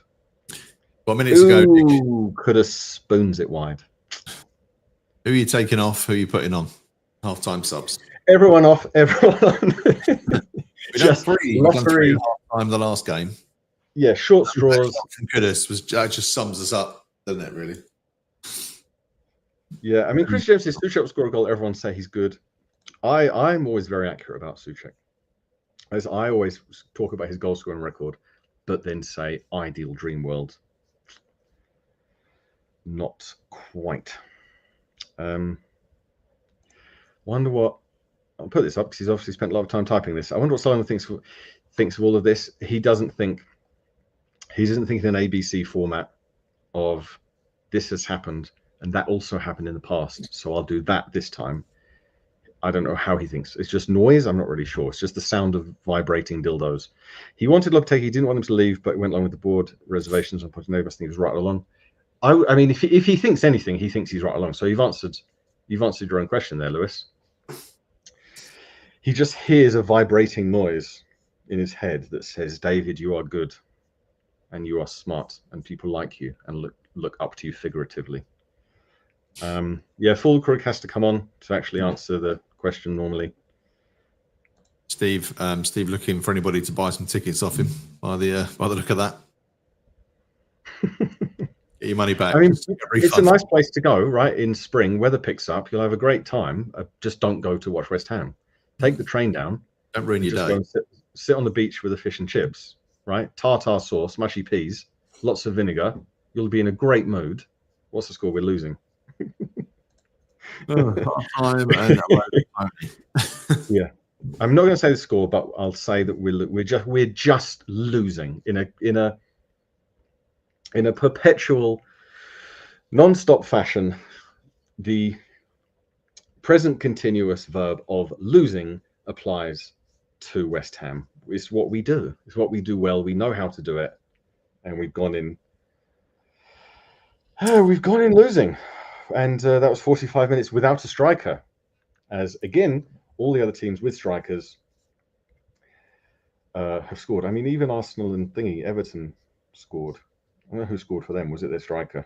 Well, minutes ago, Nick, could have spoons it wide. Who are you taking off? Who are you putting on? Half-time subs. Everyone off. Everyone on. Just three. Half-time the last game. Yeah, short straws. That just sums us up, doesn't it? Really. Yeah, I mean, Chris James says Souček will score a goal. Everyone say he's good. I'm always very accurate about Souček. As I always talk about his goal scoring record, but then say ideal dream world. Not quite. Wonder what. I'll put this up because he's obviously spent a lot of time typing this. I wonder what Solomon thinks of all of this. He doesn't think in an ABC format of this has happened and that also happened in the past, so I'll do that this time. I don't know how he thinks. It's just noise. I'm not really sure. It's just the sound of vibrating dildos. He wanted Lopetegi. He didn't want him to leave, but went along with the board reservations on Portanova. I think he was right along. I mean, if he thinks anything, he thinks he's right along. So you've answered your own question there, Lewis. He just hears a vibrating noise in his head that says, "David, you are good, and you are smart, and people like you and look up to you figuratively." Yeah, full crew has to come on to actually answer the question normally. Steve looking for anybody to buy some tickets off him by the look of that. Get your money back. I mean, it's a nice place to go, right? In spring, weather picks up. You'll have a great time. Just don't go to watch West Ham. Take the train down. Don't ruin your day. Go and sit on the beach with a fish and chips, right? Tartar sauce, mushy peas, lots of vinegar. You'll be in a great mood. What's the score? We're losing. Time and yeah, I'm not going to say the score, but I'll say that we're just losing in a perpetual, non-stop fashion. The present continuous verb of losing applies to West Ham. It's what we do. It's what we do well. We know how to do it, and we've gone in. We've gone in losing. And that was 45 minutes without a striker. As, again, all the other teams with strikers have scored. I mean, even Arsenal and Everton scored. I don't know who scored for them. Was it their striker?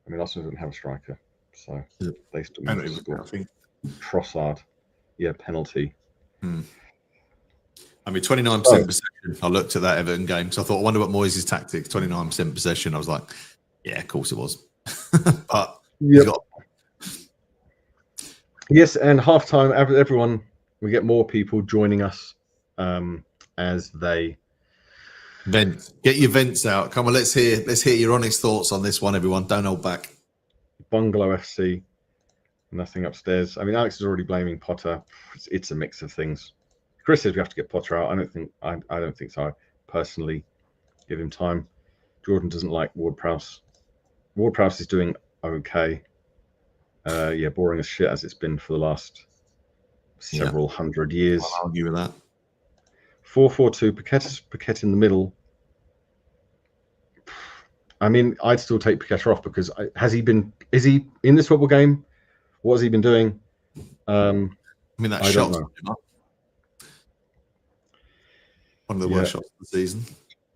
I mean, Arsenal didn't have a striker. So they still managed to score. Trossard. Yeah, penalty. I mean, 29% possession. I looked at that Everton game. So I thought, I wonder what Moyes' tactics, 29% possession. I was like, yeah, of course it was. But yep. Yes, and halftime, everyone We get more people joining us as they vent. Get your vents out. Come on, let's hear your honest thoughts on this one, everyone. Don't hold back. Bungalow FC. Nothing upstairs. I mean, Alex is already blaming Potter. It's a mix of things. Chris says we have to get Potter out. I don't think so. I personally give him time. Jordan doesn't like Ward-Prowse. Ward-Prowse is doing okay. Yeah, boring as shit as it's been for the last several hundred years. I'll argue with that. 4-4-2. Paquette in the middle. I mean, I'd still take Paquette off because is he in this football game? What has he been doing? I mean, that I shot. don't know. One of the worst shots of the season.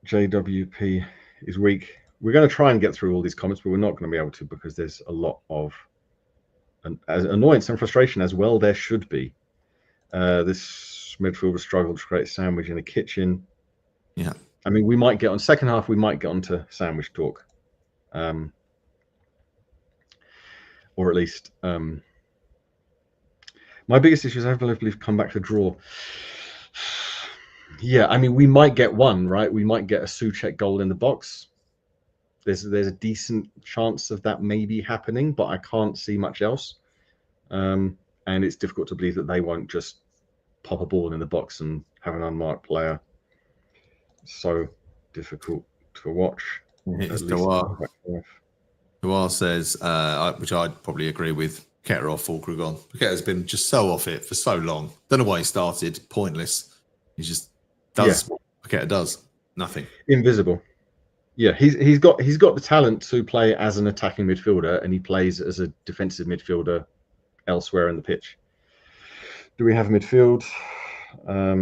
JWP is weak. We're going to try and get through all these comments, but we're not going to be able to because there's a lot of annoyance and frustration as well. There should be. This midfielder struggled to create a sandwich in the kitchen. Yeah. I mean, we might get on second half. We might get onto sandwich talk, or at least my biggest issue is I believe we've come back to draw. Yeah, I mean, we might get one, right? We might get a Souček goal in the box. There's a decent chance of that maybe happening, but I can't see much else. And it's difficult to believe that they won't just pop a ball in the box and have an unmarked player. So difficult to watch. Noir says, which I'd probably agree with, Paquette off, Fulcrum on. Paquette has been just so off it for so long. Don't know why he started. Pointless. He just does what Paquette does. Nothing. Invisible. Yeah, he's got the talent to play as an attacking midfielder, and he plays as a defensive midfielder elsewhere in the pitch. Do we have midfield? I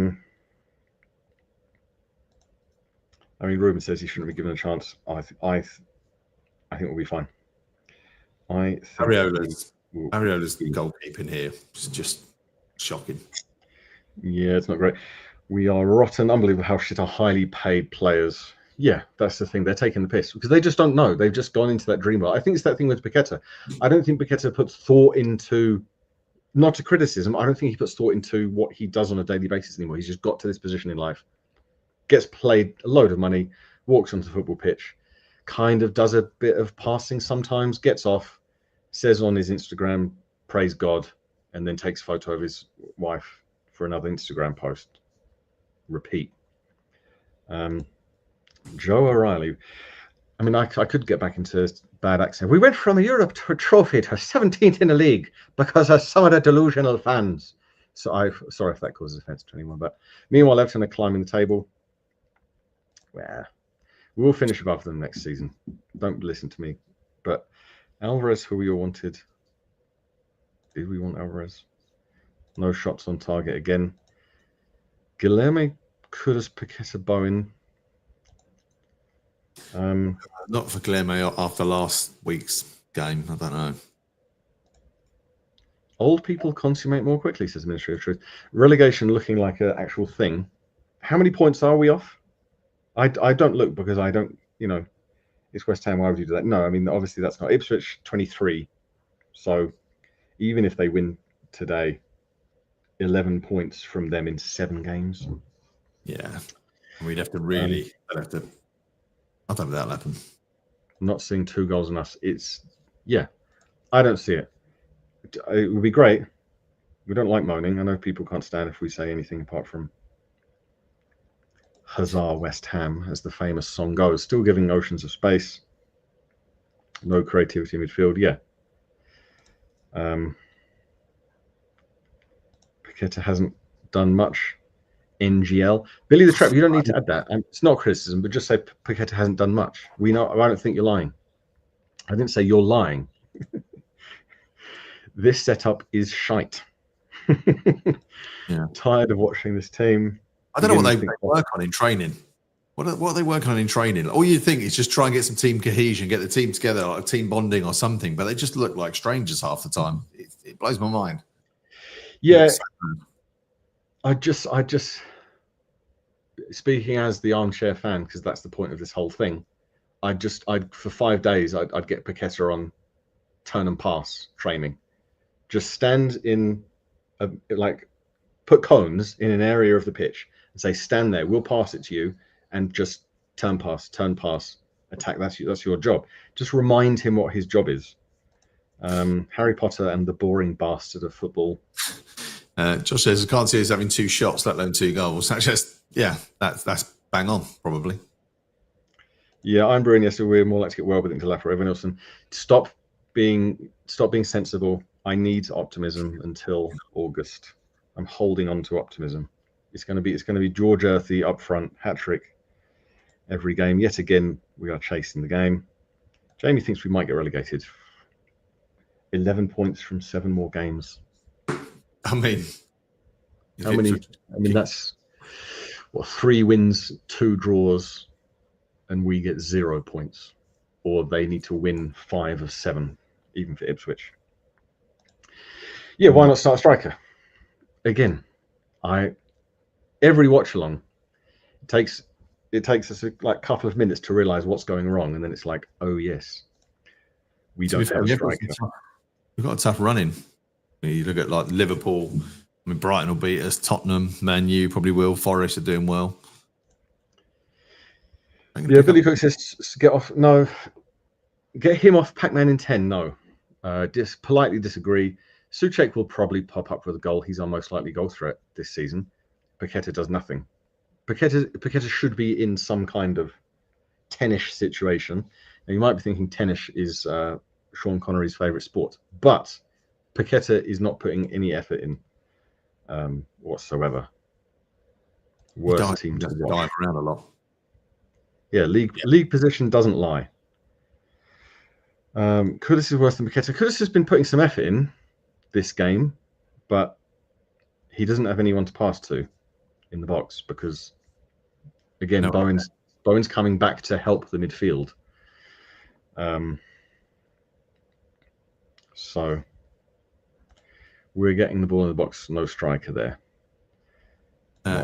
mean, Ruben says he shouldn't be given a chance. I think we'll be fine. I think Ariola's goalkeeping here is just shocking. Yeah, it's not great. We are rotten. Unbelievable how shit are highly paid players. Yeah, that's the thing. They're taking the piss because they just don't know. They've just gone into that dream world. I think it's that thing with Paquette. I don't think Paquette puts thought into, not to criticism, I don't think he puts thought into what he does on a daily basis anymore. He's just got to this position in life, gets paid a load of money, walks onto the football pitch, kind of does a bit of passing sometimes, gets off, says on his Instagram, praise God, and then takes a photo of his wife for another Instagram post. Repeat. Joe O'Reilly. I mean, I could get back into bad accent. We went from a Europe to a trophy to 17th in the league because of some of the delusional fans. So sorry if that causes offense to anyone. But meanwhile, Everton are climbing the table. Well, we'll finish above them next season. Don't listen to me. But Alvarez, who we all wanted. Did we want Alvarez? No shots on target again. Guilherme could have Paquette Bowen. Not for Guilherme after last week's game. I don't know. Old people consummate more quickly, says Ministry of Truth. Relegation looking like an actual thing. How many points are we off? I don't look because I don't, it's West Ham. Why would you do that? No, I mean, obviously that's not Ipswich 23. So even if they win today, 11 points from them in 7 games. Yeah. We'd have to I don't think that'll happen. Not seeing 2 goals on us. I don't see it. It would be great. We don't like moaning. I know people can't stand if we say anything apart from Huzzah West Ham, as the famous song goes. Still giving oceans of space. No creativity in midfield. Yeah. Paquette hasn't done much. NGL. Billy the Trap, you don't need to add that. It's not criticism, but just say Paquette hasn't done much. I don't think you're lying. I didn't say you're lying. This setup is shite. Yeah. Tired of watching this team. I don't know what they work on in training. What are they working on in training? All you think is just try and get some team cohesion, get the team together, like team bonding or something, but they just look like strangers half the time. It blows my mind. Yeah. I just speaking as the armchair fan, because that's the point of this whole thing. For 5 days, I'd get Paquette on turn and pass training. Just stand in put cones in an area of the pitch and say, stand there, we'll pass it to you, and just turn pass, attack. That's your job. Just remind him what his job is. Harry Potter and the boring bastard of football. Josh says, I can't see us having 2 shots, let alone 2 goals. That's just, that's bang on, probably. Yeah, I'm brewing yesterday. We're more likely to get well within Laffer. Evan Nielsen, stop being sensible. I need optimism until August. I'm holding on to optimism. It's going to be George Earthy up front, hat-trick every game. Yet again, we are chasing the game. Jamie thinks we might get relegated. 11 points from 7 more games. I mean, how many? I mean, that's 3 wins, 2 draws, and we get 0 points, or they need to win 5 of 7, even for Ipswich. Yeah, why not start a striker? Again, every watch along, it takes us a couple of minutes to realise what's going wrong, and then it's like, oh yes, we don't have a striker. We've got a tough run in. You look at like Liverpool. I mean, Brighton will beat us. Tottenham, Man U probably will. Forest are doing well. Yeah, Billy Cook says get off. No, get him off Pac-Man in 10. No, politely disagree. Souček will probably pop up with a goal. He's our most likely goal threat this season. Paqueta does nothing. Paqueta should be in some kind of tennis situation. Now, you might be thinking tennis is Sean Connery's favourite sport, but Paqueta is not putting any effort in whatsoever. Worst team to watch. Dive around a lot. Yeah, league position doesn't lie. Kudus is worse than Paqueta. Kudus has been putting some effort in this game, but he doesn't have anyone to pass to in the box because, again, Bowen's coming back to help the midfield. So we're getting the ball in the box, no striker there. I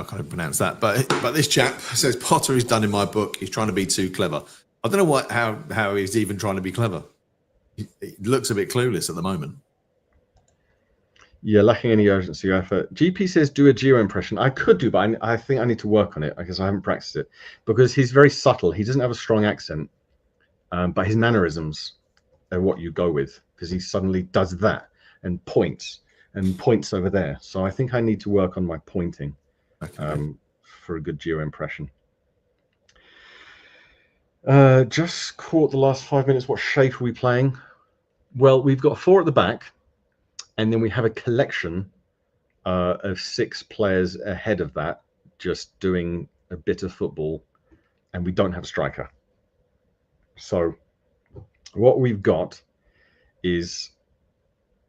can't pronounce that, but this chap says Potter is done in my book. He's trying to be too clever. I don't know how he's even trying to be clever. He looks a bit clueless at the moment. Yeah, lacking any urgency or effort. GP says do a Gio impression. I could do, but I think I need to work on it because I haven't practiced it. Because he's very subtle. He doesn't have a strong accent, but his mannerisms are what you go with because he suddenly does that and points over there. So I think I need to work on my pointing for a good Gio impression. Just caught the last 5 minutes. What shape are we playing? Well, we've got 4 at the back, and then we have a collection of 6 players ahead of that, just doing a bit of football, and we don't have a striker. So what we've got is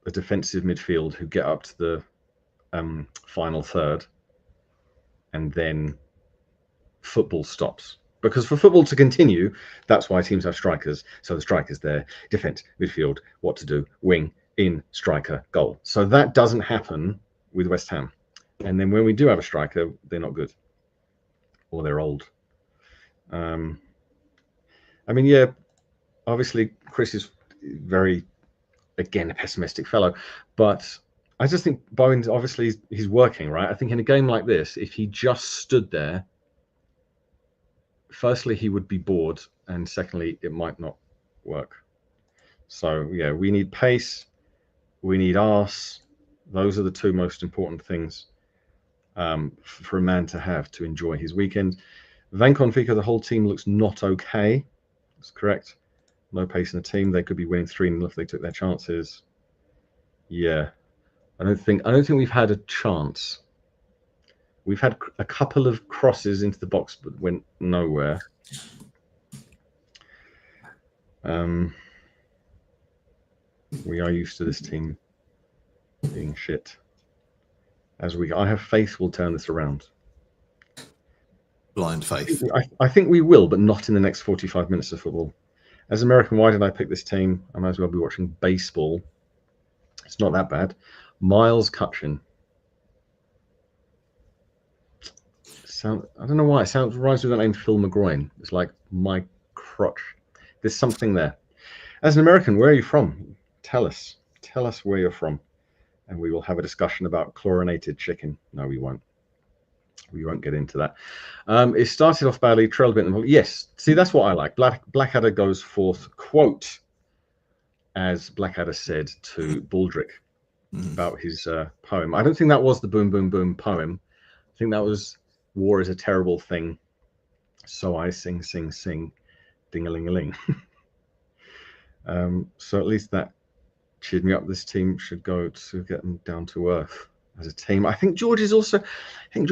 a defensive midfield who get up to the final third, and then football stops. Because for football to continue, that's why teams have strikers. So the striker's there, defense, midfield, what to do, wing, in, striker, goal. So that doesn't happen with West Ham. And then when we do have a striker, they're not good. Or they're old. I mean, yeah, obviously Chris is very, again, a pessimistic fellow. But I just think Bowen's obviously he's working, right? I think in a game like this, if he just stood there, firstly, he would be bored, and secondly, it might not work. So, yeah, we need pace, we need arse. Those are the 2 most important things for a man to have to enjoy his weekend. Van Confico, the whole team looks not okay. That's correct. No pace in the team. They could be winning 3-0 if they took their chances. Yeah, I don't think we've had a chance. We've had a couple of crosses into the box, but went nowhere. We are used to this team being shit. I have faith we'll turn this around. Blind faith. I think we will, but not in the next 45 minutes of football. As American, why did I pick this team? I might as well be watching baseball. It's not that bad. Miles Cutchin. I don't know why it rhymes with the name Phil McGroin. It's like my crotch. There's something there. As an American, where are you from? Tell us where you're from, and we will have a discussion about chlorinated chicken. No, we won't. We won't get into that. It started off badly, trailed a bit. Yes, see, that's what I like. Blackadder goes forth, quote, as Blackadder said to Baldrick about his poem. I don't think that was the Boom Boom Boom poem. I think that was war is a terrible thing, so I sing, sing, sing, ding-a-ling-a-ling. So at least that cheered me up. This team should go to get them down to earth as a team. I think George is also, I think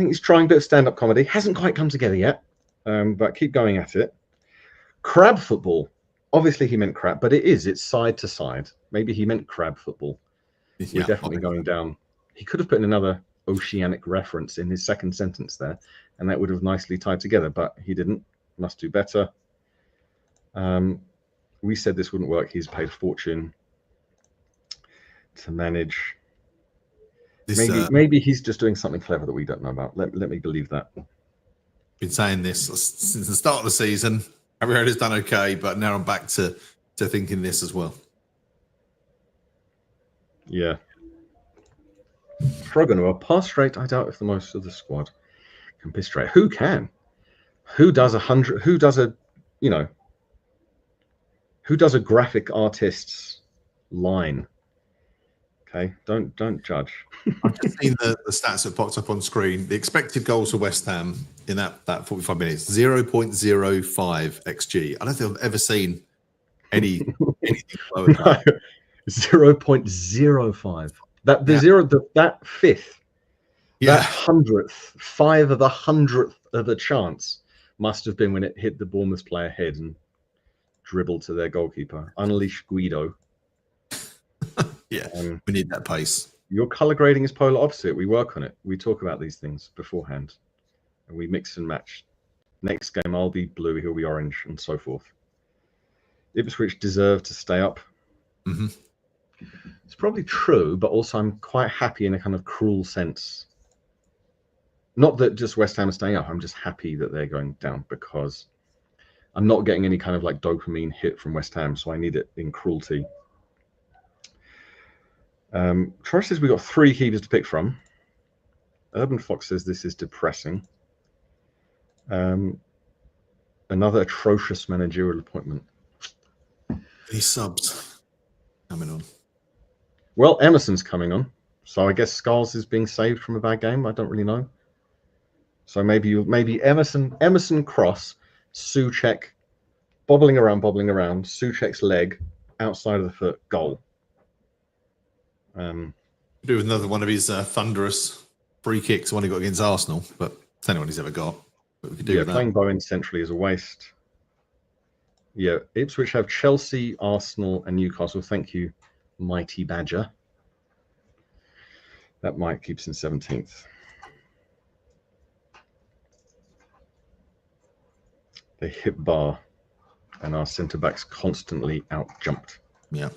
he's trying a bit of stand-up comedy. Hasn't quite come together yet, but keep going at it. Crab football. Obviously he meant crab, but it's side to side. Maybe he meant crab football. We're definitely going down. He could have put in another oceanic reference in his second sentence there, and that would have nicely tied together, but he didn't. Must do better. We said this wouldn't work. He's paid a fortune to manage. Maybe he's just doing something clever that we don't know about. Let me believe that. Been saying this since the start of the season. Everyone's done okay, but now I'm back to thinking this as well. Yeah. Frogano, pass straight. I doubt if the most of the squad can piss straight. Who can? Who does 100? Who does a, who does a graphic artist's line? Okay, don't judge. I've just seen the stats that popped up on screen. The expected goals for West Ham in that 45 minutes, 0.05 xg. I don't think I've ever seen anything lower than that. 0.05. That fifth, that 100th, 5 of the 100th of a chance must have been when it hit the Bournemouth player head and dribbled to their goalkeeper. Unleash Guido. Yeah, we need that pace. Your color grading is polar opposite. We work on it. We talk about these things beforehand, and we mix and match. Next game, I'll be blue, he'll be orange, and so forth. Ipswich deserve to stay up. Mm-hmm. It's probably true, but also I'm quite happy in a kind of cruel sense. Not that just West Ham are staying up. I'm just happy that they're going down because I'm not getting any kind of like dopamine hit from West Ham, so I need it in cruelty. Troy says we've got 3 keepers to pick from. Urban Fox says this is depressing. Another atrocious managerial appointment. Any subs coming on? Well, Emerson's coming on, so I guess Skulls is being saved from a bad game. I don't really know. So maybe Emerson cross, Souček bobbling around, Souček's leg outside of the foot, goal. Do with another one of his thunderous free kicks, the one he got against Arsenal, but it's anyone he's ever got. But we could do with that. Playing Bowen centrally is a waste. Yeah, Ipswich have Chelsea, Arsenal, and Newcastle. Thank you, Mighty Badger. That might keep us in 17th. They hit bar, and our centre backs constantly out jumped. Yeah.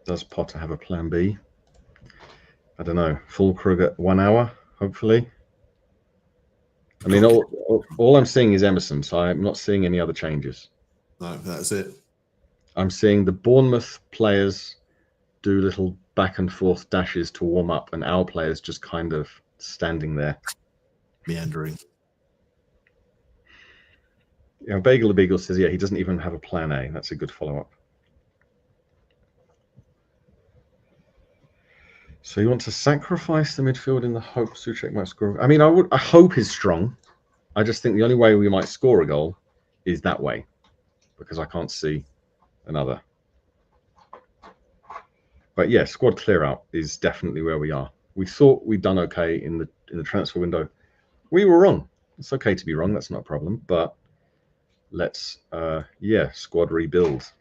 Does Potter have a plan B? I don't know. Full Krug at 1 hour, hopefully. I mean, all I'm seeing is Emerson, so I'm not seeing any other changes. No, that's it. I'm seeing the Bournemouth players do little back and forth dashes to warm up, and our players just kind of standing there. Meandering. Yeah, Bagel the Beagle says, yeah, he doesn't even have a plan A. That's a good follow-up. So you want to sacrifice the midfield in the hope Souček might score? I mean, I hope is strong. I just think the only way we might score a goal is that way, because I can't see another. But yeah, squad clear out is definitely where we are. We thought we'd done okay in the transfer window. We were wrong. It's okay to be wrong. That's not a problem. But let's squad rebuild.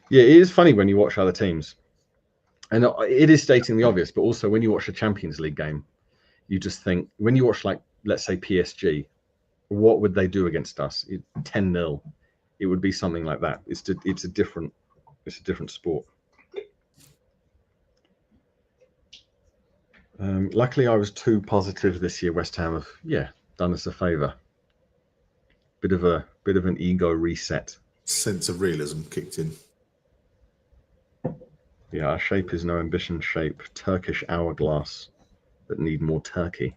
Yeah, it is funny when you watch other teams. And it is stating the obvious, but also when you watch a Champions League game, you just think, when you watch, like, let's say PSG, what would they do against us? 10-0. It would be something like that. It's a different sport. Luckily, I was too positive this year. West Ham have, done us a favour. bit of an ego reset. Sense of realism kicked in. Yeah, our shape is no ambition shape. Turkish hourglass that need more turkey.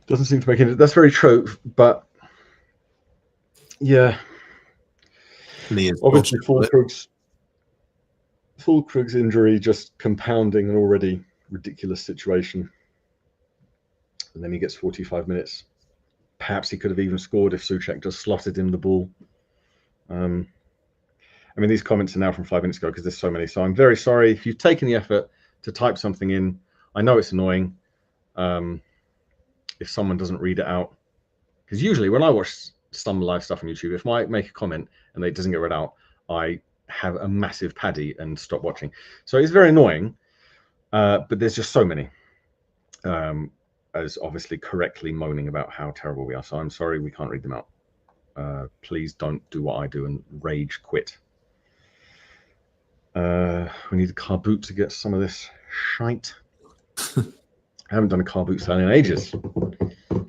Doesn't seem to make it. That's very true, but yeah. Obviously, Fulkrug's injury just compounding an already ridiculous situation. And then he gets 45 minutes. Perhaps he could have even scored if Souček just slotted him the ball. I mean, these comments are now from 5 minutes ago because there's so many. So I'm very sorry if you've taken the effort to type something in. I know it's annoying if someone doesn't read it out. Because usually when I watch some live stuff on YouTube, if I make a comment and it doesn't get read out, I have a massive paddy and stop watching. So it's very annoying, but there's just so many. As obviously correctly moaning about how terrible we are. So I'm sorry we can't read them out. Please don't do what I do and rage quit. We need a car boot to get some of this shite. I haven't done a car boot sale in ages.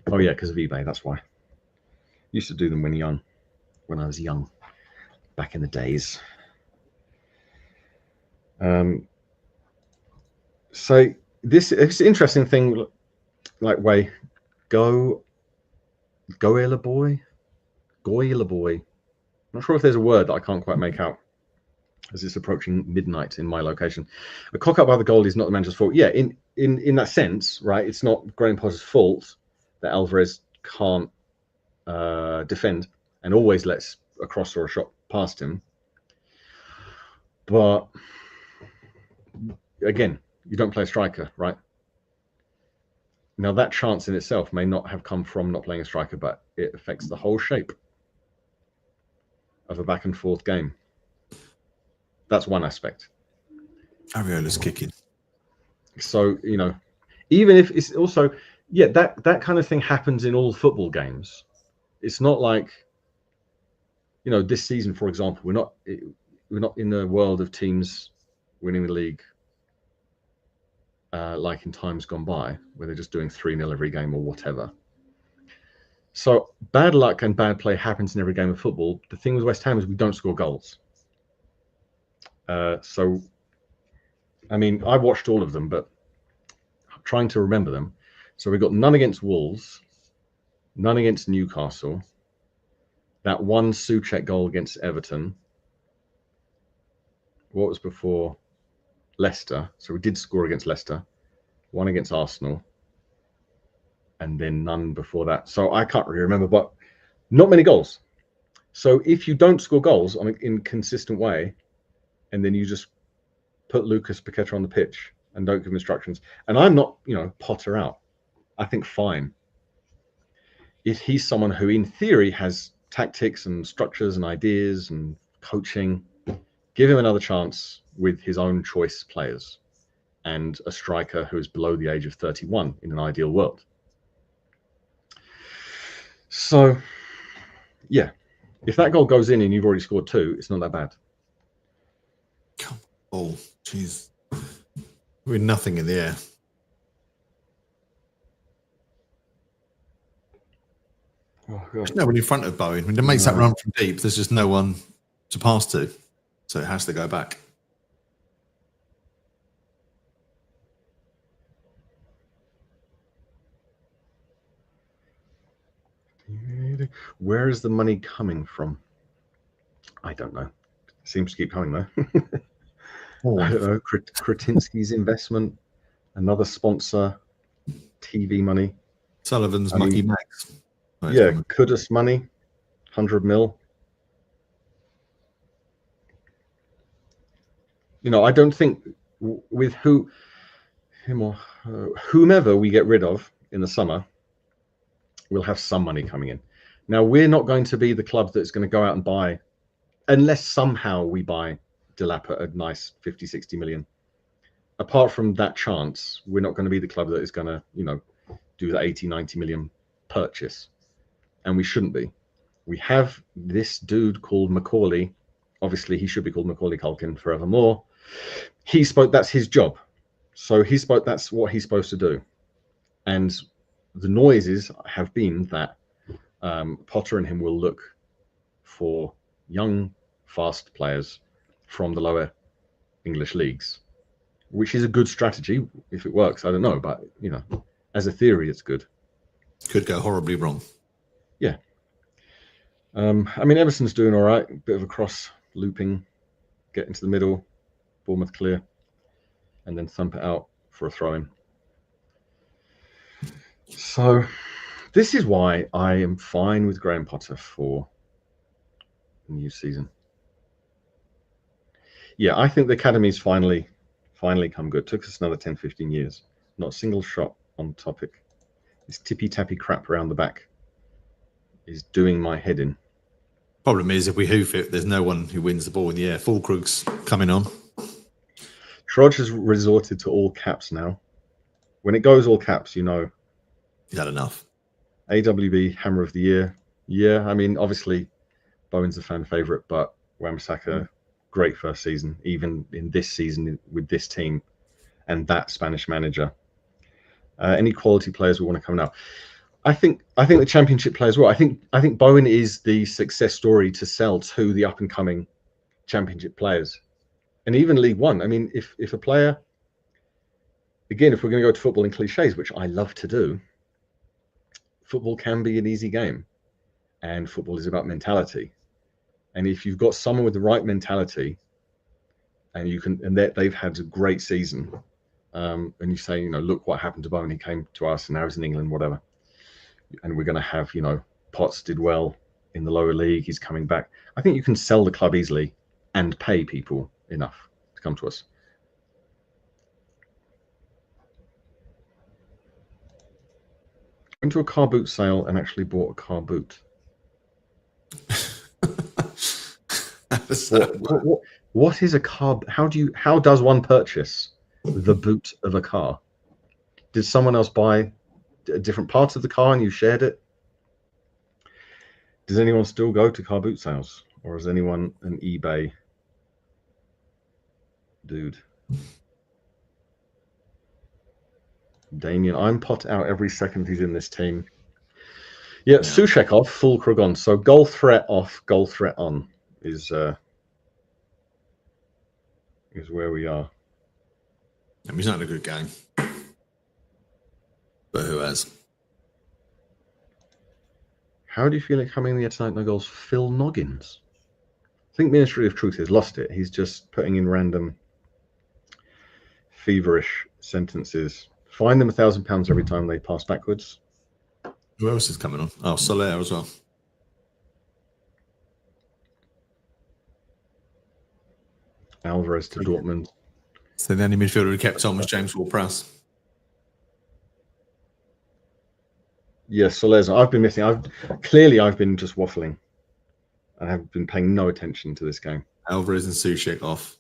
Oh yeah, because of eBay, that's why. Used to do them when I was young, back in the days. So it's an interesting thing. Like way, Goyla boy. I'm not sure if there's a word that I can't quite make out as it's approaching midnight in my location. A cock up by the goal is not the manager's fault. Yeah, in that sense, right? It's not Graham Potter's fault that Alvarez can't defend and always lets a cross or a shot past him. But again, you don't play a striker, right? Now, that chance in itself may not have come from not playing a striker, but it affects the whole shape of a back and forth game. That's one aspect. Ariola's kicking. So, even if it's also, yeah, that kind of thing happens in all football games. It's not like, this season, for example, we're not in the world of teams winning the league like in times gone by, where they're just doing 3-0 every game or whatever. So bad luck and bad play happens in every game of football. The thing with West Ham is we don't score goals. So, I mean, I watched all of them, but I'm trying to remember them. So we got none against Wolves, none against Newcastle, that one Souček goal against Everton. What was before? Leicester. So we did score against Leicester, one against Arsenal, and then none before that. So I can't really remember, but not many goals. So if you don't score goals in a consistent way, and then you just put Lucas Paqueta on the pitch and don't give him instructions, and I'm not, Potter out. I think fine. If he's someone who in theory has tactics and structures and ideas and coaching, give him another chance with his own choice players and a striker who is below the age of 31 in an ideal world. So, yeah, if that goal goes in and you've already scored 2, it's not that bad. Oh, jeez. We're nothing in the air. Oh, there's no one in front of Bowen. When it makes that run from deep, there's just no one to pass to. So it has to go back. Where is the money coming from? I don't know. It seems to keep coming though. I don't know. Kretinsky's investment, another sponsor, TV money. Sullivan's Mucky Max. Yeah, Kudus money, 100 mil. I don't think with whomever we get rid of in the summer, we'll have some money coming in. Now, we're not going to be the club that's going to go out and buy, unless somehow we buy Delap at a nice 50, 60 million. Apart from that chance, we're not going to be the club that is going to, do the 80, 90 million purchase. And we shouldn't be. We have this dude called Macaulay. Obviously, he should be called Macaulay Culkin forevermore. That's his job. So that's what he's supposed to do. And the noises have been that Potter and him will look for young, fast players from the lower English leagues, which is a good strategy. If it works, I don't know, but as a theory, it's good. Could go horribly wrong. Yeah. I mean, Everton's doing all right. Bit of a cross looping, get into the middle, Bournemouth clear, and then thump it out for a throw-in. So this is why I am fine with Graham Potter for the new season. Yeah, I think the academy's finally come good. Took us another 10, 15 years. Not a single shot on topic. This tippy-tappy crap around the back is doing my head in. Problem is, if we hoof it, there's no one who wins the ball in the air. Fulkrug's coming on. Trudge has resorted to all caps now. When it goes all caps, you know. Is that enough? AWB Hammer of the Year. Yeah, I mean, obviously, Bowen's a fan favourite, but Wan-Bissaka, great first season, even in this season with this team and that Spanish manager. Any quality players we want to come now? I think the Championship players well. I think Bowen is the success story to sell to the up and coming Championship players, and even League One. I mean, if a player, again, if we're going to go to football and cliches, which I love to do, football can be an easy game, and football is about mentality. And if you've got someone with the right mentality, and they've had a great season, and you say, look what happened to Bowen. He came to us, and now he's in England, whatever. And we're going to have, Potts did well in the lower league. He's coming back. I think you can sell the club easily and pay people enough to come to us. Went to a car boot sale and actually bought a car boot. What is a car? How does one purchase the boot of a car? Did someone else buy a different part of the car and you shared it? Does anyone still go to car boot sales, or is anyone an eBay dude? Damien, I'm pot out every second he's in this team. Yeah, Souček off, Fulkrug on. So goal threat off, goal threat on is where we are. I mean, he's not in a good game. But who has? How do you feel it coming in the tonight? No goals. Phil Noggins. I think Ministry of Truth has lost it. He's just putting in random feverish sentences. Fine them £1,000 every time they pass backwards. Who else is coming on? Oh, Soler as well. Alvarez to Dortmund. So the only midfielder who kept on was James Ward-Prowse. Yes, Soler's. I've been missing. I've been just waffling. I have been paying no attention to this game. Alvarez and Souček off.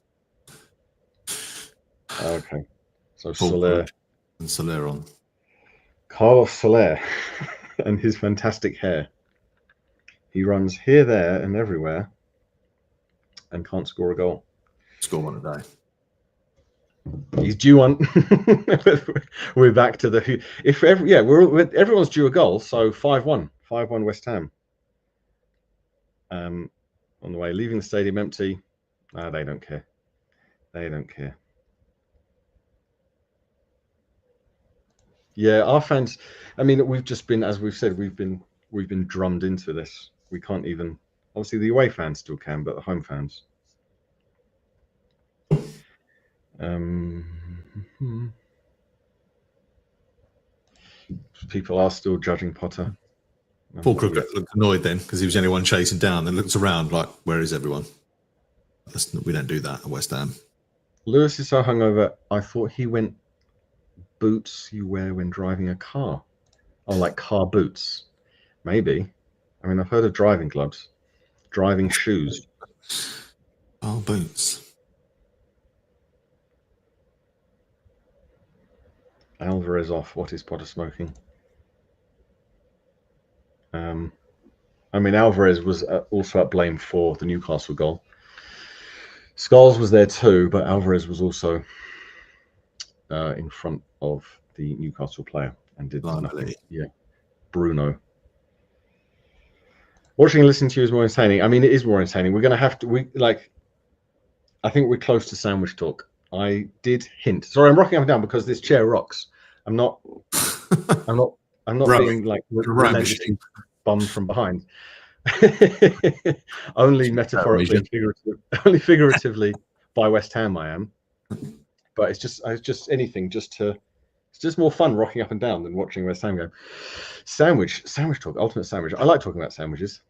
Okay. So Soler and Soler on. Carlos Soler and his fantastic hair. He runs here, there, and everywhere, and can't score a goal. Score one a day. He's due one. We're back to the everyone's due a goal. So 5-1 West Ham. On the way, leaving the stadium empty. They don't care. They don't care. Yeah, our fans. I mean, we've just been, as we've said, we've been drummed into this. We can't even. Obviously, the away fans still can, but the home fans. People are still judging Potter. Fulkrug looked annoyed then because he was the only one chasing down and looks around like, where is everyone? We don't do that at West Ham. Lewis is so hungover. I thought he went boots you wear when driving a car. Oh, like car boots. Maybe. I mean, I've heard of driving gloves. Driving shoes. Oh, boots. Alvarez off. What is Potter smoking? I mean, Alvarez was also at blame for the Newcastle goal. Scholes was there too, but Alvarez was also in front of the Newcastle player and did Lovely. nothing. Yeah, Bruno. Watching and listening to you is more entertaining. I mean, it is more entertaining. We're going to have to. I think we're close to sandwich talk. I did hint. Sorry, I'm rocking up and down because this chair rocks. I'm not Rubbing. being like Rubbing. relentlessly bummed from behind. Only metaphorically, only figuratively by West Ham I am. But it's just anything it's just more fun rocking up and down than watching West Ham go. Sandwich talk, ultimate sandwich. I like talking about sandwiches.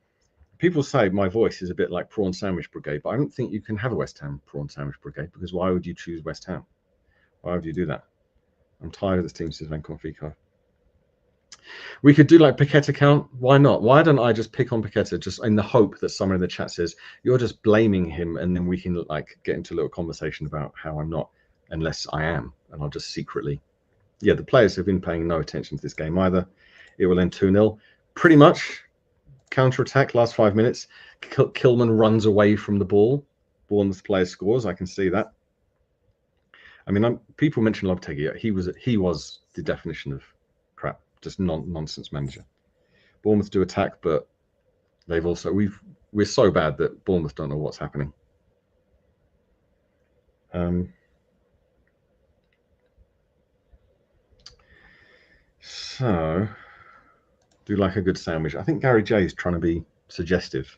People say my voice is a bit like Prawn Sandwich Brigade, but I don't think you can have a West Ham Prawn Sandwich Brigade, because why would you choose West Ham? Why would you do that? I'm tired of this team, says Van Confico. We could do like Paqueta account. Why not? Why don't I just pick on Paqueta just in the hope that someone in the chat says you're just blaming him, and then we can like get into a little conversation about how I'm not, unless I am, and I'll just secretly. Yeah, the players have been paying no attention to this game either. It will end 2-0. Pretty much. Counter-attack, last 5 minutes. Kilman runs away from the ball. Bournemouth player scores. I can see that. I mean, people mention Lopetegui. He was the definition of crap. Just nonsense manager. Bournemouth do attack, but they've also we're so bad that Bournemouth don't know what's happening. So, do like a good sandwich. I think Gary J is trying to be suggestive.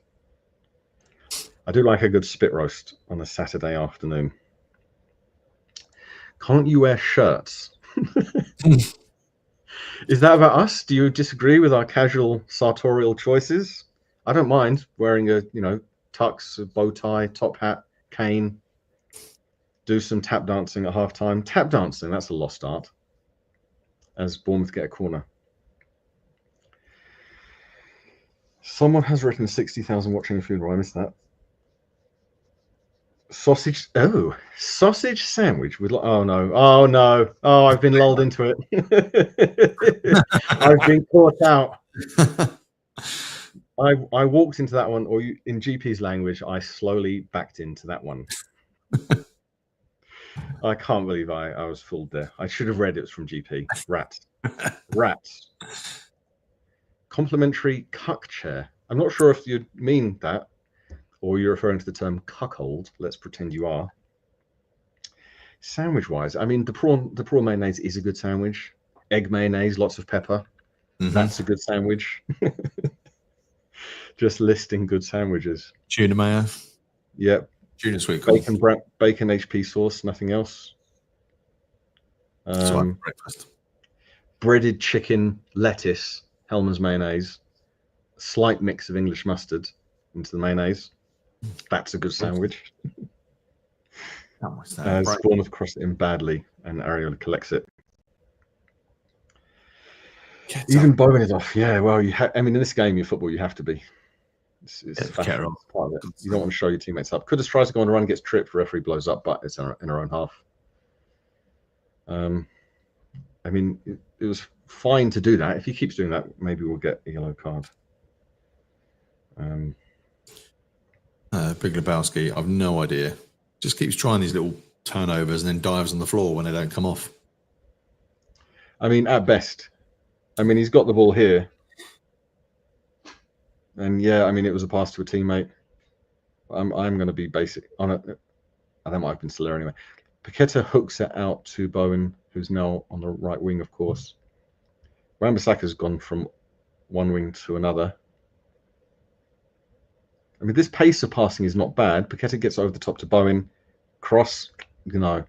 I do like a good spit roast on a Saturday afternoon. Can't you wear shirts? Is that about us? Do you disagree with our casual sartorial choices? I don't mind wearing a tux, a bow tie, top hat, cane. Do some tap dancing at halftime. Tap dancing, that's a lost art. As Bournemouth get a corner. Someone has written 60,000 watching a funeral. I missed that. Sausage sandwich with oh no, I've been lulled into it. I've been caught out. I walked into that one, or in GP's language, I slowly backed into that one. I can't believe I was fooled there. I should have read it was from GP. Rats. Complimentary cuck chair. I'm not sure if you mean that, or you're referring to the term cuckold. Let's pretend you are. Sandwich-wise, I mean, the prawn mayonnaise is a good sandwich. Egg mayonnaise, lots of pepper. Mm-hmm. That's a good sandwich. Just listing good sandwiches. Tuna mayo. Yep. Tuna sweet corn. Bacon HP sauce, nothing else. Breakfast. Breaded chicken, lettuce, Hellmann's mayonnaise, slight mix of English mustard into the mayonnaise. That's a good sandwich. Bournemouth crossed it in badly, and Ariola collects it. Even Bowen is off. Yeah, well, I mean, in this game, your football, you have to be. It's part of it. You don't want to show your teammates up. Kudus tries to go on a run, gets tripped, referee blows up, but it's in our own half. I mean, it was fine to do that. If he keeps doing that, maybe we'll get a yellow card. Big Lebowski, I've no idea. Just keeps trying these little turnovers and then dives on the floor when they don't come off. I mean, at best. I mean, he's got the ball here. And yeah, I mean, it was a pass to a teammate. I'm going to be basic on it. That might have been Soler anyway. Paqueta hooks it out to Bowen, who's now on the right wing, of course. Wan-Bissaka's gone from one wing to another. I mean, this pace of passing is not bad. Paqueta gets over the top to Bowen. Cross, no.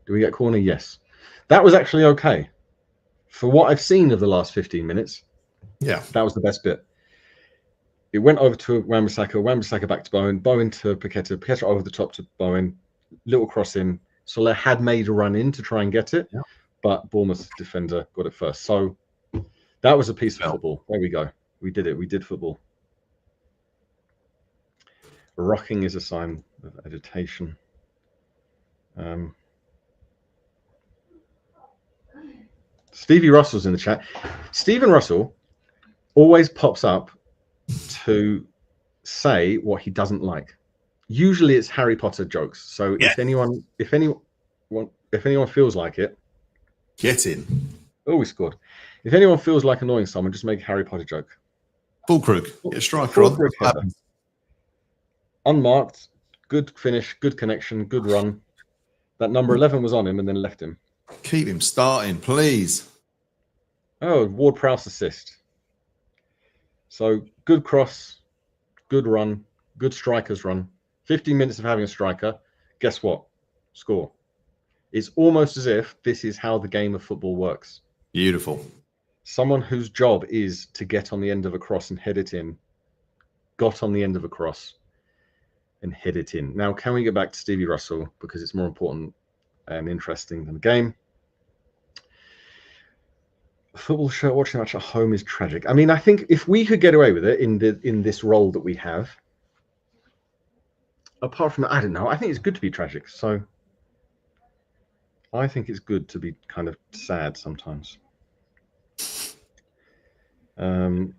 Do we get corner? Yes. That was actually okay. For what I've seen of the last 15 minutes, yeah, that was the best bit. It went over to Wan-Bissaka, Wan-Bissaka back to Bowen, Bowen to Paqueta, Paqueta over the top to Bowen, little cross in. Soler had made a run in to try and get it, but Bournemouth defender got it first. So that was a piece of football. There we go. We did it. We did football. Rocking is a sign of agitation. Stevie Russell's in the chat. Stephen Russell always pops up to say what he doesn't like. Usually it's Harry Potter jokes. So if anyone if anyone feels like it, Get in. oh, we scored. If anyone feels like annoying someone, just make a Harry Potter joke. Full crook. Get a striker Full on. crook header. Unmarked, good finish, good connection, good run. That number 11 was on him and then left him. Keep him starting, please. Oh, Ward-Prowse assist. So good cross, good run, good striker's run. 15 minutes of having a striker. Guess what? Score. It's almost as if this is how the game of football works. Beautiful. Someone whose job is to get on the end of a cross and head it in, got on the end of a cross and head it in. Now, can we get back to Stevie Russell, because it's more important and interesting than the game? Football show watching a match at home is tragic. I mean, I think if we could get away with it in this role that we have, apart from that, I don't know. I think it's good to be tragic. So I think it's good to be kind of sad sometimes. Troj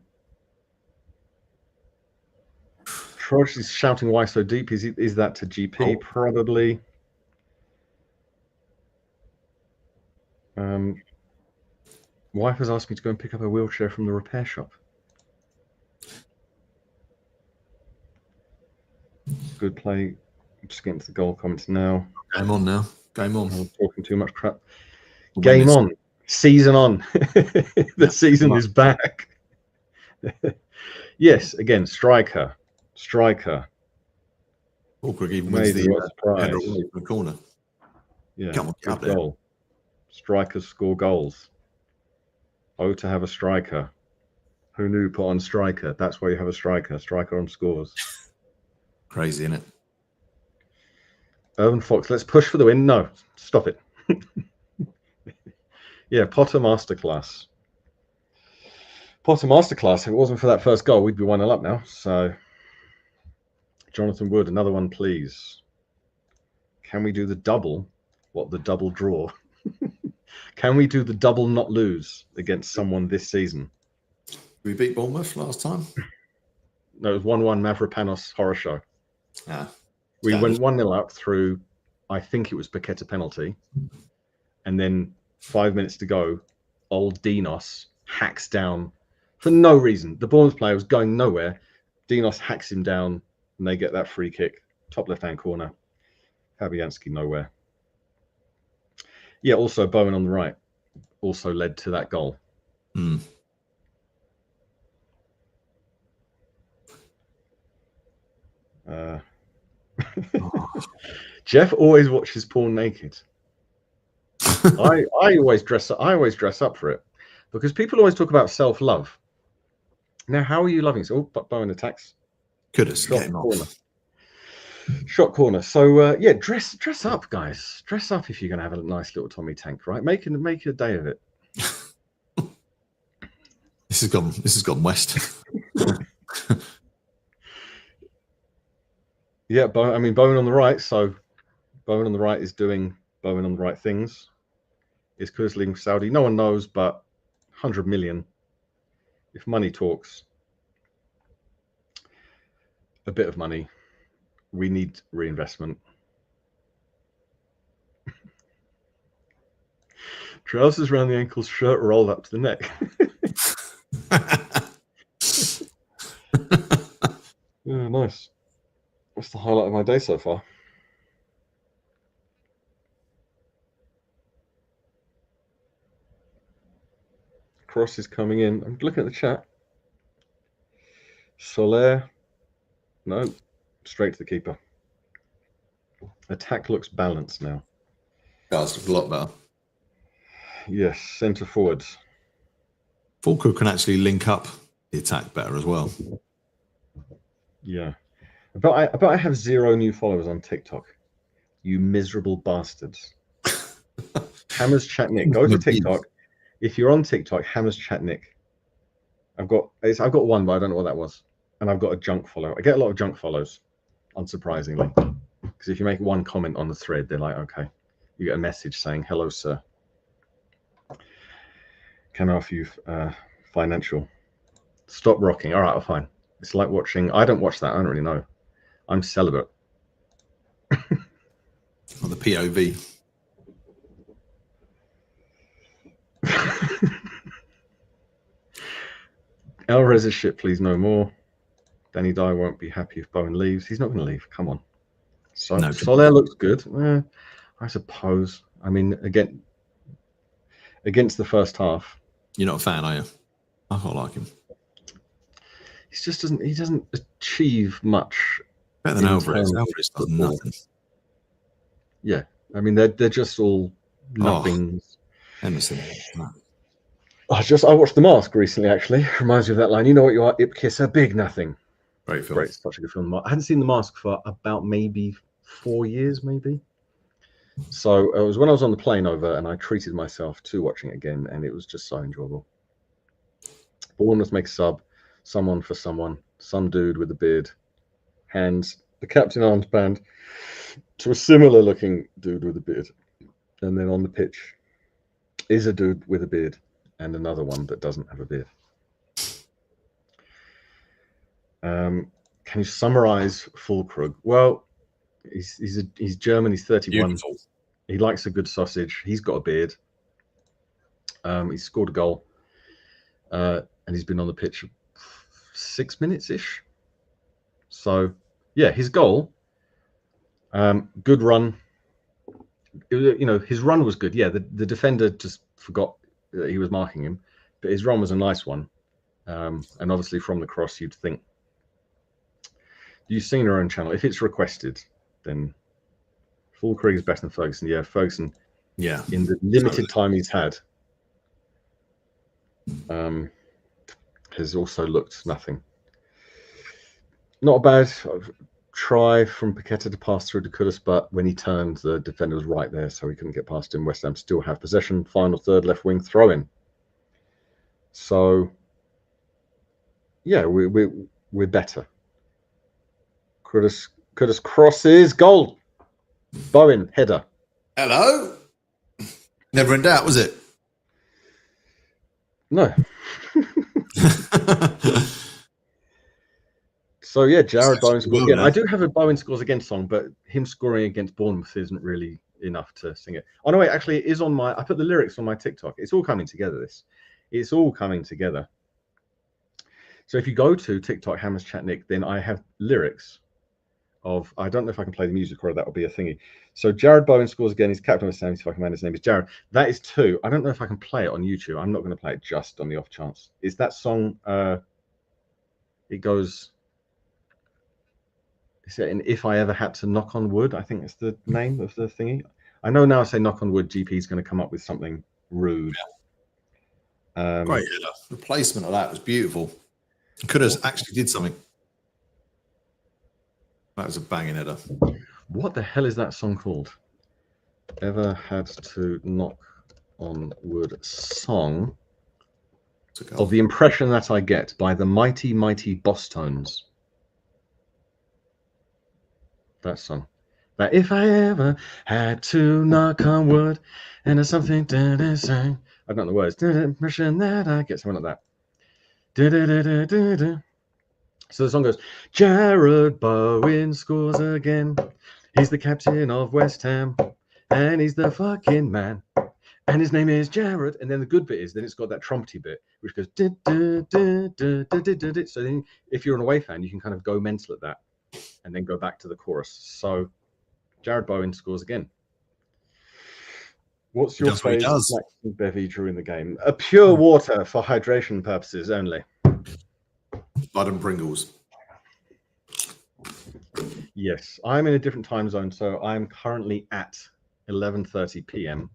is shouting, "Why so deep?" Is that to GP? Probably. Wife has asked me to go and pick up a wheelchair from the repair shop. Good play. I'm just getting to the goal comments now. Game on now. Game on. I'm talking too much crap. Game on. Season on. The season is back. Yes, again, striker. Fulkrug even wins Maybe the surprise. header away from the corner. Yeah, Come on, get up good there. goal. Strikers score goals. Oh, to have a striker. Who knew? Put on striker. That's why you have a striker. Striker on scores. Crazy, isn't it? Irvin Fox, let's push for the win. No, stop it. Yeah, Potter Masterclass. Potter Masterclass. If it wasn't for that first goal, we'd be 1-0 up now. So, Jonathan Wood, another one, please. Can we do the double? What, the double draw? Can we do the double not lose against someone this season? We beat Bournemouth last time. No, it was 1-1 Mavropanos horror show. Ah, We standard. went 1-0 up through, I think it was Paqueta penalty. And then 5 minutes to go, old Dinos hacks down for no reason. The Bournemouth player was going nowhere. Dinos hacks him down and they get that free kick. Top left-hand corner. Fabianski nowhere. Yeah, also Bowen on the right also led to that goal. Mm. Jeff always watches porn naked. I always dress up for it because people always talk about self-love. Now, how are you loving it? Oh, but Bowen attacks. Could have Shot get him corner. off. Shot corner. So yeah, dress up, guys. Dress up if you're gonna have a nice little Tommy tank, right? Make a day of it. This has gone west. Yeah, Bowen on the right. So Bowen on the right is doing Bowen on the right things. Is Kudus leaving Saudi? No one knows, but 100 million. If money talks, a bit of money. We need reinvestment. Trousers around the ankles, shirt rolled up to the neck. Yeah, nice. That's the highlight of my day so far. Cross is coming in. I'm looking at the chat. Soler. No. Straight to the keeper. Attack looks balanced now. Does look a lot better. Yes, centre forwards. Fulkrug can actually link up the attack better as well. Yeah. I bet I have 0 new followers on TikTok. You miserable bastards. Hammers Chat Nick. Go to TikTok. If you're on TikTok, Hammers Chat Nick. I've got one, but I don't know what that was. And I've got a junk follow. I get a lot of junk follows, unsurprisingly. Because if you make one comment on the thread, they're like, okay. You get a message saying, hello, sir. Can I offer you financial? Stop rocking. All right, fine. It's like watching. I don't watch that. I don't really know. I'm celibate. On the POV. Alvarez is shit, please no more. Danny Dye won't be happy if Bowen leaves. He's not going to leave. Come on. So No. Soler looks good. I suppose. I mean, again, against the first half, You're not a fan, are you? I quite like him. he doesn't achieve much. Better than in Alvarez. terms of Alvarez does football. nothing. Yeah, I mean they're just all nothings. Emerson. No. I watched The Mask recently. Actually, reminds me of that line. You know what you are, Ip Kisser, big nothing. Great film. Great, such a good film. I hadn't seen The Mask for about maybe 4 years, maybe. So it was when I was on the plane over, and I treated myself to watching it again, and it was just so enjoyable. Bournemouth makes sub, someone for someone, some dude with a beard, hands the captain armband to a similar looking dude with a beard, and then on the pitch is a dude with a beard and another one that doesn't have a beard. Can you summarize Fulkrug? Well, he's German. He's 31. Beautiful. He likes a good sausage. He's got a beard. He's scored a goal, and he's been on the pitch 6 minutes ish. So, yeah, his goal. Good run. His run was good. Yeah, the defender just forgot that he was marking him, but his run was a nice one. And obviously from the cross, you'd think. You've seen our own channel. If it's requested, then Fulkrug is better than Ferguson. Yeah, Ferguson. Yeah. In the limited time he's had, has also looked nothing. Not a bad try from Paqueta to pass through to Kudus, but when he turned, the defender was right there, so he couldn't get past him. West Ham still have possession. Final third, left wing throw in. So, yeah, we're better. Kudus crosses, goal. Bowen header. Hello. Never in doubt, was it? No. So yeah, Jared Bowen scores again. I do have a Bowen scores again song, but him scoring against Bournemouth isn't really enough to sing it. Oh no, wait, actually, it is on my. I put the lyrics on my TikTok. It's all coming together. It's all coming together. So if you go to TikTok Hammers Chat Nick, then I have lyrics of. I don't know if I can play the music or that will be a thingy. So Jared Bowen scores again. He's captain of Sam. If I can remember, his name is Jared. That is 2. I don't know if I can play it on YouTube. I'm not going to play it just on the off chance. Is that song? It goes. Is it an If I Ever Had to Knock on Wood? I think it's the name of the thingy. I know now I say knock on wood, GP's going to come up with something rude. Yeah. Great header. The placement of that was beautiful. Could have actually did something. That was a banging header. What the hell is that song called? Ever Had to Knock on Wood song of the impression that I get by the Mighty Mighty Boss Tones. That song. That if I ever had to knock on wood and there's something to say. I don't know the words. Impression that I get something like that. So the song goes, Jared Bowen scores again. He's the captain of West Ham and he's the fucking man. And his name is Jared. And then the good bit is then it's got that trumpety bit which goes. So then if you're an away fan, you can kind of go mental at that and then go back to the chorus. So Jared Bowen scores again. What's your favourite bevy during the game? A pure water for hydration purposes only. Bud and Pringles. Yes, I'm in a different time zone, so I'm currently at 11:30 p.m.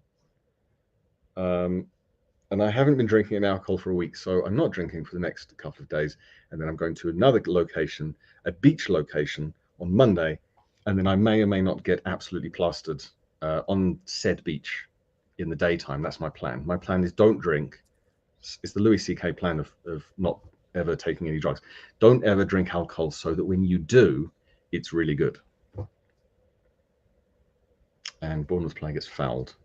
And I haven't been drinking an alcohol for a week, so I'm not drinking for the next couple of days. And then I'm going to another location, a beach location, on Monday, and then I may or may not get absolutely plastered on said beach in the daytime. That's my plan. My plan is don't drink. It's the Louis C.K. plan of not ever taking any drugs. Don't ever drink alcohol so that when you do, it's really good. And Bournemouth player gets fouled.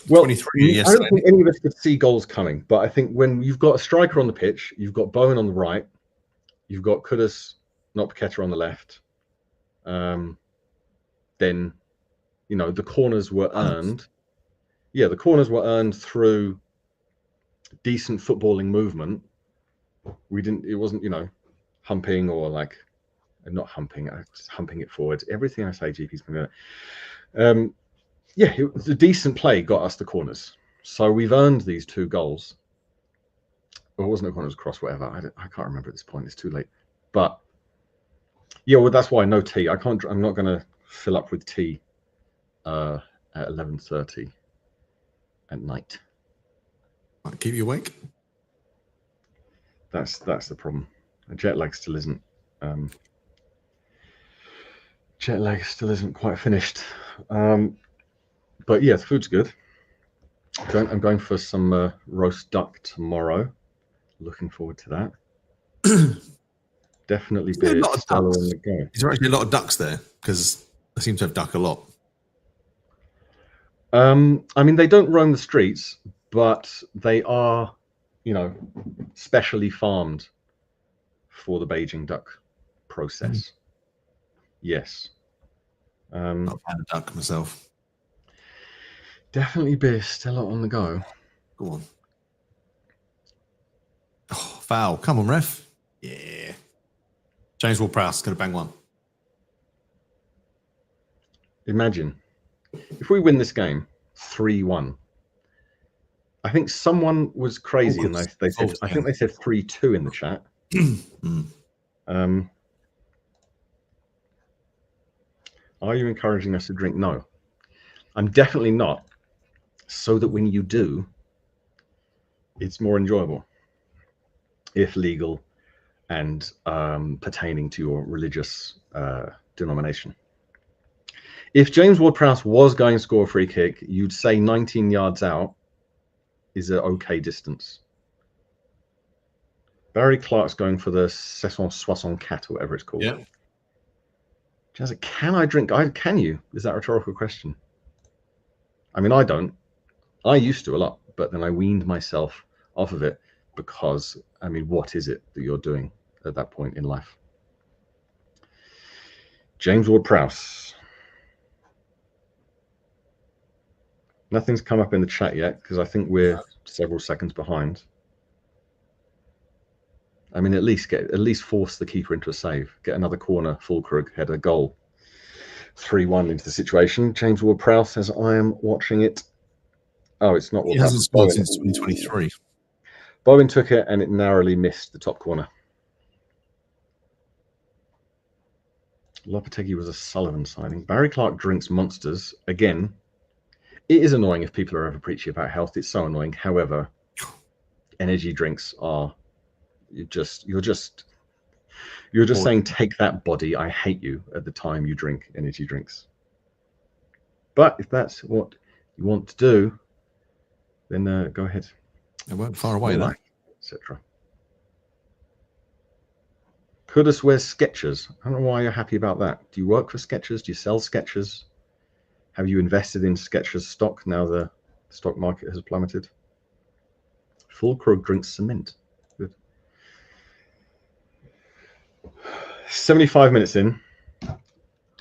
Well, I don't think any of us could see goals coming, but I think when you've got a striker on the pitch, you've got Bowen on the right, you've got Kudus, not Paqueta, on the left, then, the corners were earned. Yeah, the corners were earned through decent footballing movement. We didn't. It wasn't, humping or like not humping. Just humping it forward. Everything I say, GP's been going. Yeah, it was a decent play. Got us the corners. So we've earned these 2 goals. Well, it wasn't a corner, it was a cross, whatever. I can't remember at this point. It's too late. But yeah, well, that's why no tea. I'm not going to fill up with tea at 11:30 at night. Might keep you awake. That's the problem. Jet lag still isn't quite finished. But yeah, the food's good. I'm going for some roast duck tomorrow. Looking forward to that. Definitely Is there a beer. lot of Stella ducks? on the go. Is there actually a lot of ducks there? Because I seem to have duck a lot. I mean, they don't roam the streets, but they are, specially farmed for the Beijing duck process. Yes. I'm not a fan of duck myself. Definitely beer. Stella on the go. Go on. Oh, foul. Come on, ref. Yeah. James Ward-Prowse going to bang one. Imagine if we win this game 3-1. I think someone was crazy and they said, I think they said 3-2 in the chat. Are you encouraging us to drink? No, I'm definitely not. So that when you do, it's more enjoyable, if legal and pertaining to your religious denomination. If James Ward-Prowse was going to score a free kick, you'd say 19 yards out is an okay distance. Barry Clark's going for the Soissons Cat or whatever it's called. Yeah. Jazza, can I drink? Can you? Is that a rhetorical question? I mean, I don't. I used to a lot, but then I weaned myself off of it because, I mean, what is it that you're doing at that point in life? James Ward-Prowse. Nothing's come up in the chat yet because I think we're several seconds behind. I mean, at least force the keeper into a save. Get another corner, Fulkrug, header, goal. 3-1 into the situation. James Ward-Prowse says, I am watching it. Oh, it's not He Ward-Prowse. hasn't scored since 2023. Bowen took it and it narrowly missed the top corner. Lopetegui was a Sullivan signing. Barry Clark drinks Monsters. Again, it is annoying if people are ever preachy about health. It's so annoying. However, energy drinks are you're just saying, take that, body. I hate you at the time you drink energy drinks. But if that's what you want to do, then go ahead. It weren't far away, that. Etc. Kudus wears Skechers. I don't know why you're happy about that. Do you work for Skechers? Do you sell Skechers? Have you invested in Skechers stock now the stock market has plummeted? Fulkrug drinks cement. Good. 75 minutes in.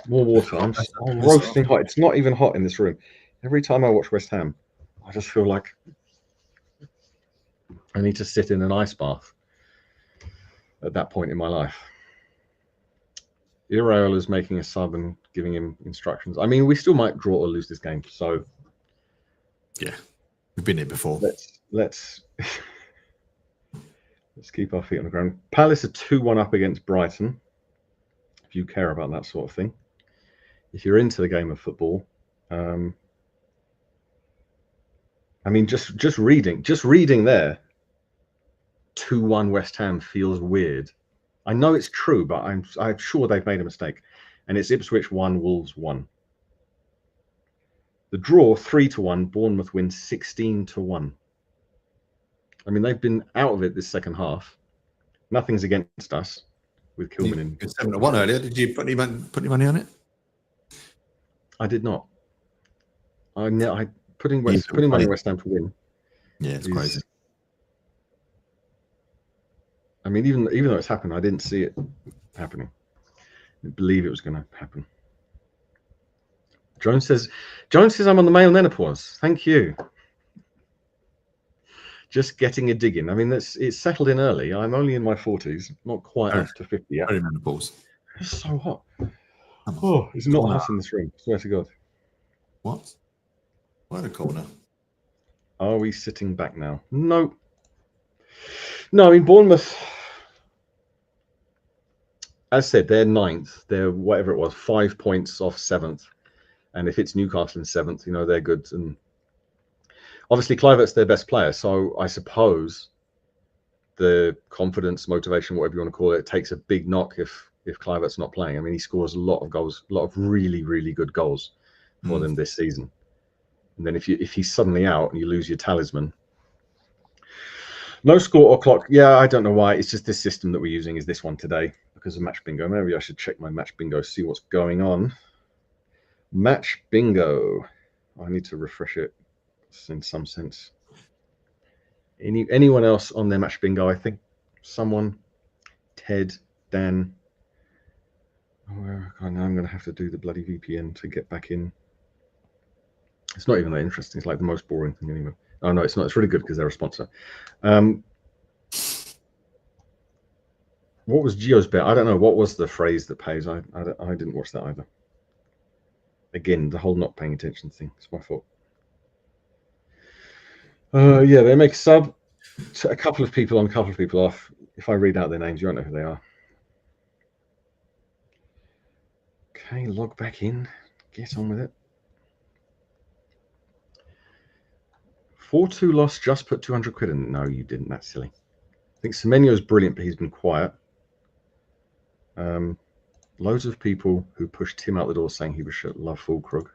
More water. I'm roasting hot. It's not even hot in this room. Every time I watch West Ham, I just feel like I need to sit in an ice bath at that point in my life. Iraola's making a sub and giving him instructions. I mean, we still might draw or lose this game. So yeah, we've been here before. Let's keep our feet on the ground. Palace are 2-1 up against Brighton. If you care about that sort of thing, if you're into the game of football, I mean, just reading there, 2-1 West Ham feels weird. I know it's true, but I'm sure they've made a mistake. And it's Ipswich 1, Wolves 1. The draw 3-1, Bournemouth win 16-1. I mean, they've been out of it this second half. Nothing's against us with Kilman in. 7-1 earlier. Did you put any money on it? I did not. Putting money on West Ham to win. Yeah, it's crazy. I mean, even though it's happened, I didn't see it happening. I didn't believe it was going to happen. Jones says I'm on the male menopause. Thank you. just getting a dig in. I mean, it's settled in early. I'm only in my 40s, not quite up to 50 yet. Very menopause. It's so hot. Oh, it's not hot in this room. Swear to God. What? Why the corner? Are we sitting back now? No. No, in Bournemouth, as I said, they're ninth. They're whatever it was, 5 points off seventh. And if it's Newcastle in seventh, you know, they're good. And obviously, Kluivert's their best player. So I suppose the confidence, motivation, whatever you want to call it, takes a big knock if Kluivert's not playing. I mean, he scores a lot of goals, a lot of really, really good goals for them this season. And then if he's suddenly out and you lose your talisman, no score or clock. Yeah, I don't know why. It's just this system that we're using is this one today because of match bingo. Maybe I should check my match bingo, see what's going on. Match bingo. I need to refresh it in some sense. Anyone else on their match bingo? I think someone, Ted, Dan. Oh, God, now I'm going to have to do the bloody VPN to get back in. It's not even that interesting. It's like the most boring thing anyway. Oh, no, it's not. It's really good because they're a sponsor. What was Gio's bet? I don't know. What was the phrase that pays? I didn't watch that either. Again, the whole not paying attention thing. It's my fault. Yeah, they make sub to a couple of people on, a couple of people off. If I read out their names, you won't know who they are. Okay, log back in. Get on with it. 4-2 loss, just put 200 quid in. No, you didn't. That's silly. I think Semenyo's brilliant, but he's been quiet. Loads of people who pushed Tim out the door saying he was shit. Love Fulkrug.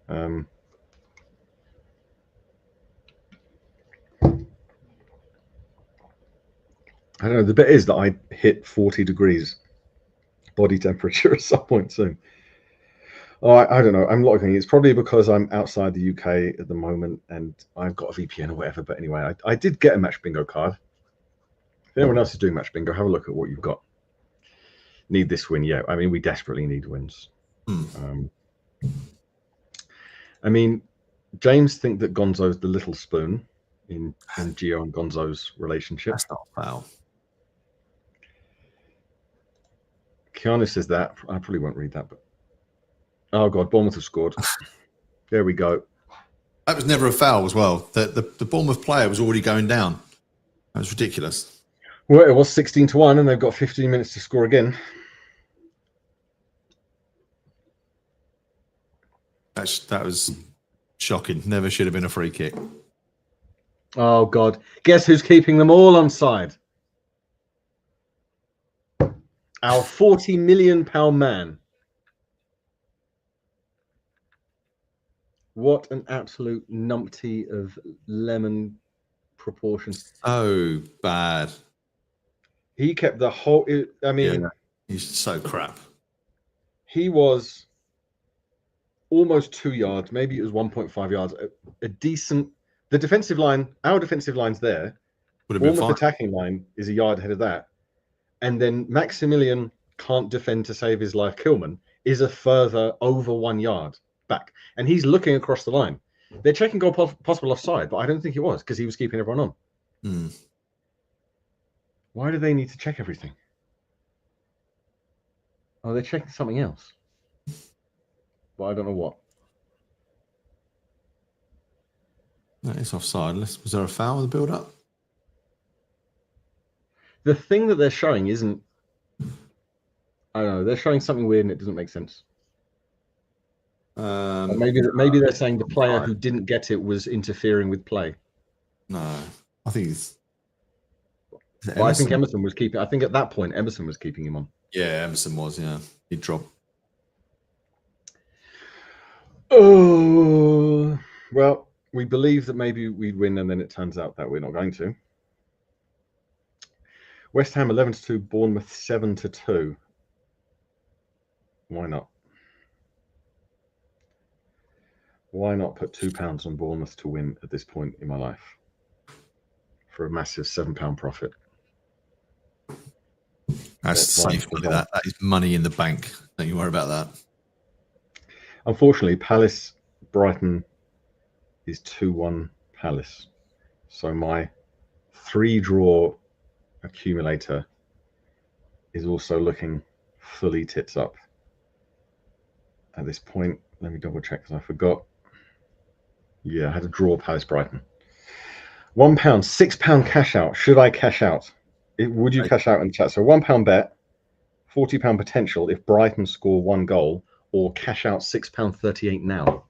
I don't know. The bit is that I hit 40 degrees body temperature at some point soon. Oh, I don't know. I'm logging. It's probably because I'm outside the UK at the moment and I've got a VPN or whatever. But anyway, I did get a match bingo card. If anyone else is doing match bingo, have a look at what you've got. Need this win, yeah. I mean, we desperately need wins. I mean, James think that Gonzo's the little spoon in Gio and Gonzo's relationship. That's not foul. Keanu says that. I probably won't read that, but oh God, Bournemouth have scored. There we go. That was never a foul as well. The Bournemouth player was already going down. That was ridiculous. Well, it was 16-1, and they've got 15 minutes to score again. That was shocking. Never should have been a free kick. Oh God! Guess who's keeping them all on side? Our £40 million man. What an absolute numpty of lemon proportions. Oh, bad. He kept the whole. I mean, yeah, he's so crap. He was almost 2 yards. Maybe it was 1.5 yards. A decent. The defensive line, our defensive line's there. Would have been Bournemouth fine. attacking line is a yard ahead of that. And then Maximilian can't defend to save his life. Kilman is a further over 1 yard back. And he's looking across the line. They're checking goal possible offside, but I don't think it was because he was keeping everyone on. Why do they need to check everything? Oh, they're checking something else. But I don't know what. That is offside. Was there a foul in the build-up? The thing that they're showing isn't... I don't know. They're showing something weird and it doesn't make sense. Maybe they're saying the player who didn't get it was interfering with play. No, I think it's... Well, I think Emerson was keeping... I think at that point, Emerson was keeping him on. Yeah, Emerson was, yeah. He dropped. Oh, well, we believe that maybe we'd win and then it turns out that we're not going to. West Ham 11-2, Bournemouth 7-2. Why not? Why not put £2 on Bournemouth to win at this point in my life for a massive £7 profit? That's safe. That is money in the bank. Don't you worry about that. Unfortunately, Palace Brighton is 2-1 Palace. So my 3-draw accumulator is also looking fully tits up at this point. Let me double check because I forgot. Yeah, I had a draw Palace Brighton. £1, £6 cash out. Should I cash out? Would you cash out in the chat? So £1 bet, £40 potential if Brighton score 1 goal, or cash out £6.38 now.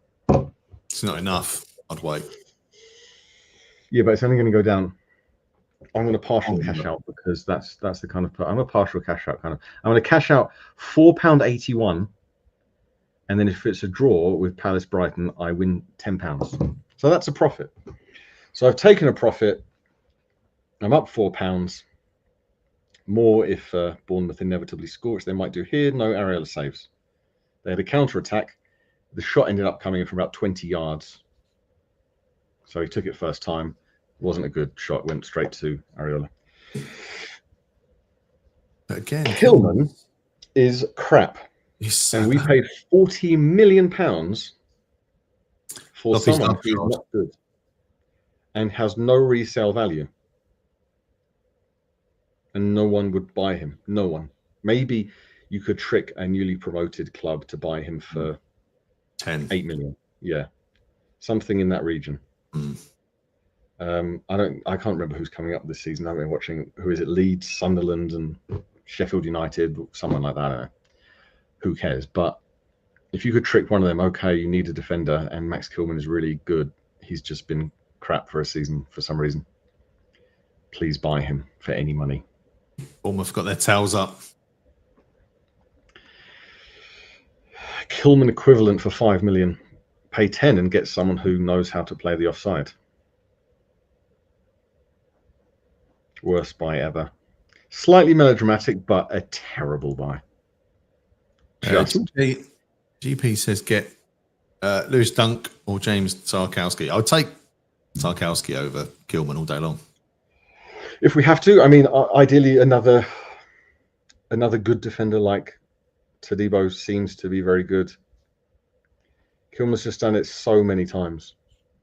It's not enough. I'd wait. Yeah, but it's only going to go down. I'm going to partial cash out because that's the kind of. I'm a partial cash out kind of. I'm going to cash out £4.81, and then if it's a draw with Palace Brighton, I win £10. So that's a profit. So I've taken a profit. I'm up £4. More if Bournemouth inevitably score, which they might do here. No Areola saves. They had a counter attack. The shot ended up coming in from about 20 yards. So he took it first time. Wasn't a good shot. Went straight to Areola. But again, Kilman is crap. And we paid £40 million for someone who's not good and has no resale value. And no one would buy him. No one. Maybe you could trick a newly promoted club to buy him for 8 million. Yeah. Something in that region. I can't remember who's coming up this season. I've been watching. Who is it? Leeds, Sunderland, and Sheffield United, someone like that. I don't know. Who cares? But if you could trick one of them, okay, you need a defender, and Max Kilman is really good. He's just been crap for a season for some reason. Please buy him for any money. Bournemouth got their tails up. Kilman equivalent for 5 million. Pay 10 and get someone who knows how to play the offside. Worst buy ever. Slightly melodramatic, but a terrible buy. GP says get Lewis Dunk or James Tarkowski. I would take Tarkowski over Kilman all day long. If we have to, I mean, ideally another good defender like Todibo seems to be very good. Kilman's just done it so many times.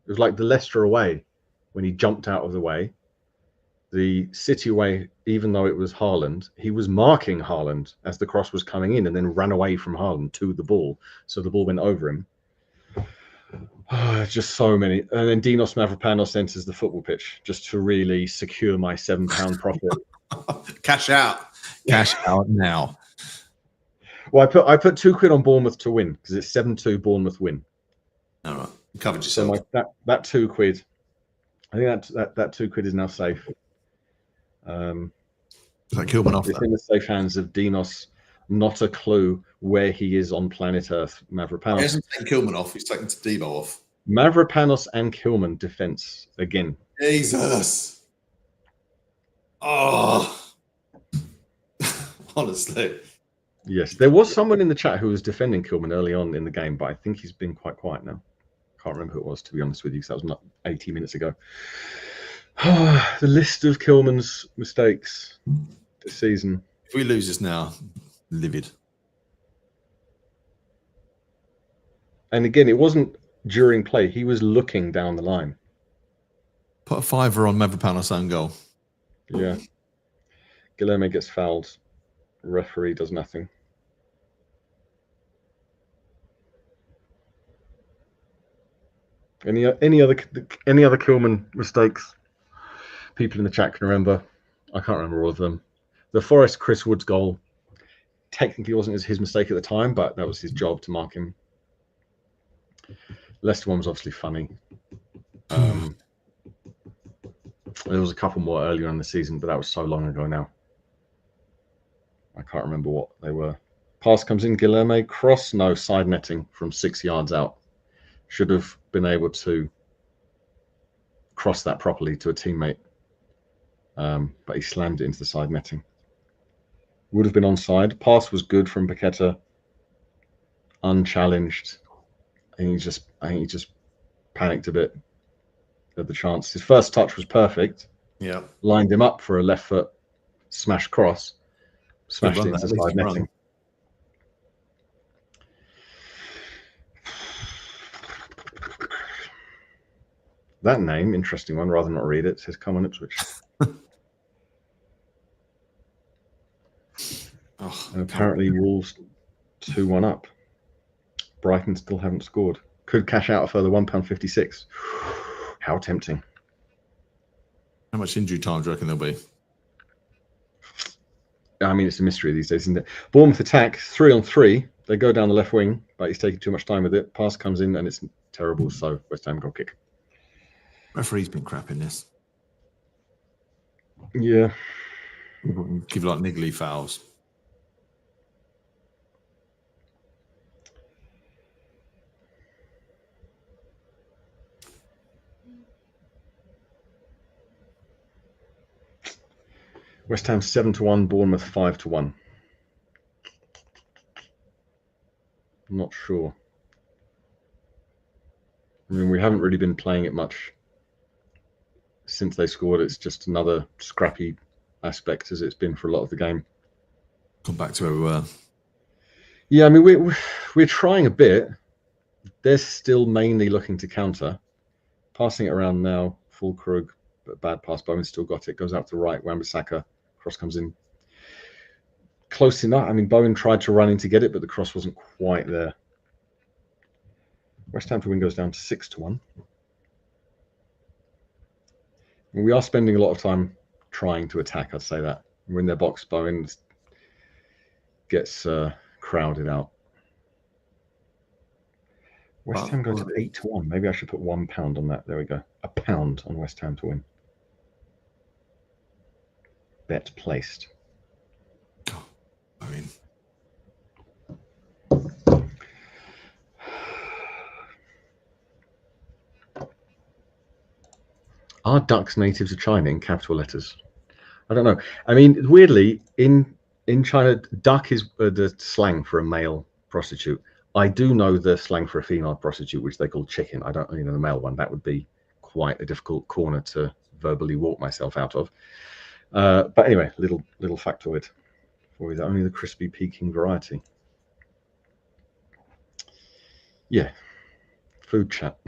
It was like the Leicester away when he jumped out of the way. The City away, even though it was Haaland, he was marking Haaland as the cross was coming in and then ran away from Haaland to the ball. So the ball went over him. Just so many. And then Dinos Mavropanos enters the football pitch just to really secure my £7 profit. Cash out. Cash out now. Well, I put £2 on Bournemouth to win because it's 7-2 Bournemouth win. All right. You covered yourself. So that £2, I think that £2 is now safe. Kilman off. It's in the safe hands of Dinos. Not a clue where he is on planet Earth. Mavropanos. He hasn't taken Kilman off. He's taken Todibo off. Mavropanos and Kilman defense again. Jesus. Oh. Honestly. Yes, there was someone in the chat who was defending Kilman early on in the game, but I think he's been quite quiet now. Can't remember who it was, to be honest with you, because that was not 80 minutes ago. The list of Kilman's mistakes this season. If we lose this now, livid. And again, it wasn't during play. He was looking down the line. Put a fiver on Mavropanos' own goal. Yeah. Guilherme gets fouled. Referee does nothing. Any other Kilman mistakes people in the chat can remember? I can't remember all of them. The Forest Chris Woods goal technically wasn't his mistake at the time, but that was his job to mark him. Leicester one was obviously funny. There was a couple more earlier in the season, but that was so long ago now. I can't remember what they were. Pass comes in, Guilherme. Cross, no, side netting from 6 yards out. Should have been able to cross that properly to a teammate. But he slammed it into the side netting. Would have been onside. Pass was good from Paqueta. Unchallenged. I think he just panicked a bit at the chance. His first touch was perfect. Yeah. Lined him up for a left foot smash cross. Smashed it into side netting. That name, interesting one. Rather not read it. It says, "Come on, Ipswich." And apparently, Wolves 2-1 up. Brighton still haven't scored. Could cash out a further £1.56. How tempting! How much injury time do you reckon there'll be? I mean, it's a mystery these days, isn't it? Bournemouth attack 3-on-3. They go down the left wing, but he's taking too much time with it. Pass comes in and it's terrible. So West Ham goal kick. Referee's been crap in this. Yeah. Give like niggly fouls. West Ham 7-1, Bournemouth 5-1. I'm not sure. I mean, we haven't really been playing it much since they scored. It's just another scrappy aspect as it's been for a lot of the game. Come back to where we were. Yeah, I mean, we're trying a bit. They're still mainly looking to counter. Passing it around now, full Krug, but bad pass. Bowen still got it. Goes out to the right. Wan-Bissaka. Cross comes in. Close enough. I mean, Bowen tried to run in to get it, but the cross wasn't quite there. West Ham to win goes down to 6-1. And we are spending a lot of time trying to attack, I'd say that. We're in their box. Bowen gets crowded out. West Ham goes to 8-1. Maybe I should put £1 on that. There we go. £1 on West Ham to win. Bet placed. I mean, are ducks natives of China in capital letters? I don't know. I mean, weirdly, in China, duck is the slang for a male prostitute. I do know the slang for a female prostitute, which they call chicken. I don't really know the male one. That would be quite a difficult corner to verbally walk myself out of. But anyway, little factoid for you. Only the crispy Peking variety. Yeah. Food chat.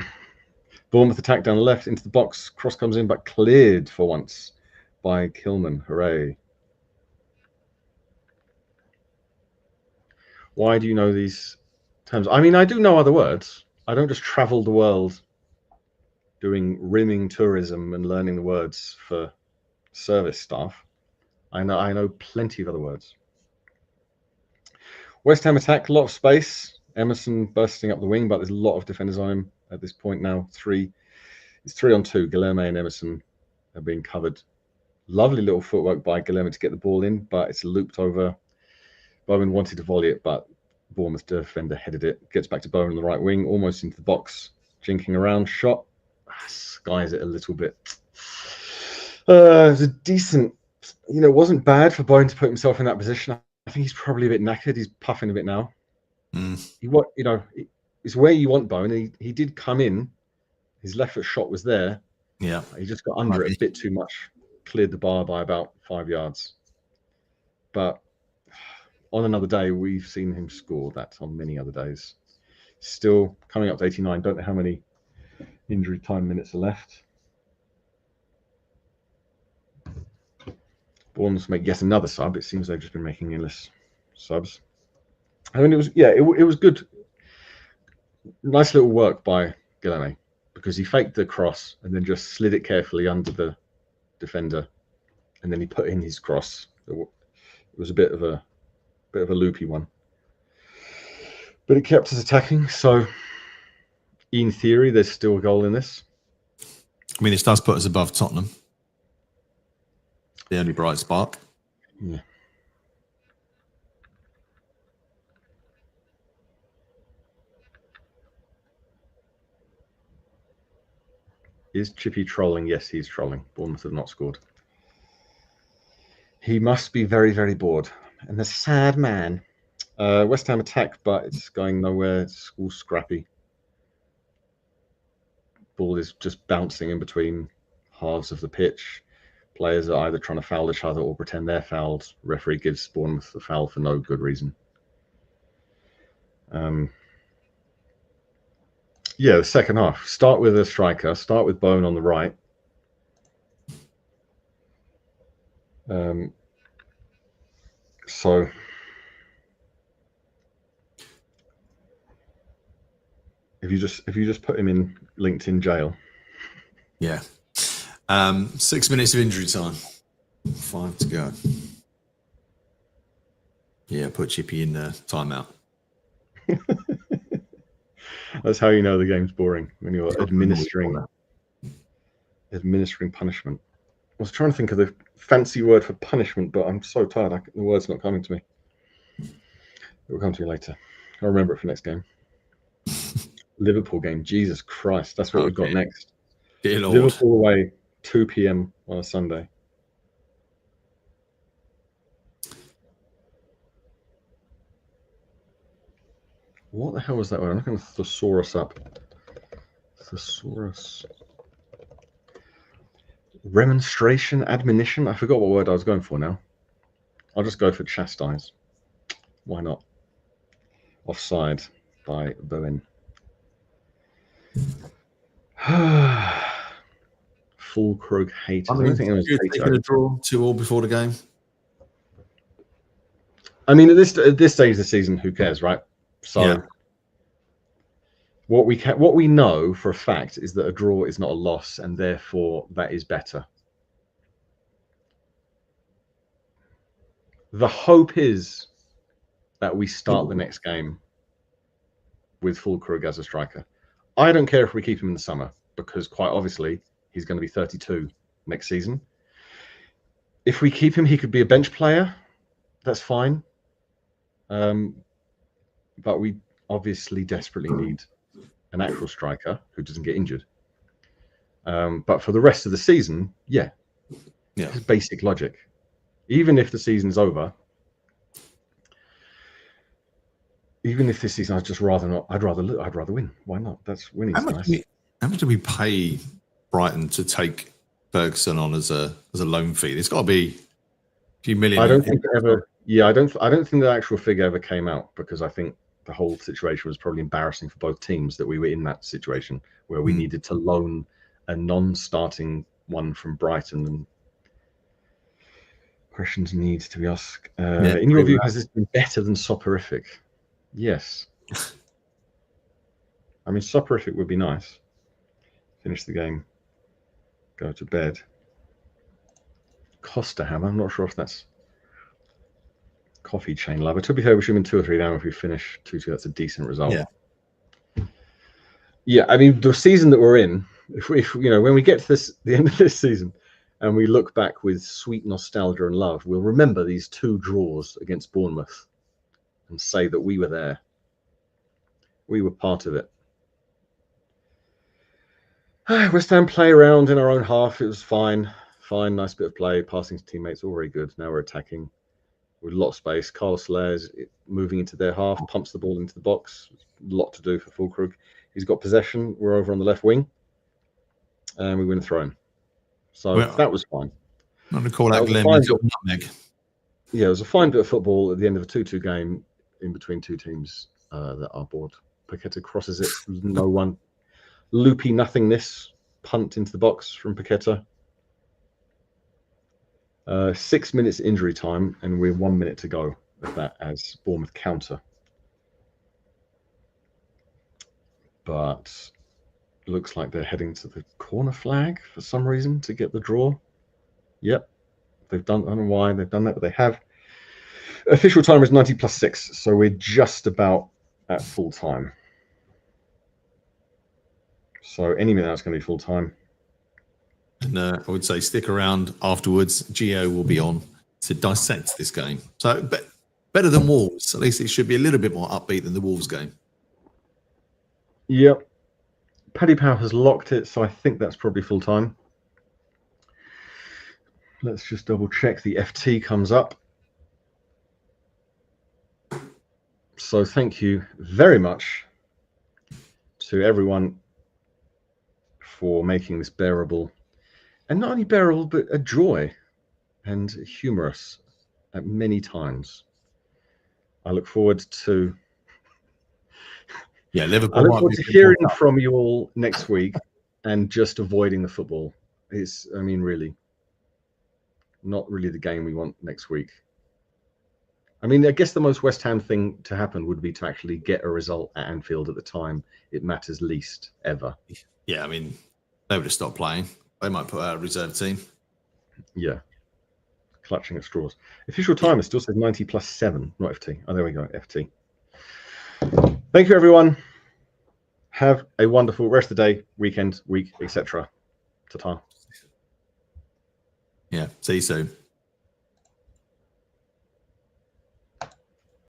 Bournemouth attack down the left into the box. Cross comes in, but cleared for once by Kilman. Hooray. Why do you know these terms? I mean, I do know other words. I don't just travel the world doing rimming tourism and learning the words for service staff. I know plenty of other words. West Ham attack, a lot of space. Emerson bursting up the wing, but there's a lot of defenders on him at this point now. It's 3-on-2. Guilherme and Emerson are being covered. Lovely little footwork by Guilherme to get the ball in, but it's looped over. Bowen wanted to volley it, but Bournemouth defender headed it. Gets back to Bowen on the right wing, almost into the box. Jinking around, shot. Skies it a little bit. It was a decent, it wasn't bad for Bowen to put himself in that position. I think he's probably a bit knackered. He's puffing a bit now. It's where you want Bowen. He did come in. His left foot shot was there. Yeah. He just got under it a bit too much. Cleared the bar by about 5 yards. But on another day, we've seen him score that on many other days. Still coming up to 89. Don't know how many injury time minutes are left. Bournemouth make yet another sub. It seems they've just been making endless subs. I mean, it was good. Nice little work by Guilherme because he faked the cross and then just slid it carefully under the defender, and then he put in his cross. It was a bit of a loopy one, but it kept us attacking. So, in theory, there's still a goal in this. I mean, it does put us above Tottenham. The only bright spark. Yeah. Is Chippy trolling? Yes, he's trolling. Bournemouth have not scored. He must be very, very bored. And the sad man. West Ham attack, but it's going nowhere. It's all scrappy. Ball is just bouncing in between halves of the pitch. Players are either trying to foul each other or pretend they're fouled. Referee gives Bournemouth the foul for no good reason. Yeah, the second half. Start with a striker. Start with Bone on the right. So if you just put him in LinkedIn jail. Yeah. 6 minutes of injury time. 5 to go. Yeah, put Chippy in timeout. That's how you know the game's boring, when you're administering punishment. I was trying to think of the fancy word for punishment, but I'm so tired. The word's not coming to me. It will come to me later. I'll remember it for next game. Liverpool game. Jesus Christ. That's what we've got next. Dear Lord. Liverpool away, 2 p.m. on a Sunday. What the hell was that word? I'm looking the thesaurus up. Thesaurus. Remonstration, admonition. I forgot what word I was going for now. I'll just go for chastise. Why not? Offside by Bowen. Full Krug haters. I mean, you're taking a draw 2-2 before the game. I mean, at this stage of the season, who cares, right? So, yeah. what we know for a fact is that a draw is not a loss, and therefore that is better. The hope is that we start the next game with Full Krug as a striker. I don't care if we keep him in the summer, because quite obviously he's going to be 32 next season. If we keep him, he could be a bench player. That's fine. But we obviously desperately need an actual striker who doesn't get injured. But for the rest of the season, yeah. It's basic logic. Even if the season's over, even if this season, I'd just rather not. I'd rather win. Why not? That's winning. How much do we pay Brighton to take Ferguson on as a loan fee? It's got to be a few million. I don't think it ever. Yeah, I don't think the actual figure ever came out, because I think the whole situation was probably embarrassing for both teams that we were in that situation where we needed to loan a non-starting one from Brighton. And questions need to be asked. In your view, has this been better than soporific? Yes. I mean, soporific would be nice. Finish the game, go to bed. Costa Hammer, I'm not sure if that's coffee chain lover. To be fair, we should have been 2 or 3 down. If we finish 2-2, that's a decent result. Yeah. I mean, the season that we're in, if when we get to the end of this season, and we look back with sweet nostalgia and love, we'll remember these 2 draws against Bournemouth and say that we were there. We were part of it. West Ham play around in our own half. It was fine. Nice bit of play. Passing to teammates, all very good. Now we're attacking with a lot of space. Carlos Soler's moving into their half, pumps the ball into the box. A lot to do for Full Krug. He's got possession. We're over on the left wing, and we win a throw-in. So that was fine. I'm going to call that Glenn nutmeg. Yeah, it was a fine bit of football at the end of a 2-2 game in between 2 teams that are bored. Paqueta crosses it. No one. Loopy nothingness. Punt into the box from Paqueta. 6 minutes injury time, and we're 1 minute to go with that as Bournemouth counter. But looks like they're heading to the corner flag for some reason to get the draw. Yep. They've done, I don't know why they've done that, but they have. Official timer is 90+6, so we're just about at full time. So any minute that's going to be full time. And I would say stick around afterwards. Gio will be on to dissect this game. So better than Wolves. At least it should be a little bit more upbeat than the Wolves game. Yep. Paddy Power has locked it, so I think that's probably full time. Let's just double check. The FT comes up. So thank you very much to everyone for making this bearable. And not only bearable, but a joy and humorous at many times. I look forward to Yeah, I Liverpool look might forward be to a bit hearing more tough. from you all next week and just avoiding the football. I mean, really, not really the game we want next week. I mean, I guess the most West Ham thing to happen would be to actually get a result at Anfield at the time it matters least ever. Yeah, I mean, they would have stopped playing. They might put out a reserve team. Yeah. Clutching at straws. Official timer still says 90 plus 7, not FT. Oh, there we go, FT. Thank you, everyone. Have a wonderful rest of the day, weekend, week, etc. Ta-ta. Yeah, see you soon.